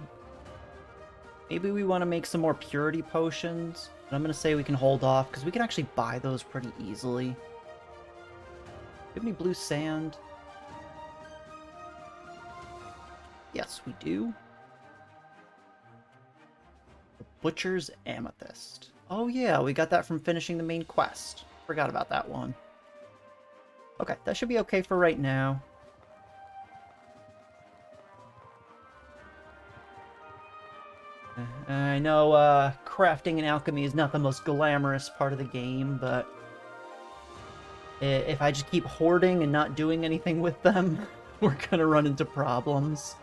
A: Maybe we want to make some more purity potions. But I'm going to say we can hold off, because we can actually buy those pretty easily. Do you have any blue sand? Yes, we do. The Butcher's Amethyst. Oh yeah, we got that from finishing the main quest. Forgot about that one. Okay, that should be okay for right now. I know crafting and alchemy is not the most glamorous part of the game, but if I just keep hoarding and not doing anything with them, we're gonna run into problems.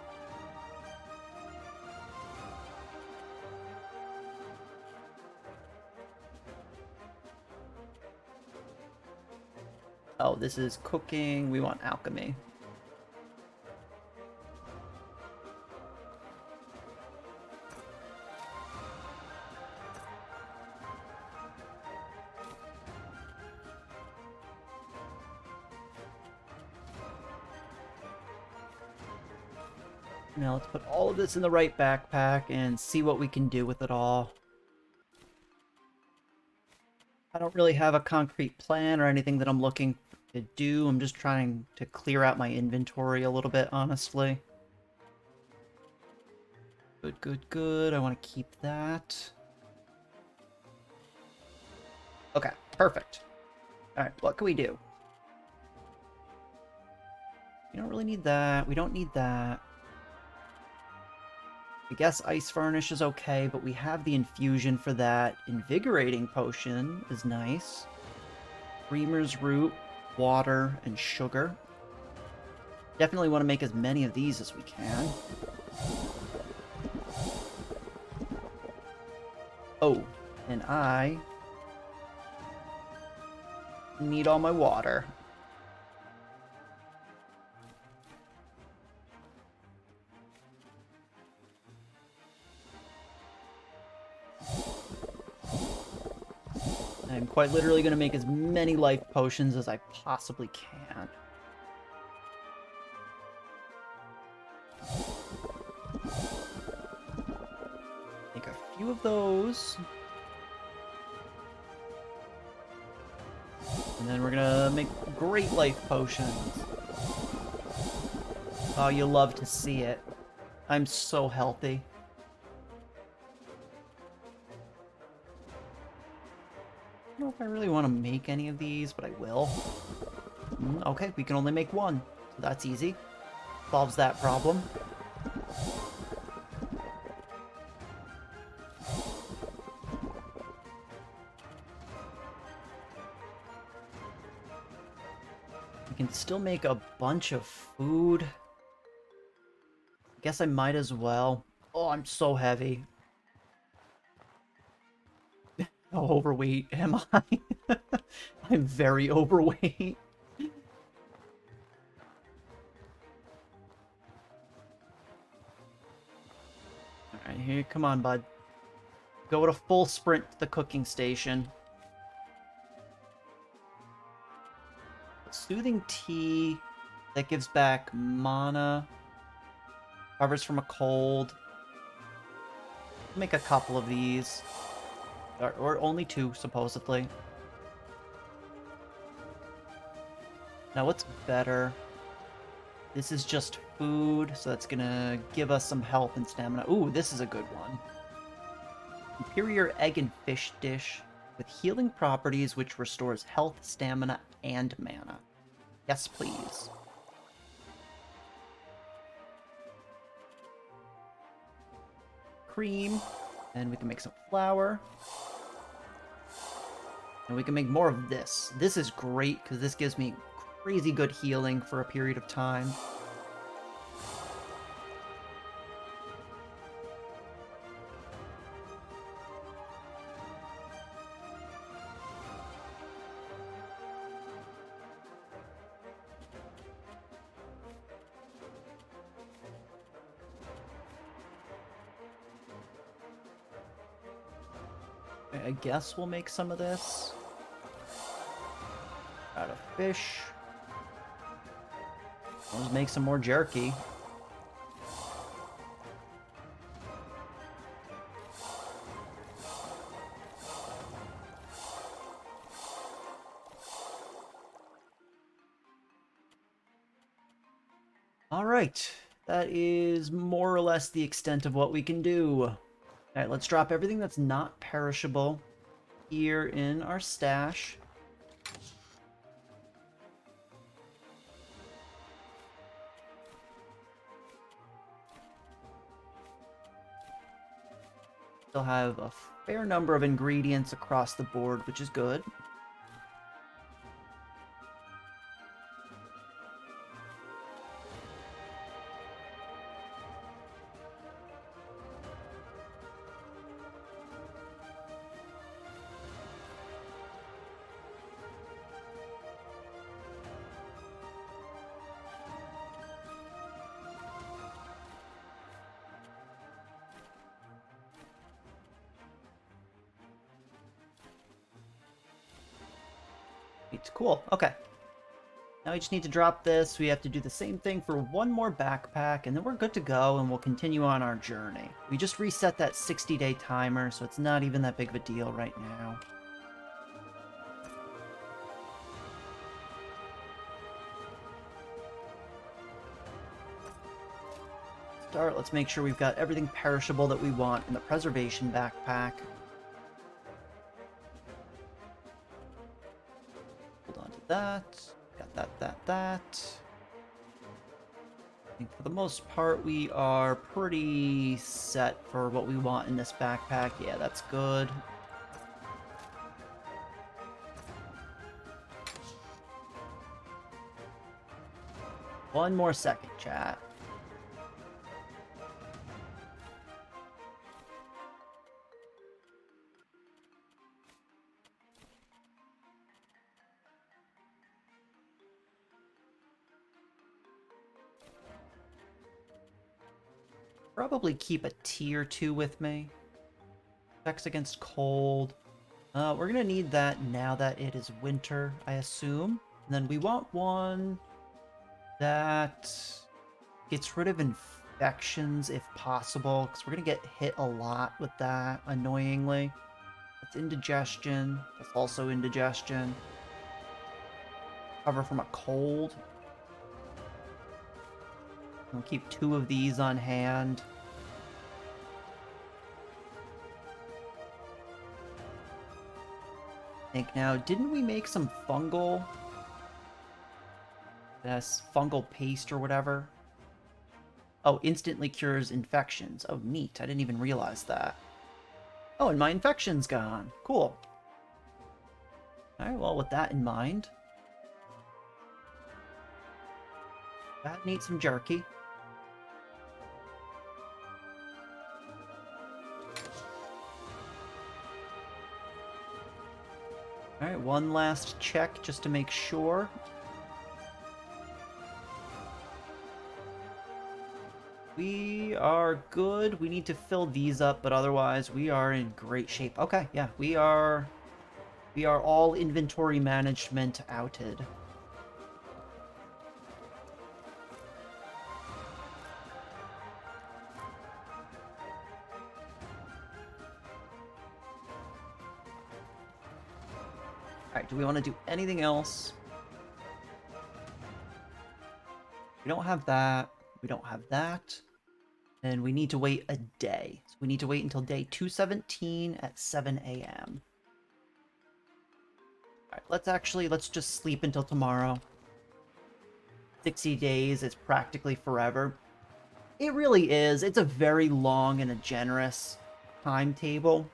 A: Oh, this is cooking. We want alchemy. Now let's put all of this in the right backpack and see what we can do with it all. I don't really have a concrete plan or anything that I'm looking to do. I'm just trying to clear out my inventory a little bit, honestly. Good, good, good. I want to keep that. Okay, perfect. Alright, what can we do? We don't really need that. We don't need that. I guess Ice Varnish is okay, but we have the infusion for that. Invigorating Potion is nice. Dreamer's Root, water, and sugar. Definitely want to make as many of these as we can. Oh, and I need all my water. I'm quite literally going to make as many life potions as I possibly can. Make a few of those. And then we're going to make great life potions. Oh, you love to see it. I'm so healthy. I don't know if I really want to make any of these, but I will. Okay, we can only make one. So that's easy. Solves that problem. We can still make a bunch of food. I guess I might as well. Oh, I'm so heavy. How overweight am I? I'm very overweight. Alright, here, come on, bud. Go at a full sprint to the cooking station. Soothing tea that gives back mana. Recovers from a cold. Make a couple of these. Or only 2, supposedly. Now, what's better? This is just food, so that's gonna give us some health and stamina. Ooh, this is a good one. Superior egg and fish dish with healing properties which restores health, stamina, and mana. Yes, please. Cream, and we can make some flour. And we can make more of this. This is great, because this gives me crazy good healing for a period of time. I guess we'll make some of this. Out of fish. Let's make some more jerky. Alright, that is more or less the extent of what we can do. Alright, let's drop everything that's not perishable here in our stash. Still have a fair number of ingredients across the board, which is good. It's cool. Okay. Now we just need to drop this. We have to do the same thing for one more backpack, and then we're good to go, and we'll continue on our journey. We just reset that 60-day timer, so it's not even that big of a deal right now. Start. Let's make sure we've got everything perishable that we want in the preservation backpack. Hold on to that. Got that. I think for the most part we are pretty set for what we want in this backpack. Yeah, that's good. One more second, chat. Probably keep a tier 2 with me. Protects against cold. We're gonna need that now that it is winter, I assume. And then we want one that gets rid of infections if possible, because we're gonna get hit a lot with that, annoyingly. That's indigestion. That's also indigestion. Cover from a cold. We'll keep 2 of these on hand. I think now, didn't we make some fungal? This fungal paste or whatever. Oh, instantly cures infections. Oh, neat. I didn't even realize that. Oh, and my infection's gone. Cool. Alright, well, with that in mind, that needs some jerky. Alright, one last check just to make sure. We are good. We need to fill these up, but otherwise we are in great shape. Okay, yeah, we are all inventory management outed. Alright, do we want to do anything else? We don't have that. We don't have that. And we need to wait a day. So we need to wait until day 217 at 7 a.m. Alright, let's just sleep until tomorrow. 60 days is practically forever. It really is. It's a very long and a generous timetable.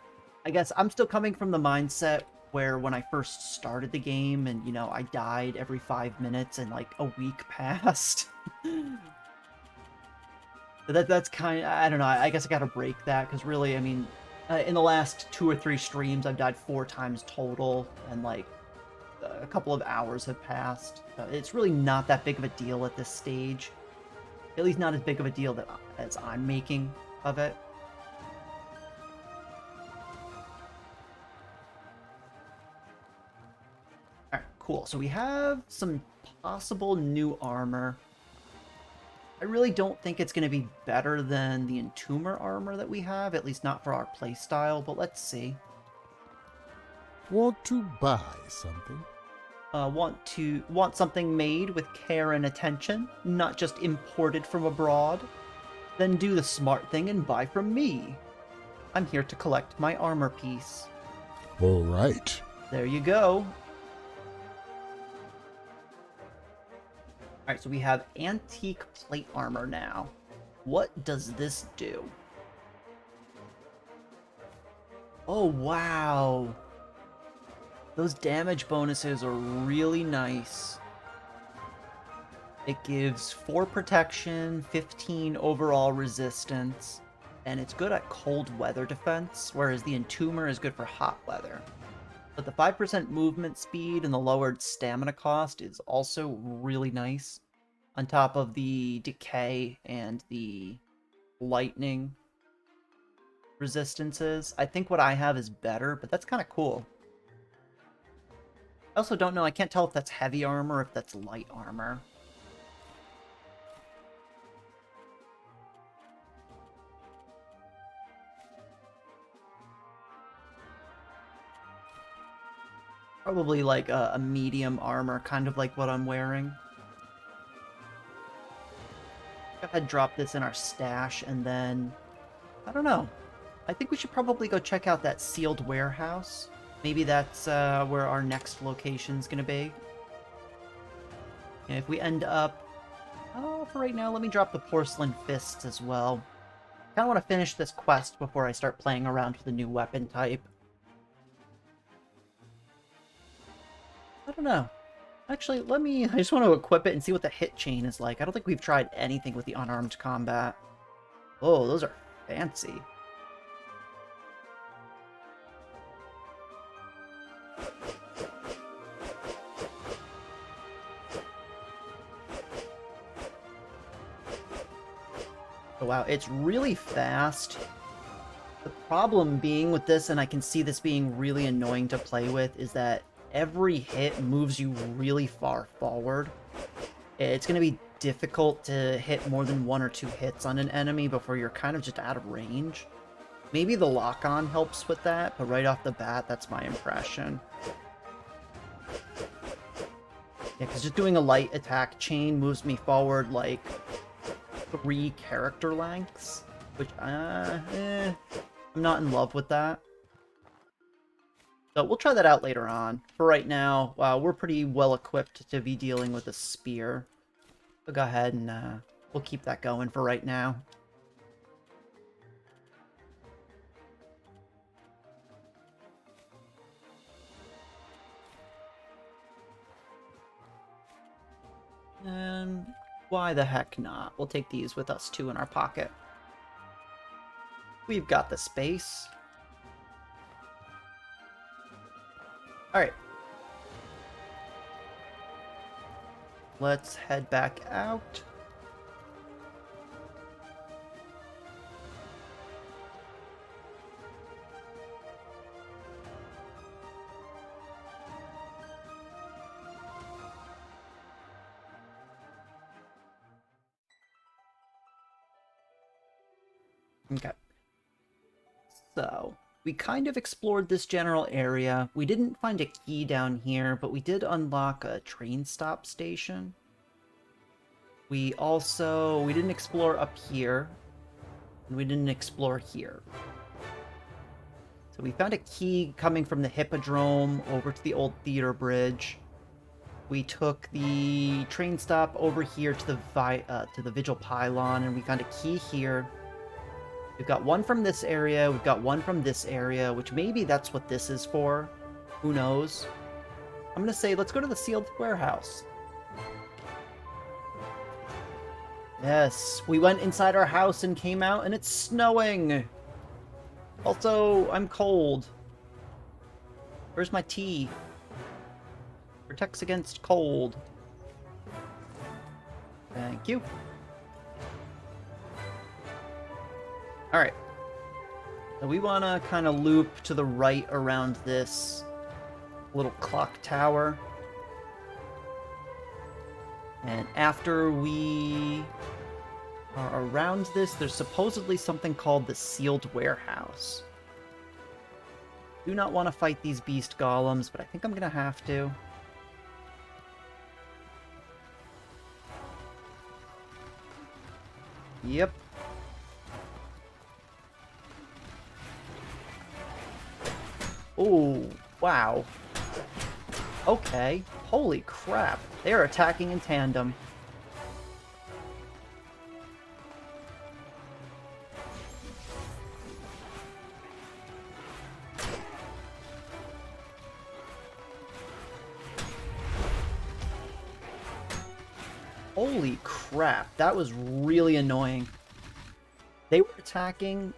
A: I guess I'm still coming from the mindset where when I first started the game and, you know, I died every 5 minutes and like a week passed. That's kind of, I don't know, I guess I gotta break that, because really, I mean, in the last 2 or 3 streams, I've died 4 times total, and like, a couple of hours have passed. It's really not that big of a deal at this stage. At least not as big of a deal as I'm making of it. Alright, cool. So we have some possible new armor. I really don't think it's going to be better than the Entomber armor that we have, at least not for our playstyle, but let's see.
D: Want to buy something?
A: Want something made with care and attention, not just imported from abroad? Then do the smart thing and buy from me. I'm here to collect my armor piece.
D: All right.
A: There you go. Alright, so we have antique plate armor now. What does this do? Oh, wow. Those damage bonuses are really nice. It gives 4 protection, 15 overall resistance, and it's good at cold weather defense, whereas the Entomber is good for hot weather. But the 5% movement speed and the lowered stamina cost is also really nice, on top of the decay and the lightning resistances. I think what I have is better, but that's kind of cool. I also don't know, I can't tell if that's heavy armor or if that's light armor. Probably like a medium armor, kind of like what I'm wearing. Go ahead, drop this in our stash, and then... I don't know. I think we should probably go check out that sealed warehouse. Maybe that's where our next location's gonna be. And if we end up... Oh, for right now, let me drop the porcelain fists as well. I kinda want to finish this quest before I start playing around with a new weapon type. I don't know. Actually, I just want to equip it and see what the hit chain is like. I don't think we've tried anything with the unarmed combat. Oh, those are fancy. Oh, wow, it's really fast. The problem being with this, and I can see this being really annoying to play with, is that every hit moves you really far forward. It's going to be difficult to hit more than 1 or 2 hits on an enemy before you're kind of just out of range. Maybe the lock-on helps with that, but right off the bat, that's my impression. Yeah, because just doing a light attack chain moves me forward like 3 character lengths, which, I'm not in love with that. So we'll try that out later on. For right now, we're pretty well equipped to be dealing with a spear. We'll go ahead and we'll keep that going for right now. And why the heck not? We'll take these with us too in our pocket. We've got the space. Alright. Let's head back out. Okay. So, we kind of explored this general area. We didn't find a key down here, but we did unlock a train stop station. We didn't explore up here, and we didn't explore here. So we found a key coming from the Hippodrome over to the old theater bridge. We took the train stop over here to the Vigil Pylon, and we found a key here. We've got one from this area, we've got one from this area, which maybe that's what this is for. Who knows? I'm gonna say, let's go to the sealed warehouse. Yes, we went inside our house and came out, and it's snowing! Also, I'm cold. Where's my tea? Protects against cold. Thank you. Alright. So we want to kind of loop to the right around this little clock tower. And after we are around this, there's supposedly something called the Sealed Warehouse. Do not want to fight these beast golems, but I think I'm going to have to. Yep. Oh, wow. Okay. Holy crap. They're attacking in tandem. Holy crap. That was really annoying. They were attacking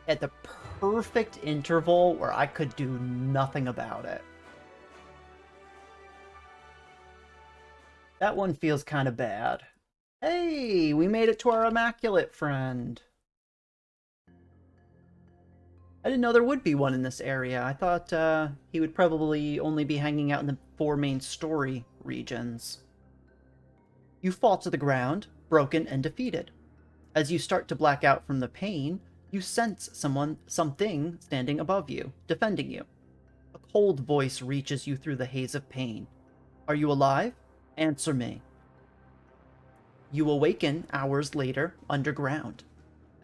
A: at the perfect interval where I could do nothing about it. That one feels kind of bad. Hey, we made it to our immaculate friend. I didn't know there would be one in this area. I thought he would probably only be hanging out in the 4 main story regions. You fall to the ground, broken and defeated. As you start to black out from the pain, you sense something standing above you, defending you. A cold voice reaches you through the haze of pain. Are you alive? Answer me. You awaken hours later, underground.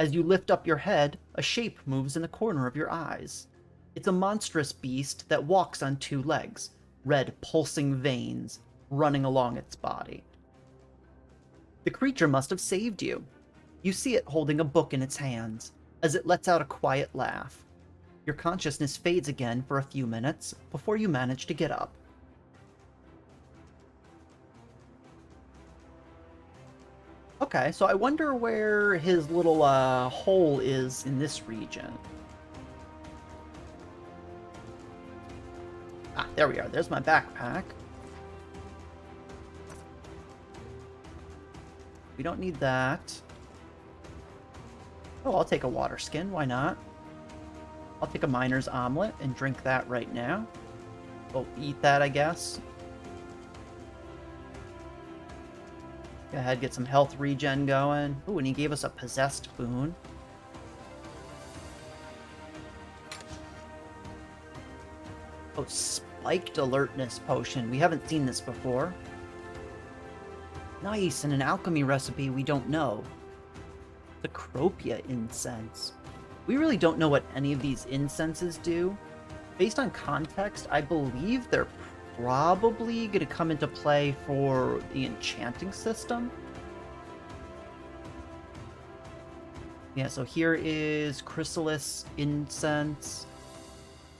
A: As you lift up your head, a shape moves in the corner of your eyes. It's a monstrous beast that walks on 2 legs, red pulsing veins running along its body. The creature must have saved you. You see it holding a book in its hands, as it lets out a quiet laugh. Your consciousness fades again for a few minutes before you manage to get up. Okay, so I wonder where his little hole is in this region. Ah, there we are. There's my backpack. We don't need that. Oh, I'll take a water skin. Why not? I'll take a miner's omelet and drink that right now. Oh, eat that, I guess. Go ahead, get some health regen going. Ooh, and he gave us a possessed boon. Oh, spiked alertness potion. We haven't seen this before. Nice, and an alchemy recipe we don't know. The Cropia incense. We really don't know what any of these incenses do. Based on context, I believe they're probably going to come into play for the enchanting system. Yeah, so here is chrysalis incense.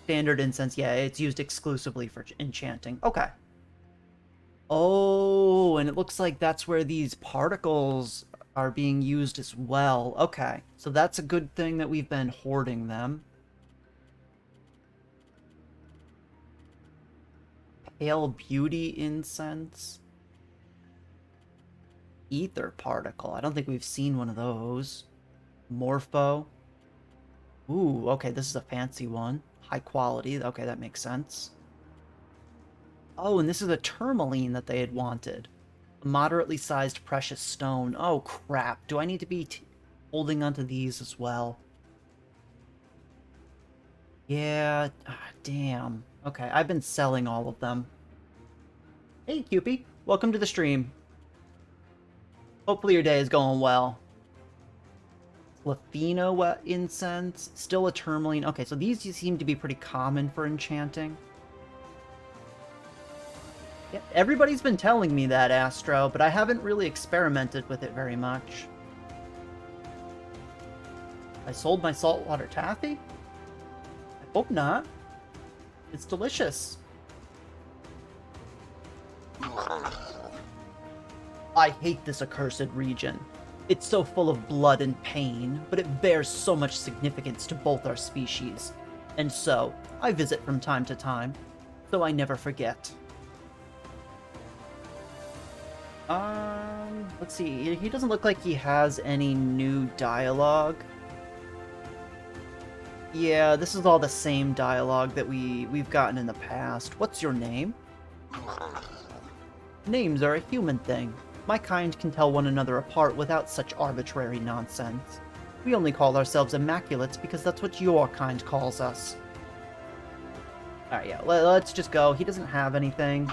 A: Standard incense, yeah, it's used exclusively for enchanting. Okay. Oh, and it looks like that's where these particles are being used as well. Okay, so that's a good thing that we've been hoarding them. Pale beauty incense. Ether particle. I don't think we've seen one of those. Morpho. Ooh, okay, this is a fancy one. High quality. Okay, that makes sense. Oh, and this is a tourmaline that they had wanted. A moderately sized precious stone. Oh, crap. Do I need to be holding onto these as well? Yeah, damn. Okay, I've been selling all of them. Hey, Cupie. Welcome to the stream. Hopefully your day is going well. Lafino incense. Still a tourmaline. Okay, so these seem to be pretty common for enchanting. Yeah, everybody's been telling me that, Astro, but I haven't really experimented with it very much. I sold my saltwater taffy? I hope not. It's delicious. I hate this accursed region. It's so full of blood and pain, but it bears so much significance to both our species. And so, I visit from time to time, so I never forget. Let's see. He doesn't look like he has any new dialogue. Yeah, this is all the same dialogue that we've gotten in the past. What's your name? Names are a human thing. My kind can tell one another apart without such arbitrary nonsense. We only call ourselves Immaculates because that's what your kind calls us. Alright, yeah, let's just go. He doesn't have anything.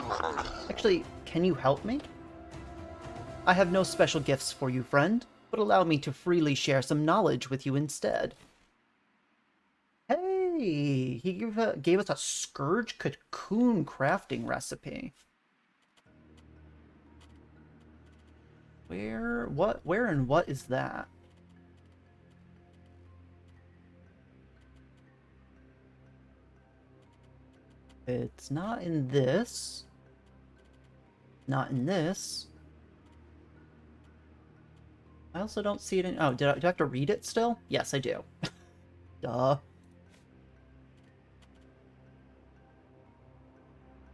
A: Actually, can you help me? I have no special gifts for you, friend, but allow me to freely share some knowledge with you instead. Hey, he gave us a Scourge Cocoon crafting recipe. Where and what is that? It's not in this. Not in this. I also don't see it in... Oh, do I have to read it still? Yes, I do. Duh.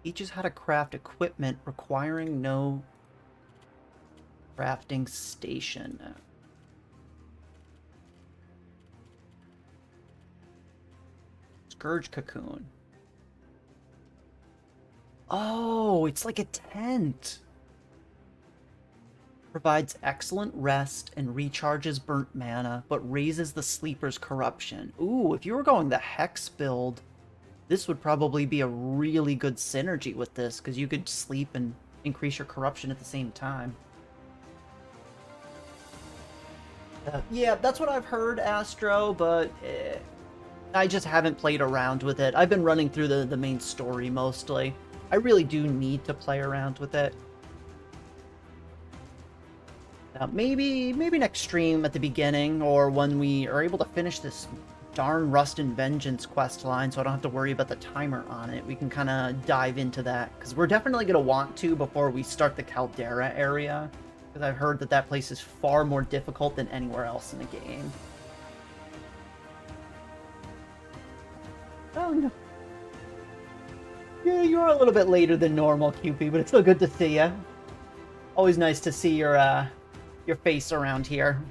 A: Teaches how to craft equipment requiring no crafting station. Scourge Cocoon. Oh, it's like a tent. Provides excellent rest and recharges burnt mana, but raises the sleeper's corruption. Ooh, if you were going the Hex build, this would probably be a really good synergy with this, because you could sleep and increase your corruption at the same time. Yeah, that's what I've heard, Astro, but I just haven't played around with it. I've been running through the main story mostly. I really do need to play around with it. Maybe next stream at the beginning, or when we are able to finish this darn Rust and Vengeance quest line, so I don't have to worry about the timer on it. We can kind of dive into that, because we're definitely going to want to before we start the Caldera area, because I've heard that that place is far more difficult than anywhere else in the game. Oh no. Yeah, you're a little bit later than normal, QP, but it's still good to see you. Always nice to see your face around here.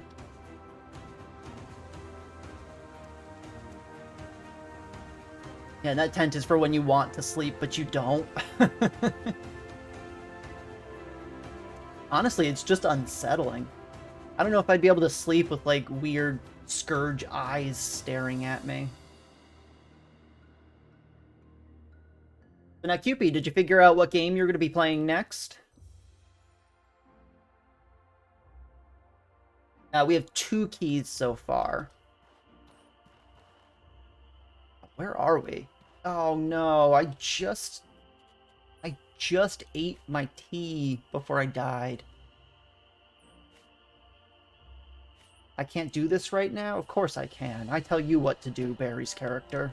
A: Yeah, that tent is for when you want to sleep, but you don't. Honestly, it's just unsettling. I don't know if I'd be able to sleep with, like, weird scourge eyes staring at me. So now, Cupid, did you figure out what game you're going to be playing next? We have 2 keys so far. Where are we? Oh no, I just ate my tea before I died. I can't do this right now? Of course I can. I tell you what to do, Bary's character.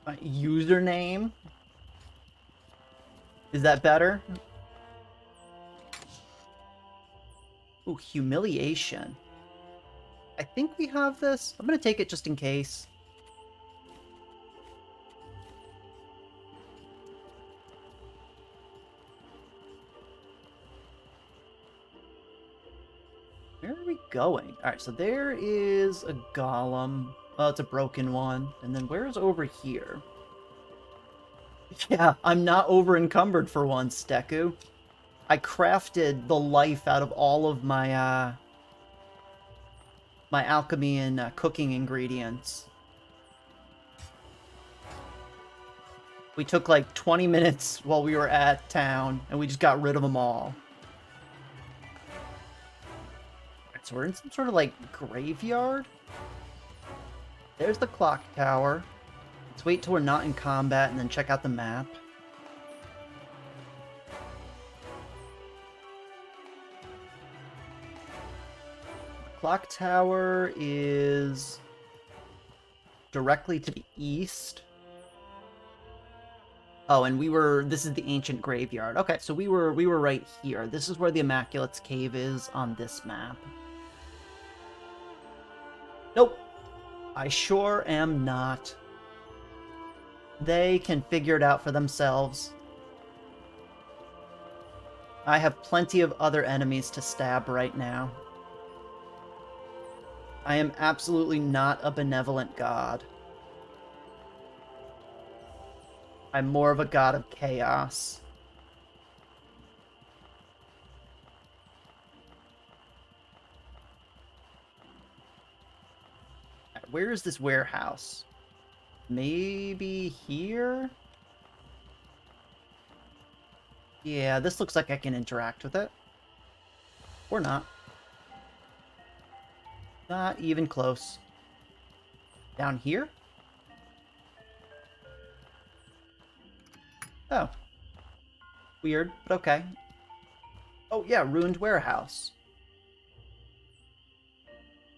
A: My username? Is that better? Ooh, humiliation. I think we have this. I'm gonna take it just in case. Where are we going? Alright, so there is a golem. Oh, it's a broken one. And then where's over here? Yeah, I'm not over encumbered for once, Deku. I crafted the life out of all of my my alchemy and cooking ingredients. We took like 20 minutes while we were at town, and we just got rid of them all. Alright, so we're in some sort of like graveyard. There's the clock tower. Let's wait till we're not in combat and then check out the map. Clock tower is directly to the east. Oh, and this is the ancient graveyard. Okay, so we were right here. This is where the Immaculate's Cave is on this map. Nope. I sure am not. They can figure it out for themselves. I have plenty of other enemies to stab right now. I am absolutely not a benevolent god. I'm more of a god of chaos. Where is this warehouse? Maybe here? Yeah, this looks like I can interact with it. Or not. Not even close. Down here? Oh. Weird, but okay. Oh yeah, ruined warehouse.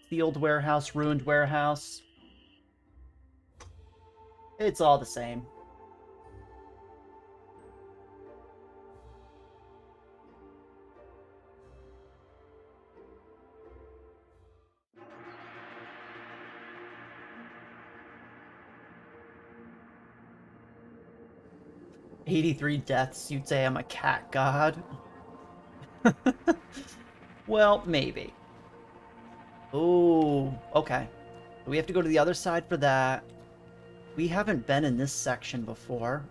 A: The old warehouse, ruined warehouse. It's all the same. "83 deaths, you'd say I'm a cat god?" Well, maybe. Oh, okay. We have to go to the other side for that. We haven't been in this section before.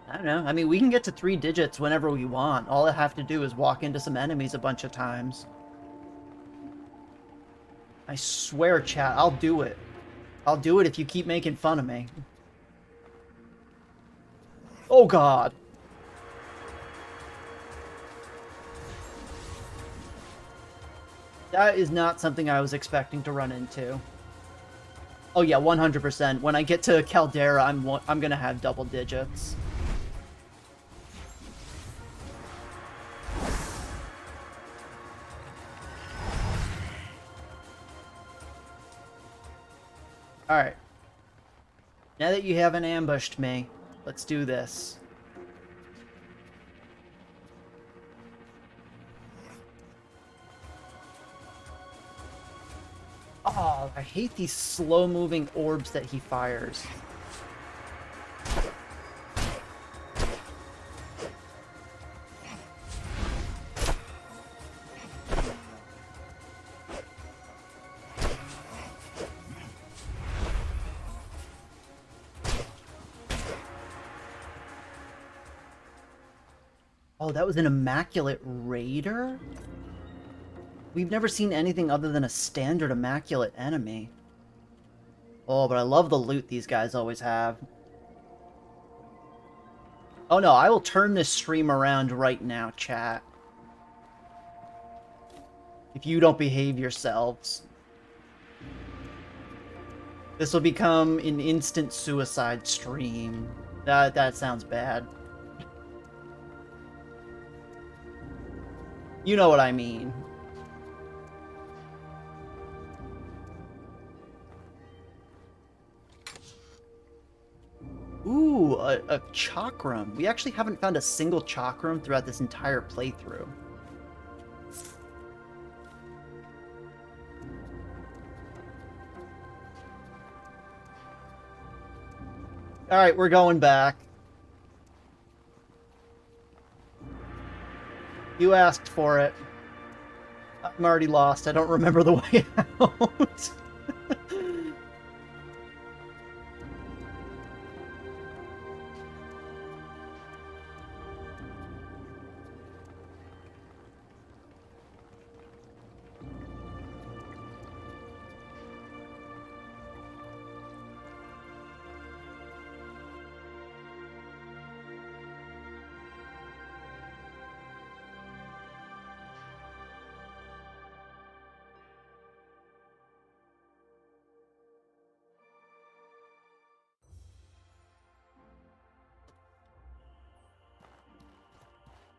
A: I don't know. I mean, we can get to 3 digits whenever we want. All I have to do is walk into some enemies a bunch of times. I swear, chat, I'll do it. I'll do it if you keep making fun of me. Oh, God. That is not something I was expecting to run into. Oh, yeah, 100%. When I get to Caldera, I'm gonna have double digits. Alright. Now that you haven't ambushed me, let's do this. Oh, I hate these slow-moving orbs that he fires. Oh, that was an Immaculate Raider? We've never seen anything other than a standard Immaculate enemy. Oh, but I love the loot these guys always have. Oh no, I will turn this stream around right now, chat. If you don't behave yourselves. This will become an instant suicide stream. That sounds bad. You know what I mean. Ooh, a chakram. We actually haven't found a single chakram throughout this entire playthrough. Alright, we're going back. You asked for it. I'm already lost. I don't remember the way out.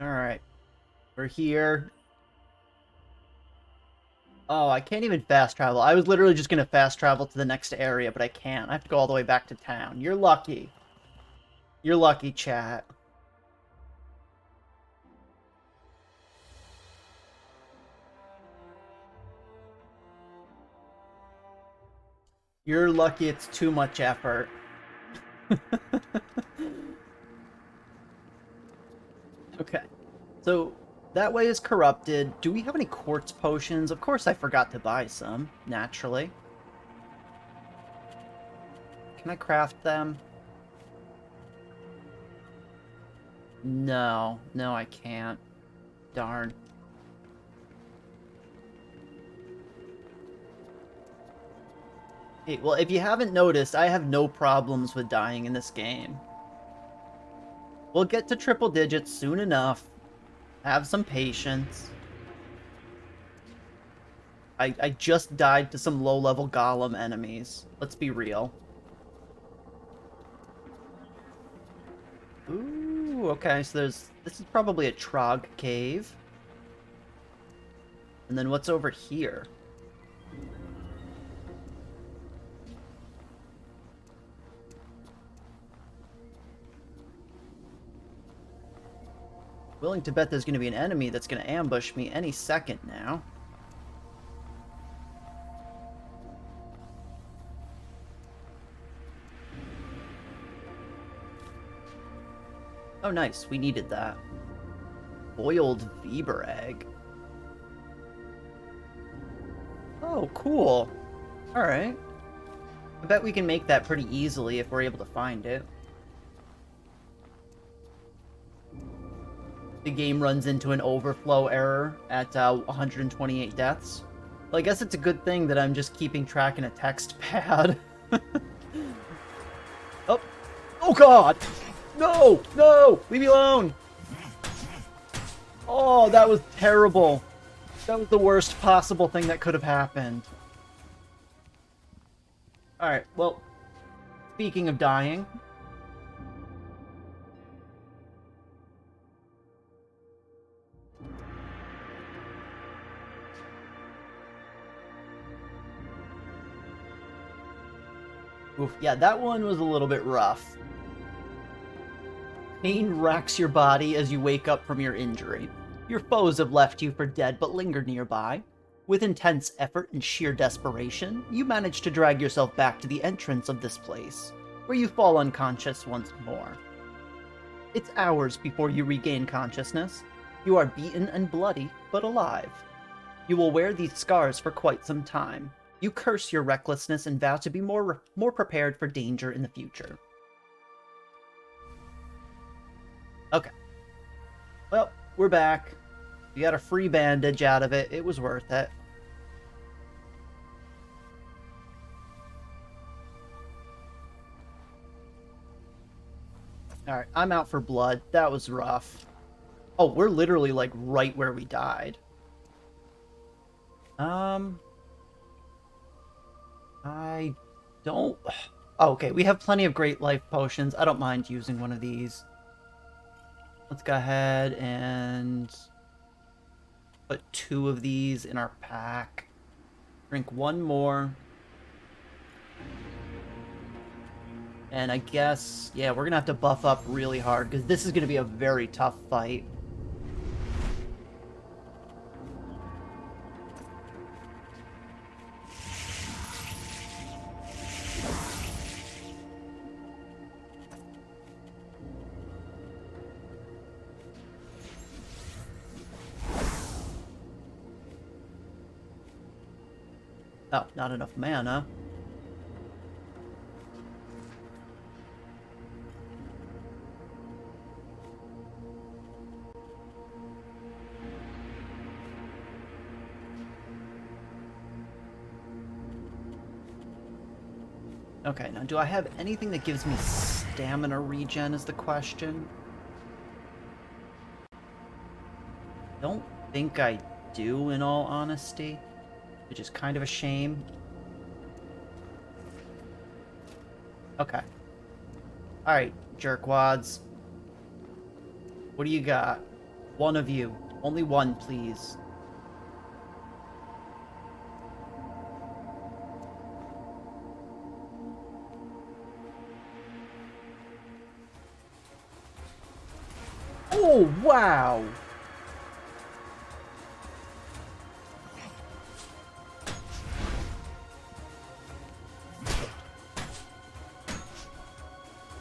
A: Alright. We're here. Oh, I can't even fast travel. I was literally just gonna fast travel to the next area, but I can't. I have to go all the way back to town. You're lucky. You're lucky, chat. You're lucky it's too much effort. Okay. So, that way is corrupted. Do we have any quartz potions? Of course I forgot to buy some, naturally. Can I craft them? No. No, I can't. Darn. Hey, well, if you haven't noticed, I have no problems with dying in this game. We'll get to triple digits soon enough. Have some patience. I just died to some low-level Golem enemies. Let's be real. Ooh, okay, so this is probably a Trog cave. And then what's over here? Willing to bet there's going to be an enemy that's going to ambush me any second now. Oh, nice. We needed that. Boiled Weber egg. Oh, cool. Alright. I bet we can make that pretty easily if we're able to find it. The game runs into an overflow error at 128 deaths. Well, I guess it's a good thing that I'm just keeping track in a text pad. Oh. Oh god! No! No! Leave me alone! Oh, that was terrible. That was the worst possible thing that could have happened. Alright, well, speaking of dying... Oof, yeah, that one was a little bit rough. Pain racks your body as you wake up from your injury. Your foes have left you for dead but linger nearby. With intense effort and sheer desperation, you manage to drag yourself back to the entrance of this place, where you fall unconscious once more. It's hours before you regain consciousness. You are beaten and bloody, but alive. You will wear these scars for quite some time. You curse your recklessness and vow to be more prepared for danger in the future. Okay. Well, we're back. We got a free bandage out of it. It was worth it. Alright, I'm out for blood. That was rough. Oh, we're literally, like, right where we died. I Don't... Oh, okay, we have plenty of great life potions. I don't mind using one of these. Let's go ahead and put 2 of these in our pack. Drink 1 more. And I guess, yeah, we're gonna have to buff up really hard, because this is gonna be a very tough fight. Oh, not enough mana. Okay, now do I have anything that gives me stamina regen is the question. Don't think I do, in all honesty, which is kind of a shame. Okay. Alright, jerkwads. What do you got? 1 of you. Only 1, please. Oh, wow!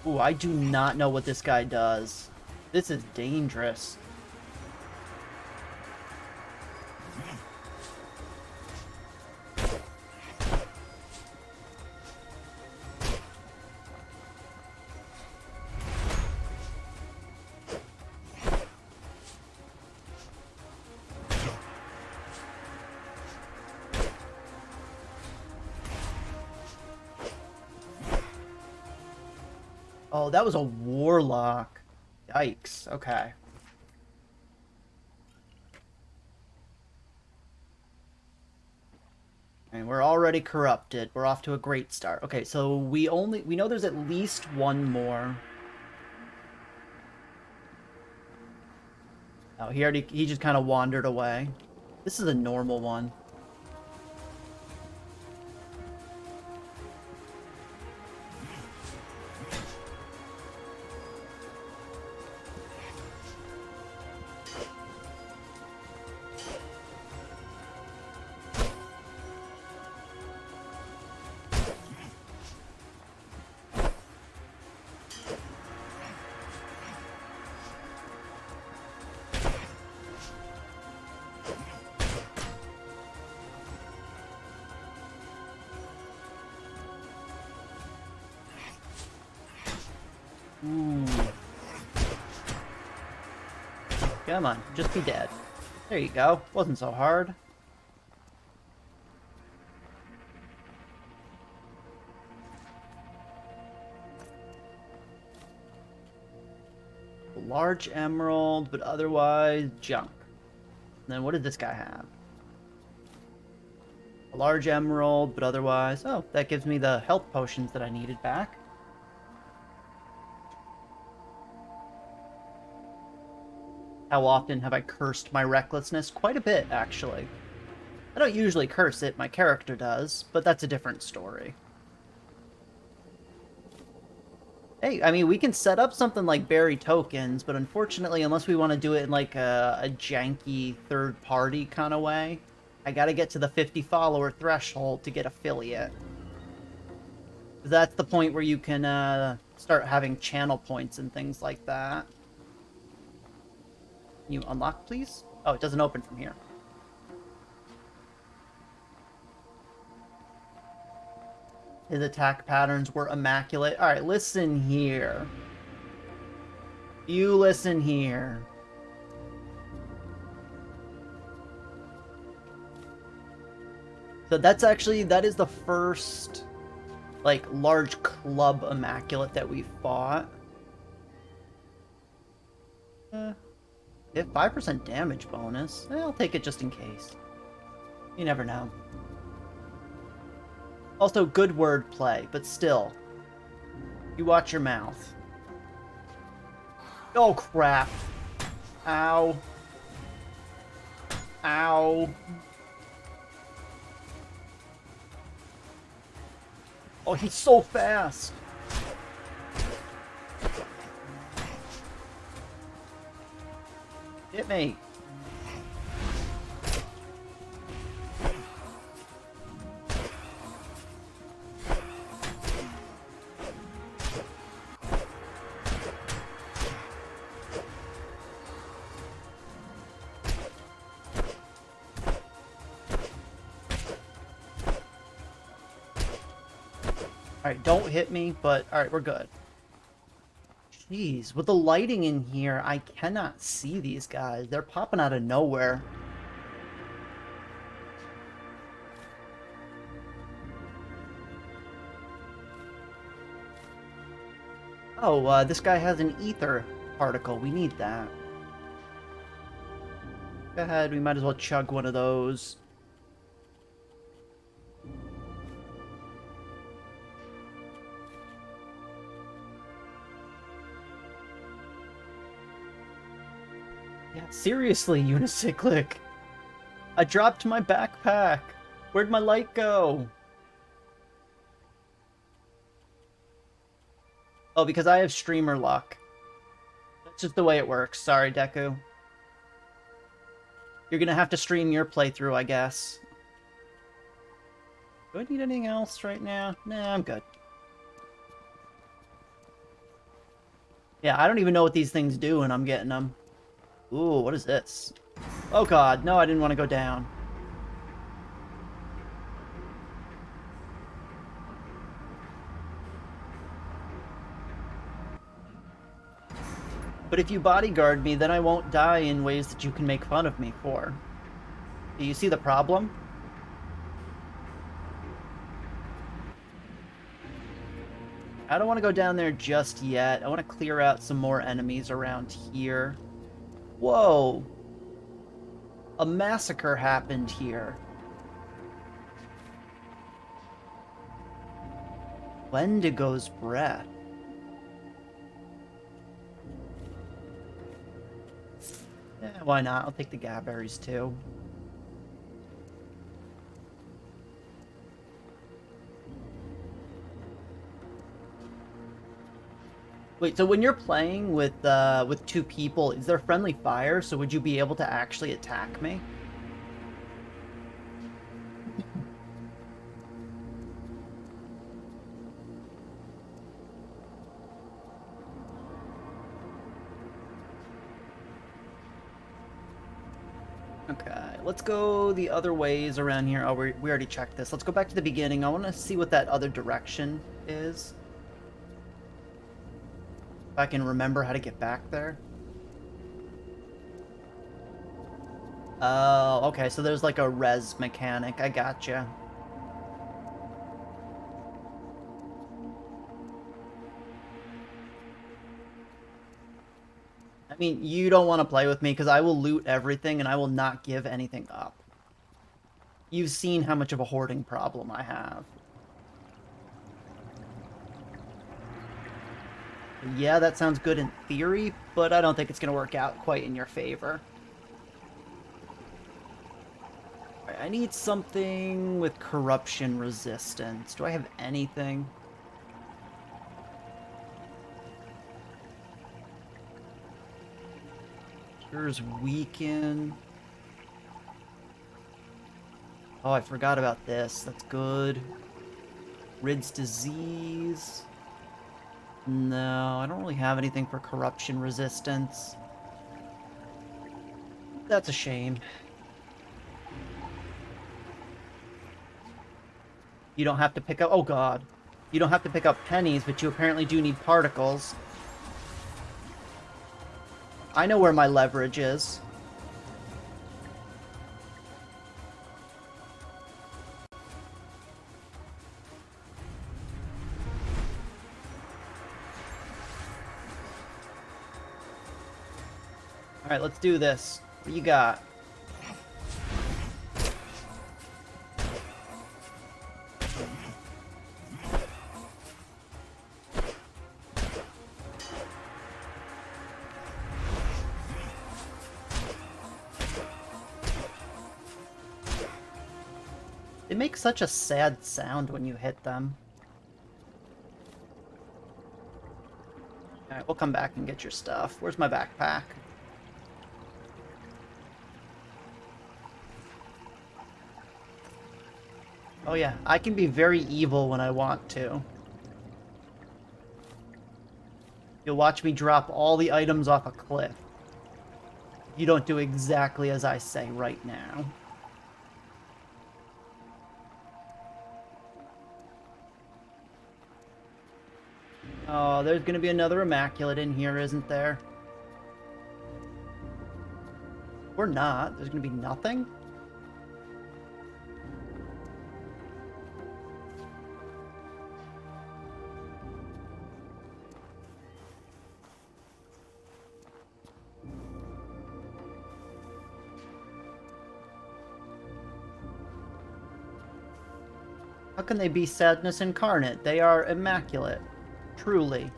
A: Ooh, I do not know what this guy does. This is dangerous. Oh, that was a warlock. Yikes. Okay. And we're already corrupted. We're off to a great start. Okay, so we know there's at least 1 more. Oh, he just kind of wandered away. This is a normal one. Ooh. Come on, just be dead. There you go. Wasn't so hard. A large emerald, but otherwise junk. And then what did this guy have? A large emerald, but otherwise... Oh, that gives me the health potions that I needed back. How often have I cursed my recklessness? Quite a bit, actually. I don't usually curse it, my character does, but that's a different story. Hey, I mean, we can set up something like Bary tokens, but unfortunately, unless we want to do it in like a janky third-party kind of way, I gotta get to the 50 follower threshold to get affiliate. That's the point where you can start having channel points and things like that. Can you unlock, please? Oh, it doesn't open from here. His attack patterns were immaculate. Alright, listen here. You listen here. So that is the first, like, large club immaculate that we fought. Hit 5% damage bonus. I'll take it just in case. You never know. Also, good wordplay, but still. You watch your mouth. Oh, crap. Ow. Ow. Oh, he's so fast. Hit me. Alright, don't hit me, but alright, we're good. Jeez, with the lighting in here, I cannot see these guys. They're popping out of nowhere. Oh, this guy has an ether particle. We need that. Go ahead, we might as well chug one of those. Yeah, seriously, Unicyclic. I dropped my backpack. Where'd my light go? Oh, because I have streamer luck. That's just the way it works. Sorry, Deku. You're gonna have to stream your playthrough, I guess. Do I need anything else right now? Nah, I'm good. Yeah, I don't even know what these things do, and I'm getting them. Ooh, what is this? Oh god, no, I didn't want to go down. But if you bodyguard me, then I won't die in ways that you can make fun of me for. Do you see the problem? I don't want to go down there just yet. I want to clear out some more enemies around here. Whoa! A massacre happened here. Wendigo's breath. Yeah, why not? I'll take the Gaberries too. Wait, so when you're playing with two people, is there friendly fire? So would you be able to actually attack me? Okay, let's go the other ways around here. Oh, we already checked this. Let's go back to the beginning. I want to see what that other direction is. If I can remember how to get back there. Oh, okay, so there's like a res mechanic. I gotcha. I mean, you don't want to play with me because I will loot everything and I will not give anything up. You've seen how much of a hoarding problem I have. Yeah, that sounds good in theory, but I don't think it's going to work out quite in your favor. Alright, I need something with corruption resistance. Do I have anything? Here's weaken. Oh, I forgot about this. That's good. Rids disease. No, I don't really have anything for corruption resistance. That's a shame. You don't have to pick up... Oh, God. You don't have to pick up pennies, but you apparently do need particles. I know where my leverage is. Alright, let's do this. What you got? They make such a sad sound when you hit them. Alright, we'll come back and get your stuff. Where's my backpack? Oh yeah, I can be very evil when I want to. You'll watch me drop all the items off a cliff. You don't do exactly as I say right now. Oh, there's gonna be another Immaculate in here, isn't there? Or not. There's gonna be nothing? How can they be sadness incarnate? They are immaculate. Truly.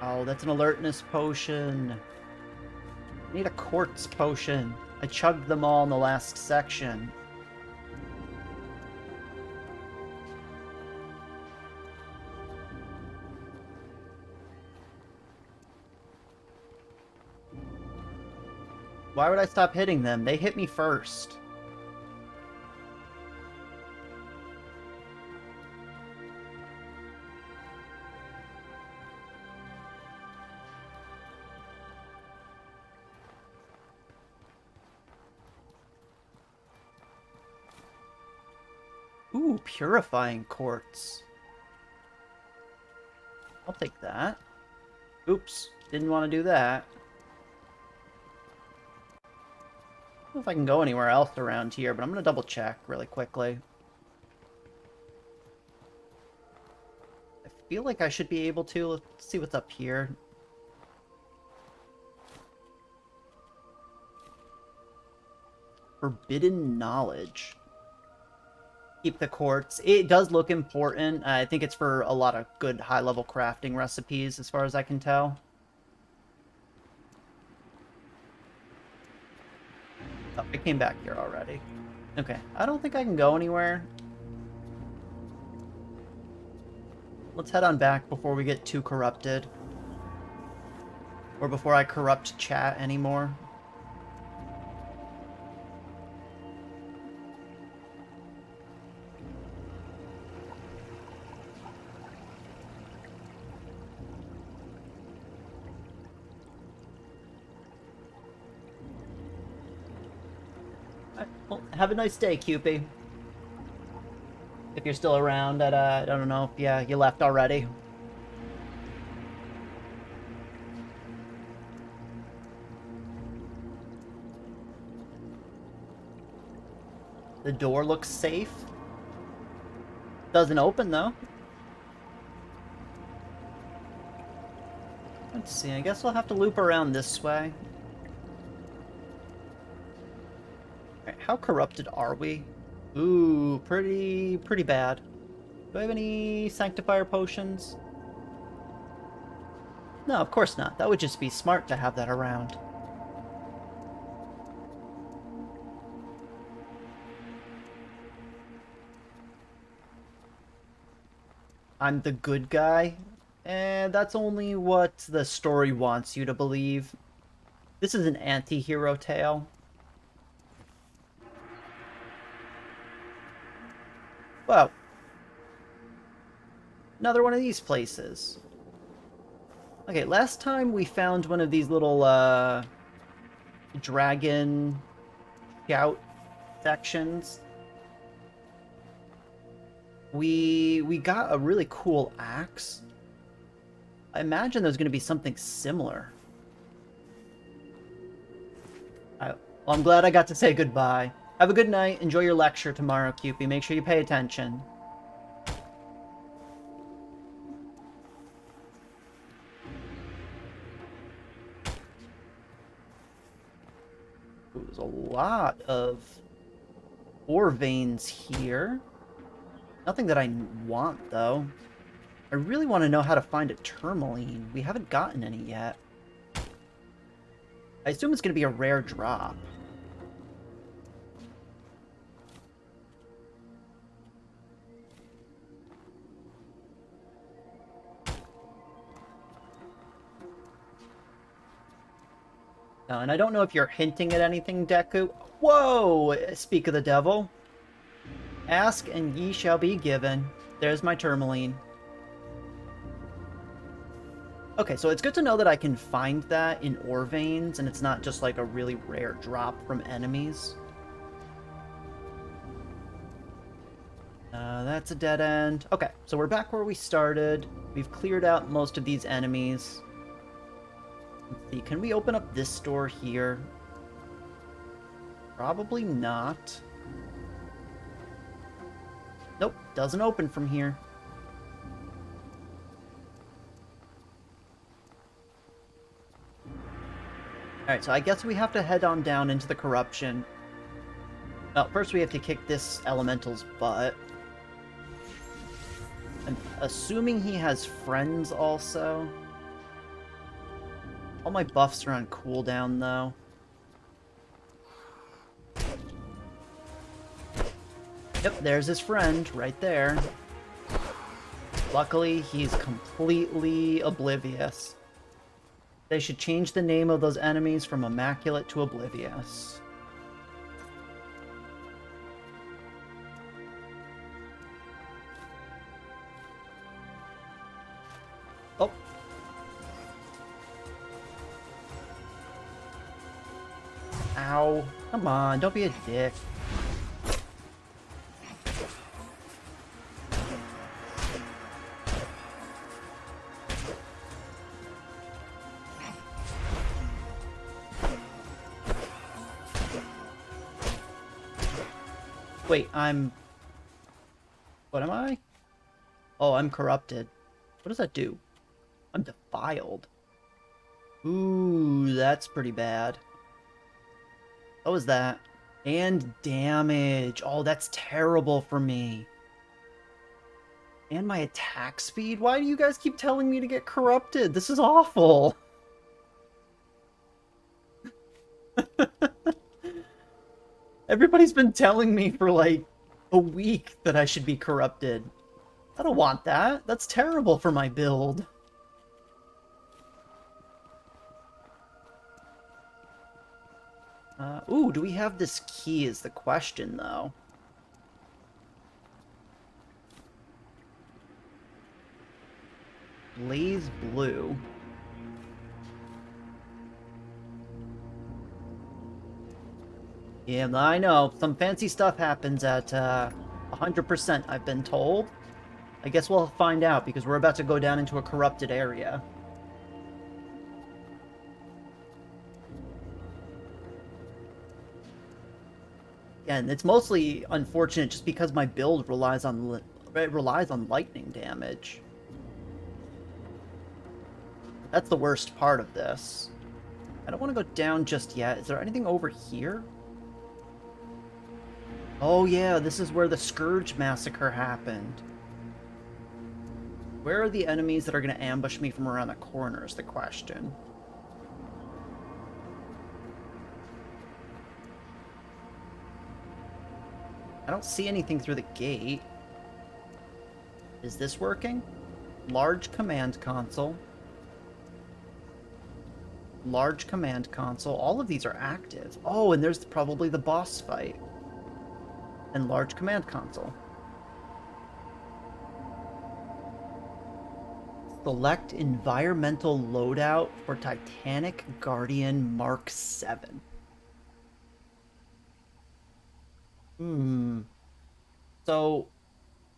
A: Oh, that's an alertness potion. I need a quartz potion. I chugged them all in the last section. Why would I stop hitting them? They hit me first. Ooh, purifying quartz. I'll take that. Oops, didn't want to do that. I don't know if I can go anywhere else around here, but I'm going to double check really quickly. I feel like I should be able to. Let's see what's up here. Forbidden knowledge. Keep the quartz. It does look important. I think it's for a lot of good high-level crafting recipes, as far as I can tell. Oh, I came back here already. Okay, I don't think I can go anywhere. Let's head on back before we get too corrupted. Or before I corrupt chat anymore. Well, have a nice day, Cupid. If you're still around, I don't know if you left already. The door looks safe. Doesn't open, though. Let's see, I guess we'll have to loop around this way. How corrupted are we? Ooh, pretty bad. Do I have any sanctifier potions? No, of course not. That would just be smart to have that around. I'm the good guy? And that's only what the story wants you to believe. This is an anti-hero tale. Whoa. Another one of these places. Okay, last time we found one of these little, dragon scout sections. We got a really cool axe. I imagine there's going to be something similar. Well, I'm glad I got to say goodbye. Have a good night. Enjoy your lecture tomorrow, Cupid. Make sure you pay attention. Ooh, there's a lot of ore veins here. Nothing that I want, though. I really want to know how to find a tourmaline. We haven't gotten any yet. I assume it's going to be a rare drop. And I don't know if you're hinting at anything, Deku. Whoa! Speak of the devil. Ask and ye shall be given. There's my tourmaline. Okay, so it's good to know that I can find that in ore veins, and it's not just like a really rare drop from enemies. That's a dead end. Okay, so we're back where we started. We've cleared out most of these enemies. Let's see, can we open up this door here? Probably not. Nope, doesn't open from here. Alright, so I guess we have to head on down into the corruption. Well, first we have to kick this elemental's butt. I'm assuming he has friends also. All my buffs are on cooldown, though. Yep, there's his friend, right there. Luckily, he's completely oblivious. They should change the name of those enemies from Immaculate to Oblivious. Oh. Ow. Come on, don't be a dick. Wait, what am I? Oh, I'm corrupted. What does that do? I'm defiled. Ooh, that's pretty bad. What was that? And damage. Oh, that's terrible for me. And my attack speed? Why do you guys keep telling me to get corrupted? This is awful. Everybody's been telling me for like a week that I should be corrupted. I don't want that. That's terrible for my build. Ooh, do we have this key is the question, though. Blaze blue. Yeah, I know. Some fancy stuff happens at 100%, I've been told. I guess we'll find out, because we're about to go down into a corrupted area. And it's mostly unfortunate just because my build relies on lightning damage. That's the worst part of this. I don't want to go down just yet. Is there anything over here? Oh yeah, this is where the Scourge Massacre happened. Where are the enemies that are going to ambush me from around the corner is the question. I don't see anything through the gate. Is this working? Large command console. Large command console. All of these are active. Oh, and there's probably the boss fight. And large command console. Select environmental loadout for Titanic Guardian Mark 7. So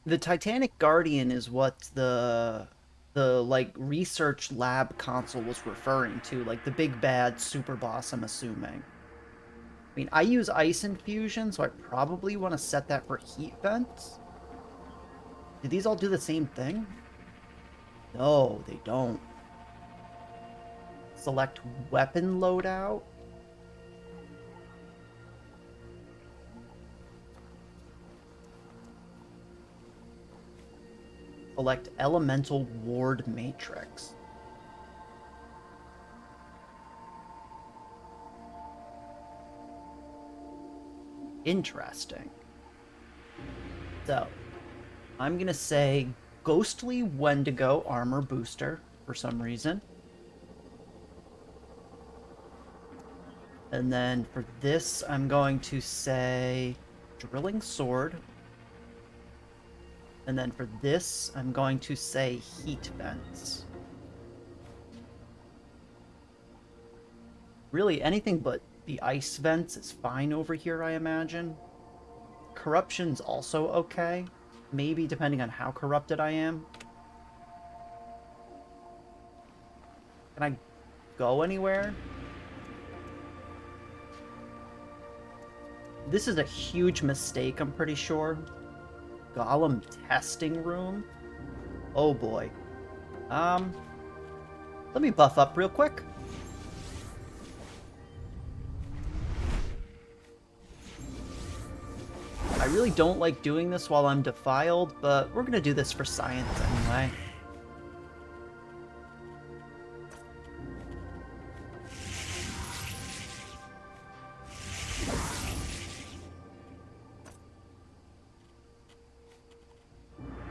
A: the Titanic Guardian is what the like research lab console was referring to, like the big bad super boss, I'm assuming. I mean, I use ice infusion, so I probably want to set that for heat vents. Do these all do the same thing? No, they don't. Select weapon loadout. Collect Elemental Ward Matrix. Interesting. So, I'm gonna say Ghostly Wendigo Armor Booster for some reason. And then for this, I'm going to say Drilling Sword. And then for this, I'm going to say Heat Vents. Really, anything but the Ice Vents is fine over here, I imagine. Corruption's also okay. Maybe depending on how corrupted I am. Can I go anywhere? This is a huge mistake, I'm pretty sure. Golem testing room? Oh boy. Let me buff up real quick. I really don't like doing this while I'm defiled, but we're gonna do this for science anyway.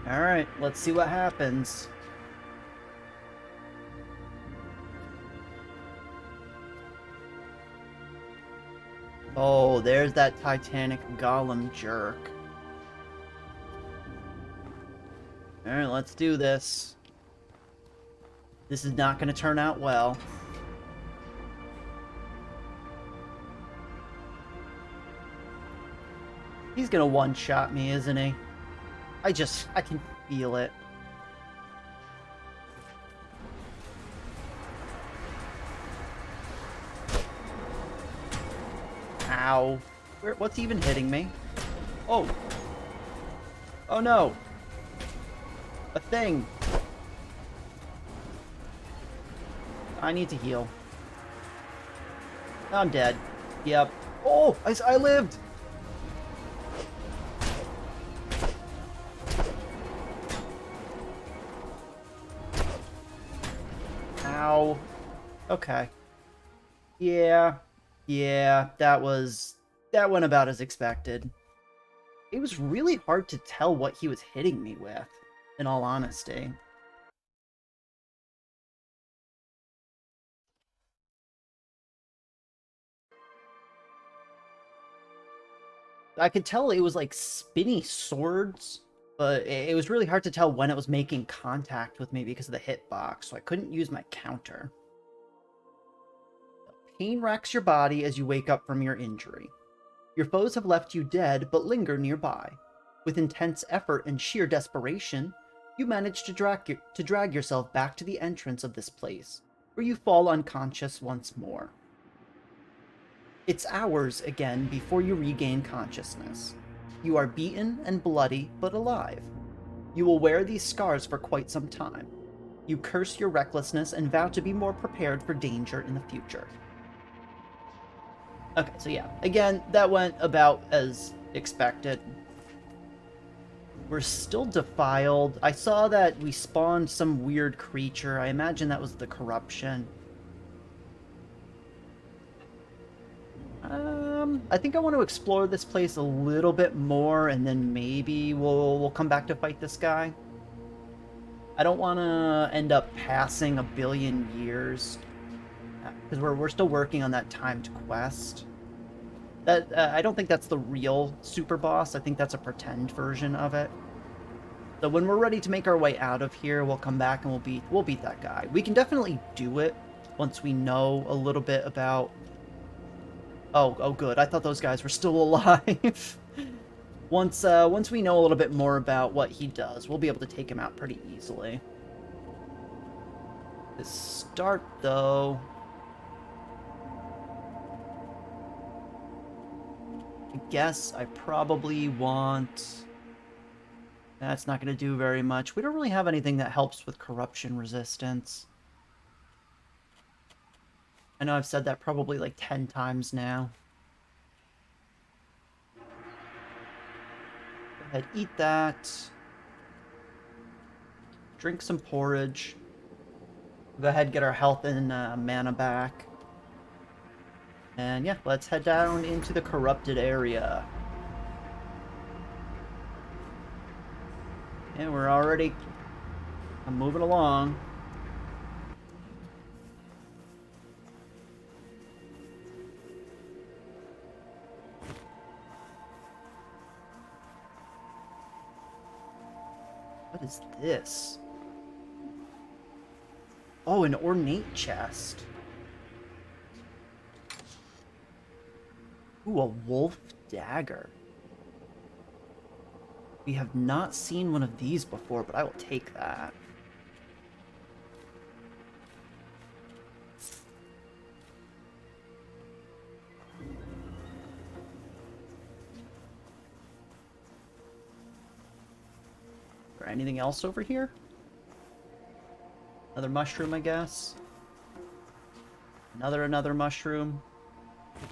A: Alright, let's see what happens. Oh, there's that Titanic Golem jerk. Alright, let's do this. This is not going to turn out well. He's going to one-shot me, isn't he? I can feel it. Ow. What's even hitting me? Oh. Oh no. A thing. I need to heal. I'm dead. Yep. Oh, I lived. Ow. Okay. Yeah, that went about as expected. It was really hard to tell what he was hitting me with, in all honesty. I could tell it was like spinny swords, but it was really hard to tell when it was making contact with me because of the hitbox, so I couldn't use my counter. Pain racks your body as you wake up from your injury. Your foes have left you dead, but linger nearby. With intense effort and sheer desperation, you manage to drag yourself back to the entrance of this place, where you fall unconscious once more. It's hours again before you regain consciousness. You are beaten and bloody, but alive. You will wear these scars for quite some time. You curse your recklessness and vow to be more prepared for danger in the future. Okay, so yeah, again, that went about as expected. We're still defiled. I saw that we spawned some weird creature. I imagine that was the corruption. I think I want to explore this place a little bit more, and then maybe we'll come back to fight this guy. I don't want to end up passing a billion years, because we're still working on that timed quest. That I don't think that's the real super boss. I think that's a pretend version of it. So when we're ready to make our way out of here, we'll come back and we'll beat that guy. We can definitely do it once we know a little bit about. Oh, good. I thought those guys were still alive. Once we know a little bit more about what he does, we'll be able to take him out pretty easily. To start, though, I guess I probably want. That's not going to do very much. We don't really have anything that helps with corruption resistance. I know I've said that probably like 10 times now. Go ahead, eat that. drink some porridge. Go ahead, get our health and mana back. And yeah, let's head down into the corrupted area. And we're already moving along. What is this? Oh, an ornate chest. Ooh, a wolf dagger. We have not seen one of these before, but I will take that. Or anything else over here? Another mushroom, I guess. Another mushroom.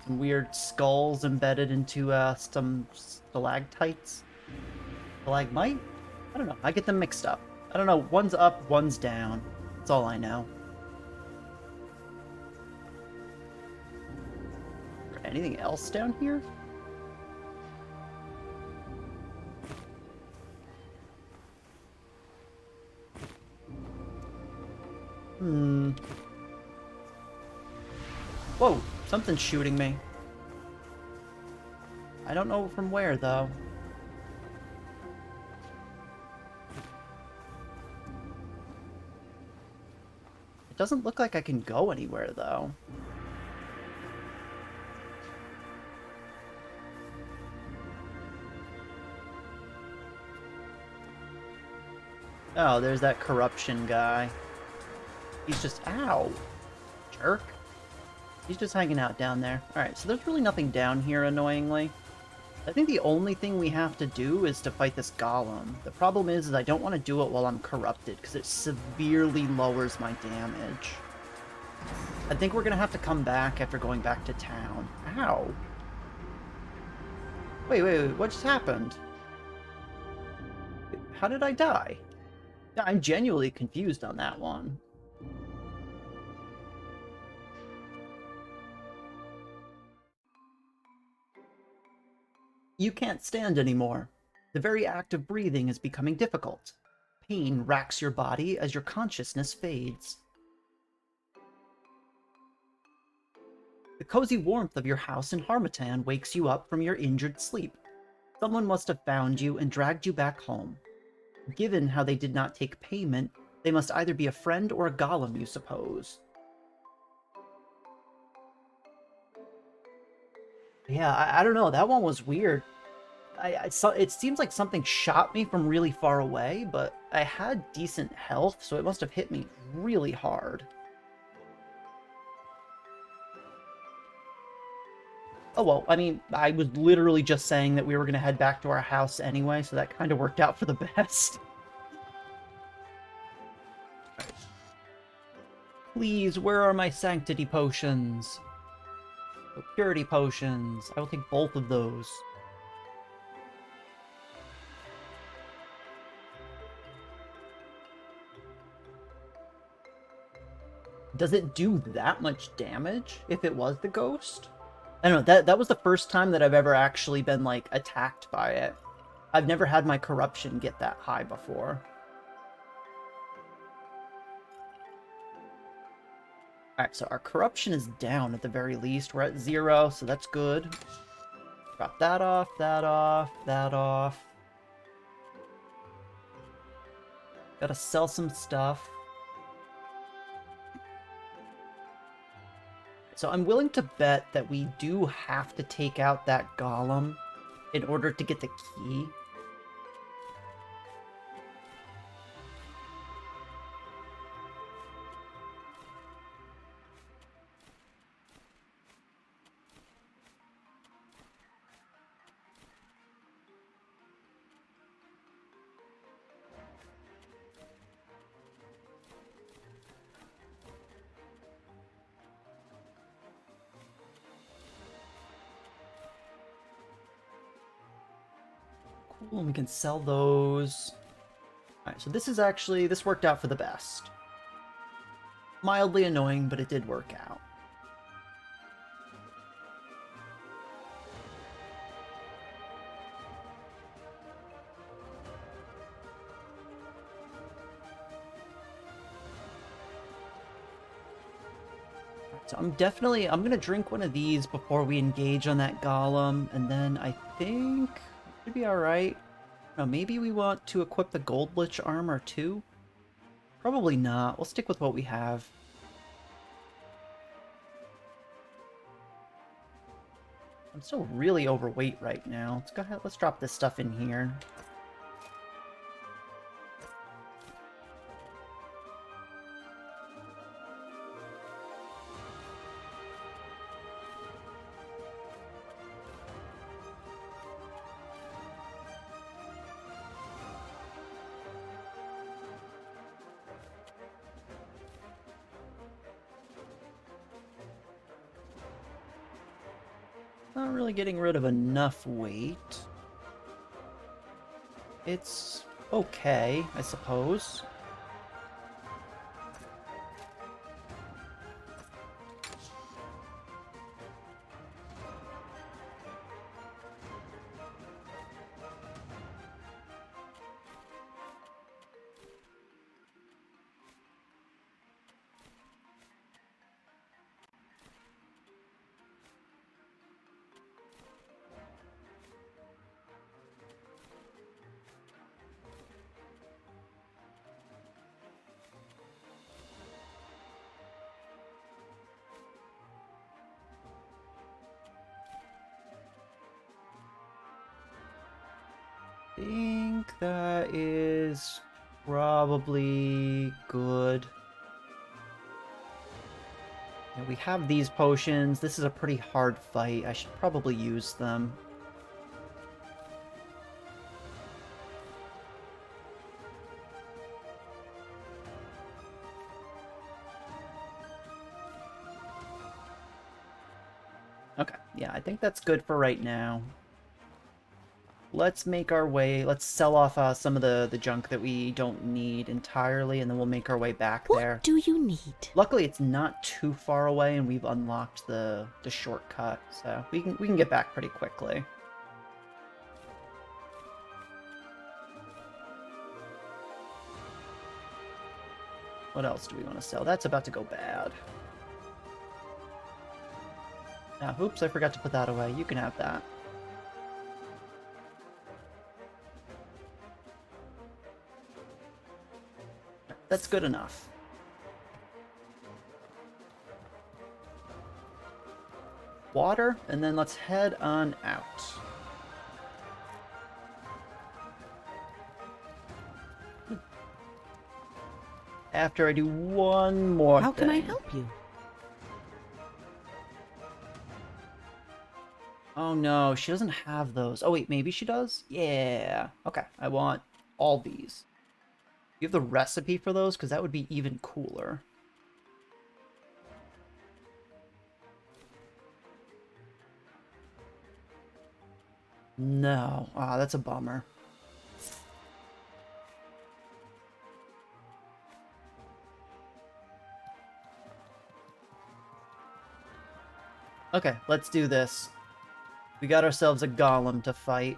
A: Some weird skulls embedded into some stalactites. Stalagmite? I don't know. I get them mixed up. I don't know. One's up, one's down. That's all I know. Anything else down here? Whoa, something's shooting me. I don't know from where, though. It doesn't look like I can go anywhere, though. Oh, there's that corruption guy. He's just... Ow! Jerk. He's just hanging out down there. Alright, so there's really nothing down here, annoyingly. I think the only thing we have to do is to fight this golem. The problem is I don't want to do it while I'm corrupted, because it severely lowers my damage. I think we're going to have to come back after going back to town. Ow! Wait, what just happened? How did I die? I'm genuinely confused on that one. You can't stand anymore. The very act of breathing is becoming difficult. Pain racks your body as your consciousness fades. The cozy warmth of your house in Harmattan wakes you up from your injured sleep. Someone must have found you and dragged you back home. Given how they did not take payment, they must either be a friend or a golem, you suppose. Yeah, I don't know. That one was weird. It seems like something shot me from really far away, but I had decent health, so it must have hit me really hard. Oh well, I mean, I was literally just saying that we were going to head back to our house anyway, so that kind of worked out for the best. Please, where are my sanctity potions? Oh, purity potions. I will take both of those. Does it do that much damage if it was the ghost? I don't know, that was the first time that I've ever actually been, like, attacked by it. I've never had my corruption get that high before. Alright, so our corruption is down at the very least. We're at 0, so that's good. Drop that off, that off, that off. Gotta sell some stuff. So I'm willing to bet that we do have to take out that golem in order to get the key. Cool, we can sell those. Alright, so this worked out for the best. Mildly annoying, but it did work out. So I'm gonna drink one of these before we engage on that golem, and then I think it should be alright. No, maybe we want to equip the Gold Lich armor too? Probably not. We'll stick with what we have. I'm still really overweight right now. Let's go ahead, let's drop this stuff in here. Not really getting rid of enough weight. It's okay, I suppose. I think that is probably good. Yeah, we have these potions. This is a pretty hard fight. I should probably use them. Okay, yeah, I think that's good for right now. Let's make our way, let's sell off some of the junk that we don't need entirely, and then we'll make our way back there.
B: What do you need?
A: Luckily, it's not too far away, and we've unlocked the shortcut, so we can get back pretty quickly. What else do we want to sell? That's about to go bad. Ah, oops, I forgot to put that away. You can have that. That's good enough. Water, and then let's head on out. After I do one more
B: How can I
A: thing.
B: help you?
A: Oh no, she doesn't have those. Oh wait, maybe she does? Yeah. Okay, I want all these. You have the recipe for those? Because that would be even cooler. No. Ah, that's a bummer. Okay, let's do this. We got ourselves a golem to fight.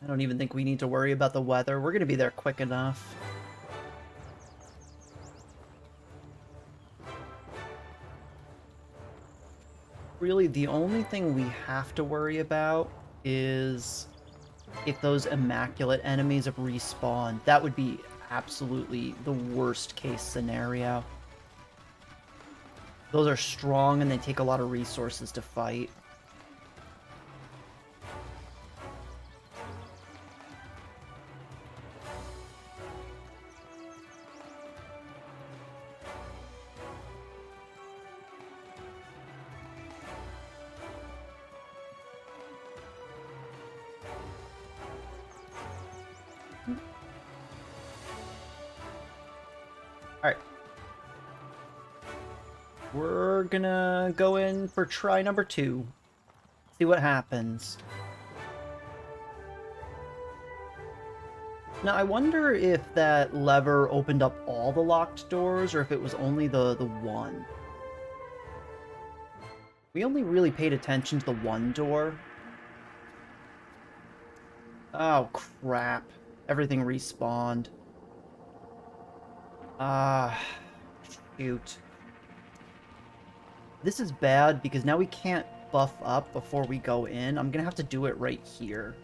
A: I don't even think we need to worry about the weather. We're going to be there quick enough. Really, the only thing we have to worry about is if those immaculate enemies have respawned. That would be absolutely the worst case scenario. Those are strong and they take a lot of resources to fight. We're gonna go in for try number 2. See what happens. Now, I wonder if that lever opened up all the locked doors, or if it was only the one. We only really paid attention to the one door. Oh, crap. Everything respawned. Ah, shoot. This is bad because now we can't buff up before we go in. I'm gonna have to do it right here.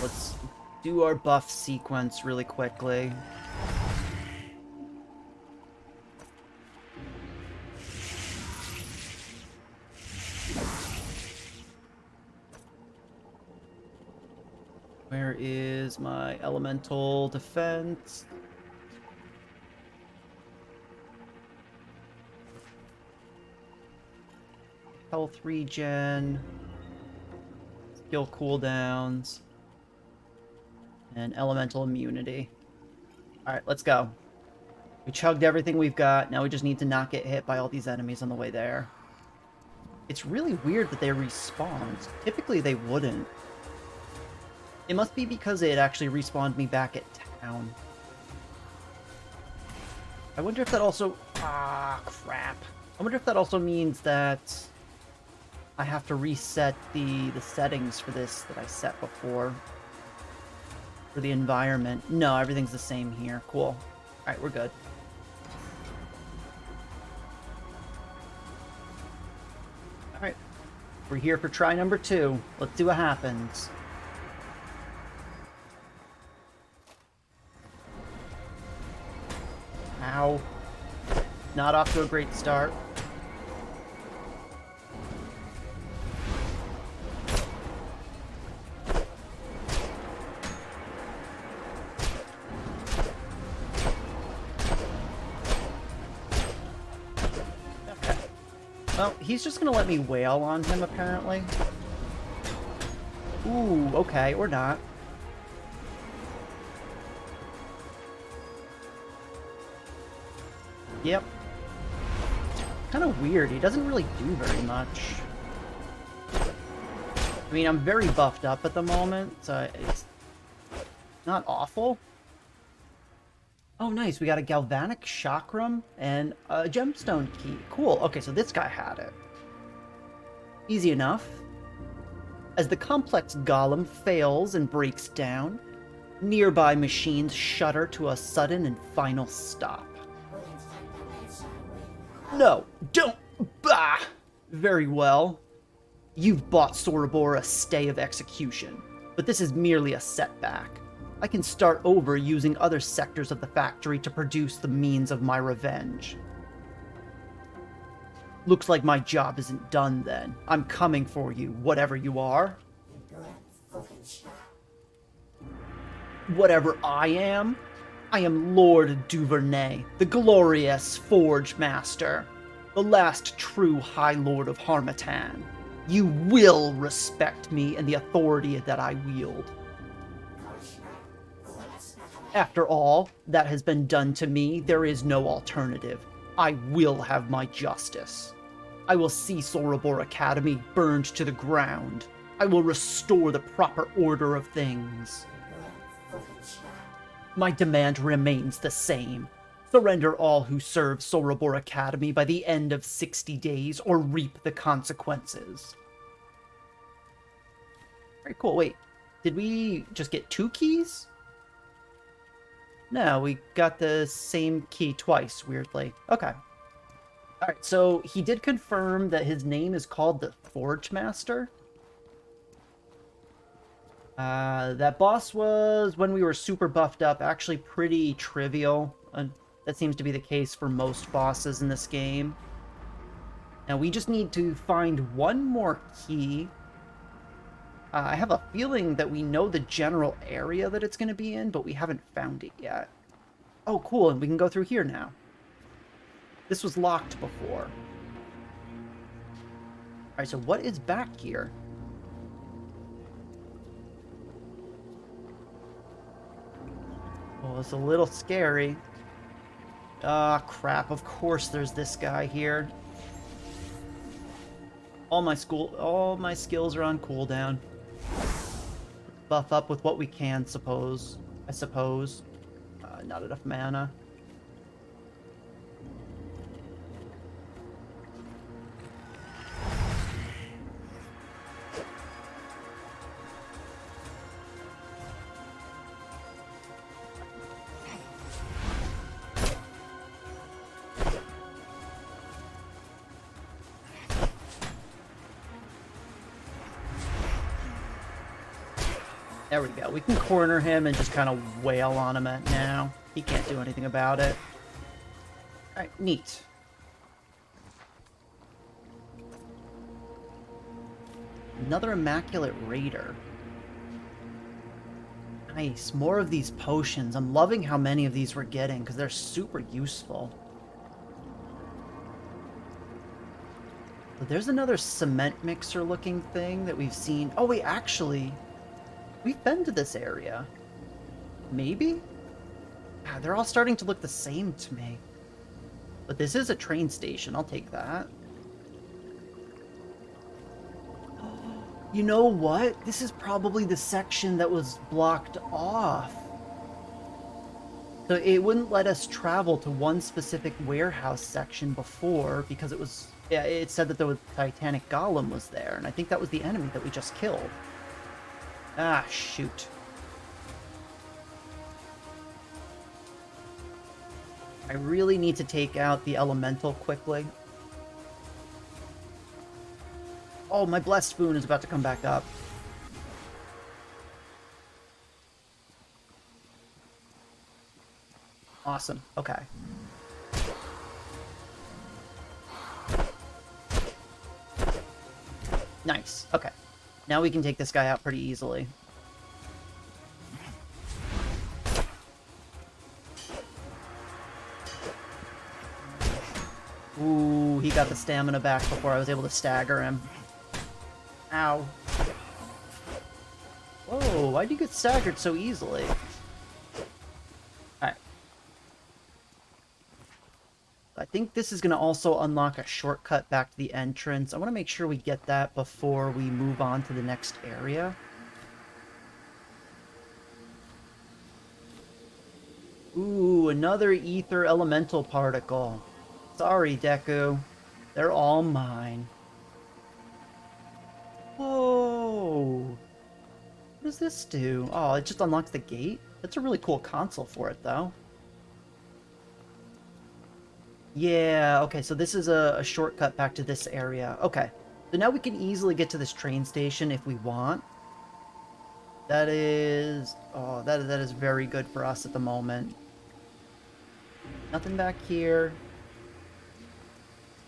A: Let's do our buff sequence really quickly. Where is my elemental defense? Health regen. Skill cooldowns. And elemental immunity. Alright, let's go. We chugged everything we've got. Now we just need to not get hit by all these enemies on the way there. It's really weird that they respawned. Typically they wouldn't. It must be because it actually respawned me back at town. I wonder if that also... Ah, crap. I wonder if that also means that I have to reset the settings for this that I set before. For the environment. No, everything's the same here. Cool. Alright, we're good. Alright. We're here for try number 2. Let's see what happens. Ow. Not off to a great start. Well, he's just gonna let me wail on him, apparently. Ooh, okay, or not. Yep. Kind of weird. He doesn't really do very much. I mean, I'm very buffed up at the moment, so it's not awful. Oh, nice. We got a galvanic chakram and a gemstone key. Cool. Okay, so this guy had it. Easy enough. As the complex golem fails and breaks down, nearby machines shudder to a sudden and final stop. No, don't. Bah! Very well. You've bought Sorobor a stay of execution, but this is merely a setback. I can start over using other sectors of the factory to produce the means of my revenge. Looks like my job isn't done then. I'm coming for you, whatever you are. Whatever I am Lord Duvernay, the glorious Forge Master, the last true High Lord of Harmattan. You will respect me and the authority that I wield. After all that has been done to me, there is no alternative. I will have my justice. I will see Sorobor Academy burned to the ground. I will restore the proper order of things. My demand remains the same. Surrender all who serve Sorobor Academy by the end of 60 days, or reap the consequences. Very cool. Wait, did we just get 2 keys? No, we got the same key twice, weirdly. Okay. Alright, so he did confirm that his name is called the Forge Master. That boss was, when we were super buffed up, actually pretty trivial. That seems to be the case for most bosses in this game. Now we just need to find one more key. I have a feeling that we know the general area that it's going to be in, but we haven't found it yet. Oh, cool, and we can go through here now. This was locked before. Alright, so what is back here? Oh, it's a little scary. Ah, crap. Of course there's this guy here. All my skills are on cooldown. Buff up with what we can, I suppose. Not enough mana. There we go. We can corner him and just kind of wail on him now. He can't do anything about it. Alright, neat. Another Immaculate Raider. Nice. More of these potions. I'm loving how many of these we're getting because they're super useful. So there's another cement mixer looking thing that we've seen. Oh wait, actually, we've been to this area. Maybe? Ah, they're all starting to look the same to me. But this is a train station. I'll take that. You know what? This is probably the section that was blocked off. So it wouldn't let us travel to one specific warehouse section before because it was... Yeah, it said that the Titanic Golem was there, and I think that was the enemy that we just killed. Ah, shoot. I really need to take out the elemental quickly. Oh, my blessed boon is about to come back up. Awesome. Okay. Nice. Okay. Now we can take this guy out pretty easily. Ooh, he got the stamina back before I was able to stagger him. Ow. Whoa, why'd you get staggered so easily? Alright. I think this is going to also unlock a shortcut back to the entrance. I want to make sure we get that before we move on to the next area. Ooh, another ether elemental particle. Sorry, Deku. They're all mine. Whoa! What does this do? Oh, it just unlocks the gate? That's a really cool console for it, though. Yeah, okay, so this is a shortcut back to this area. Okay, so now we can easily get to this train station if we want. That is... Oh, that is very good for us at the moment. Nothing back here.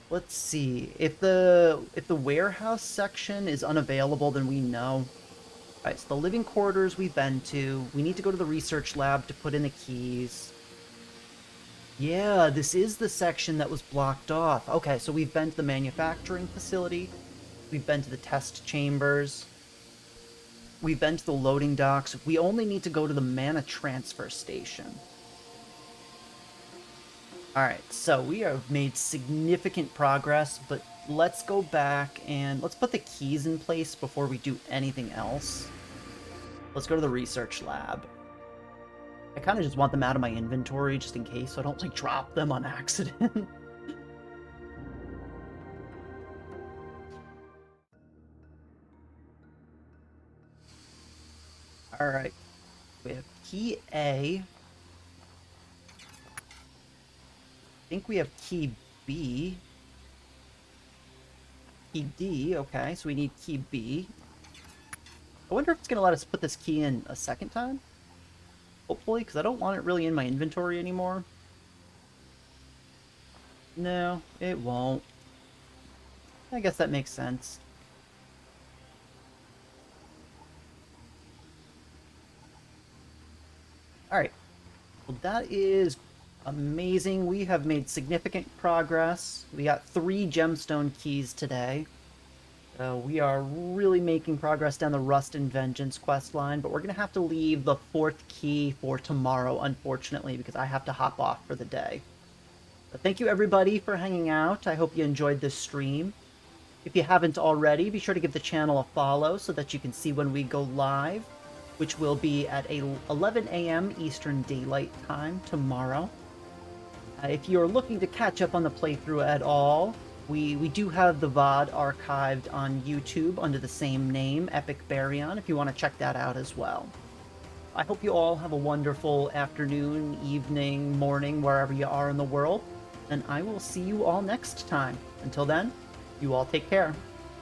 A: Let's see. If the warehouse section is unavailable, then we know. Alright, so the living quarters we've been to. We need to go to the research lab to put in the keys. Yeah, this is the section that was blocked off. Okay, so we've been to the manufacturing facility. We've been to the test chambers. We've been to the loading docks. We only need to go to the mana transfer station. Alright, so we have made significant progress, but let's go back and let's put the keys in place before we do anything else. Let's go to the research lab. I kind of just want them out of my inventory just in case so I don't, like, drop them on accident. Alright, we have key A. I think we have key B. Key D, okay, so we need key B. I wonder if it's going to let us put this key in a second time? Hopefully, because I don't want it really in my inventory anymore. No, it won't. I guess that makes sense. Alright. Well, that is amazing. We have made significant progress. We got 3 gemstone keys today. We are really making progress down the Rust and Vengeance quest line, but we're going to have to leave the 4th key for tomorrow, unfortunately, because I have to hop off for the day. But thank you, everybody, for hanging out. I hope you enjoyed this stream. If you haven't already, be sure to give the channel a follow so that you can see when we go live, which will be at 11 a.m. Eastern Daylight Time tomorrow. If you're looking to catch up on the playthrough at all, we do have the VOD archived on YouTube under the same name, Epic Baryon, if you want to check that out as well. I hope you all have a wonderful afternoon, evening, morning, wherever you are in the world, and I will see you all next time. Until then, you all take care.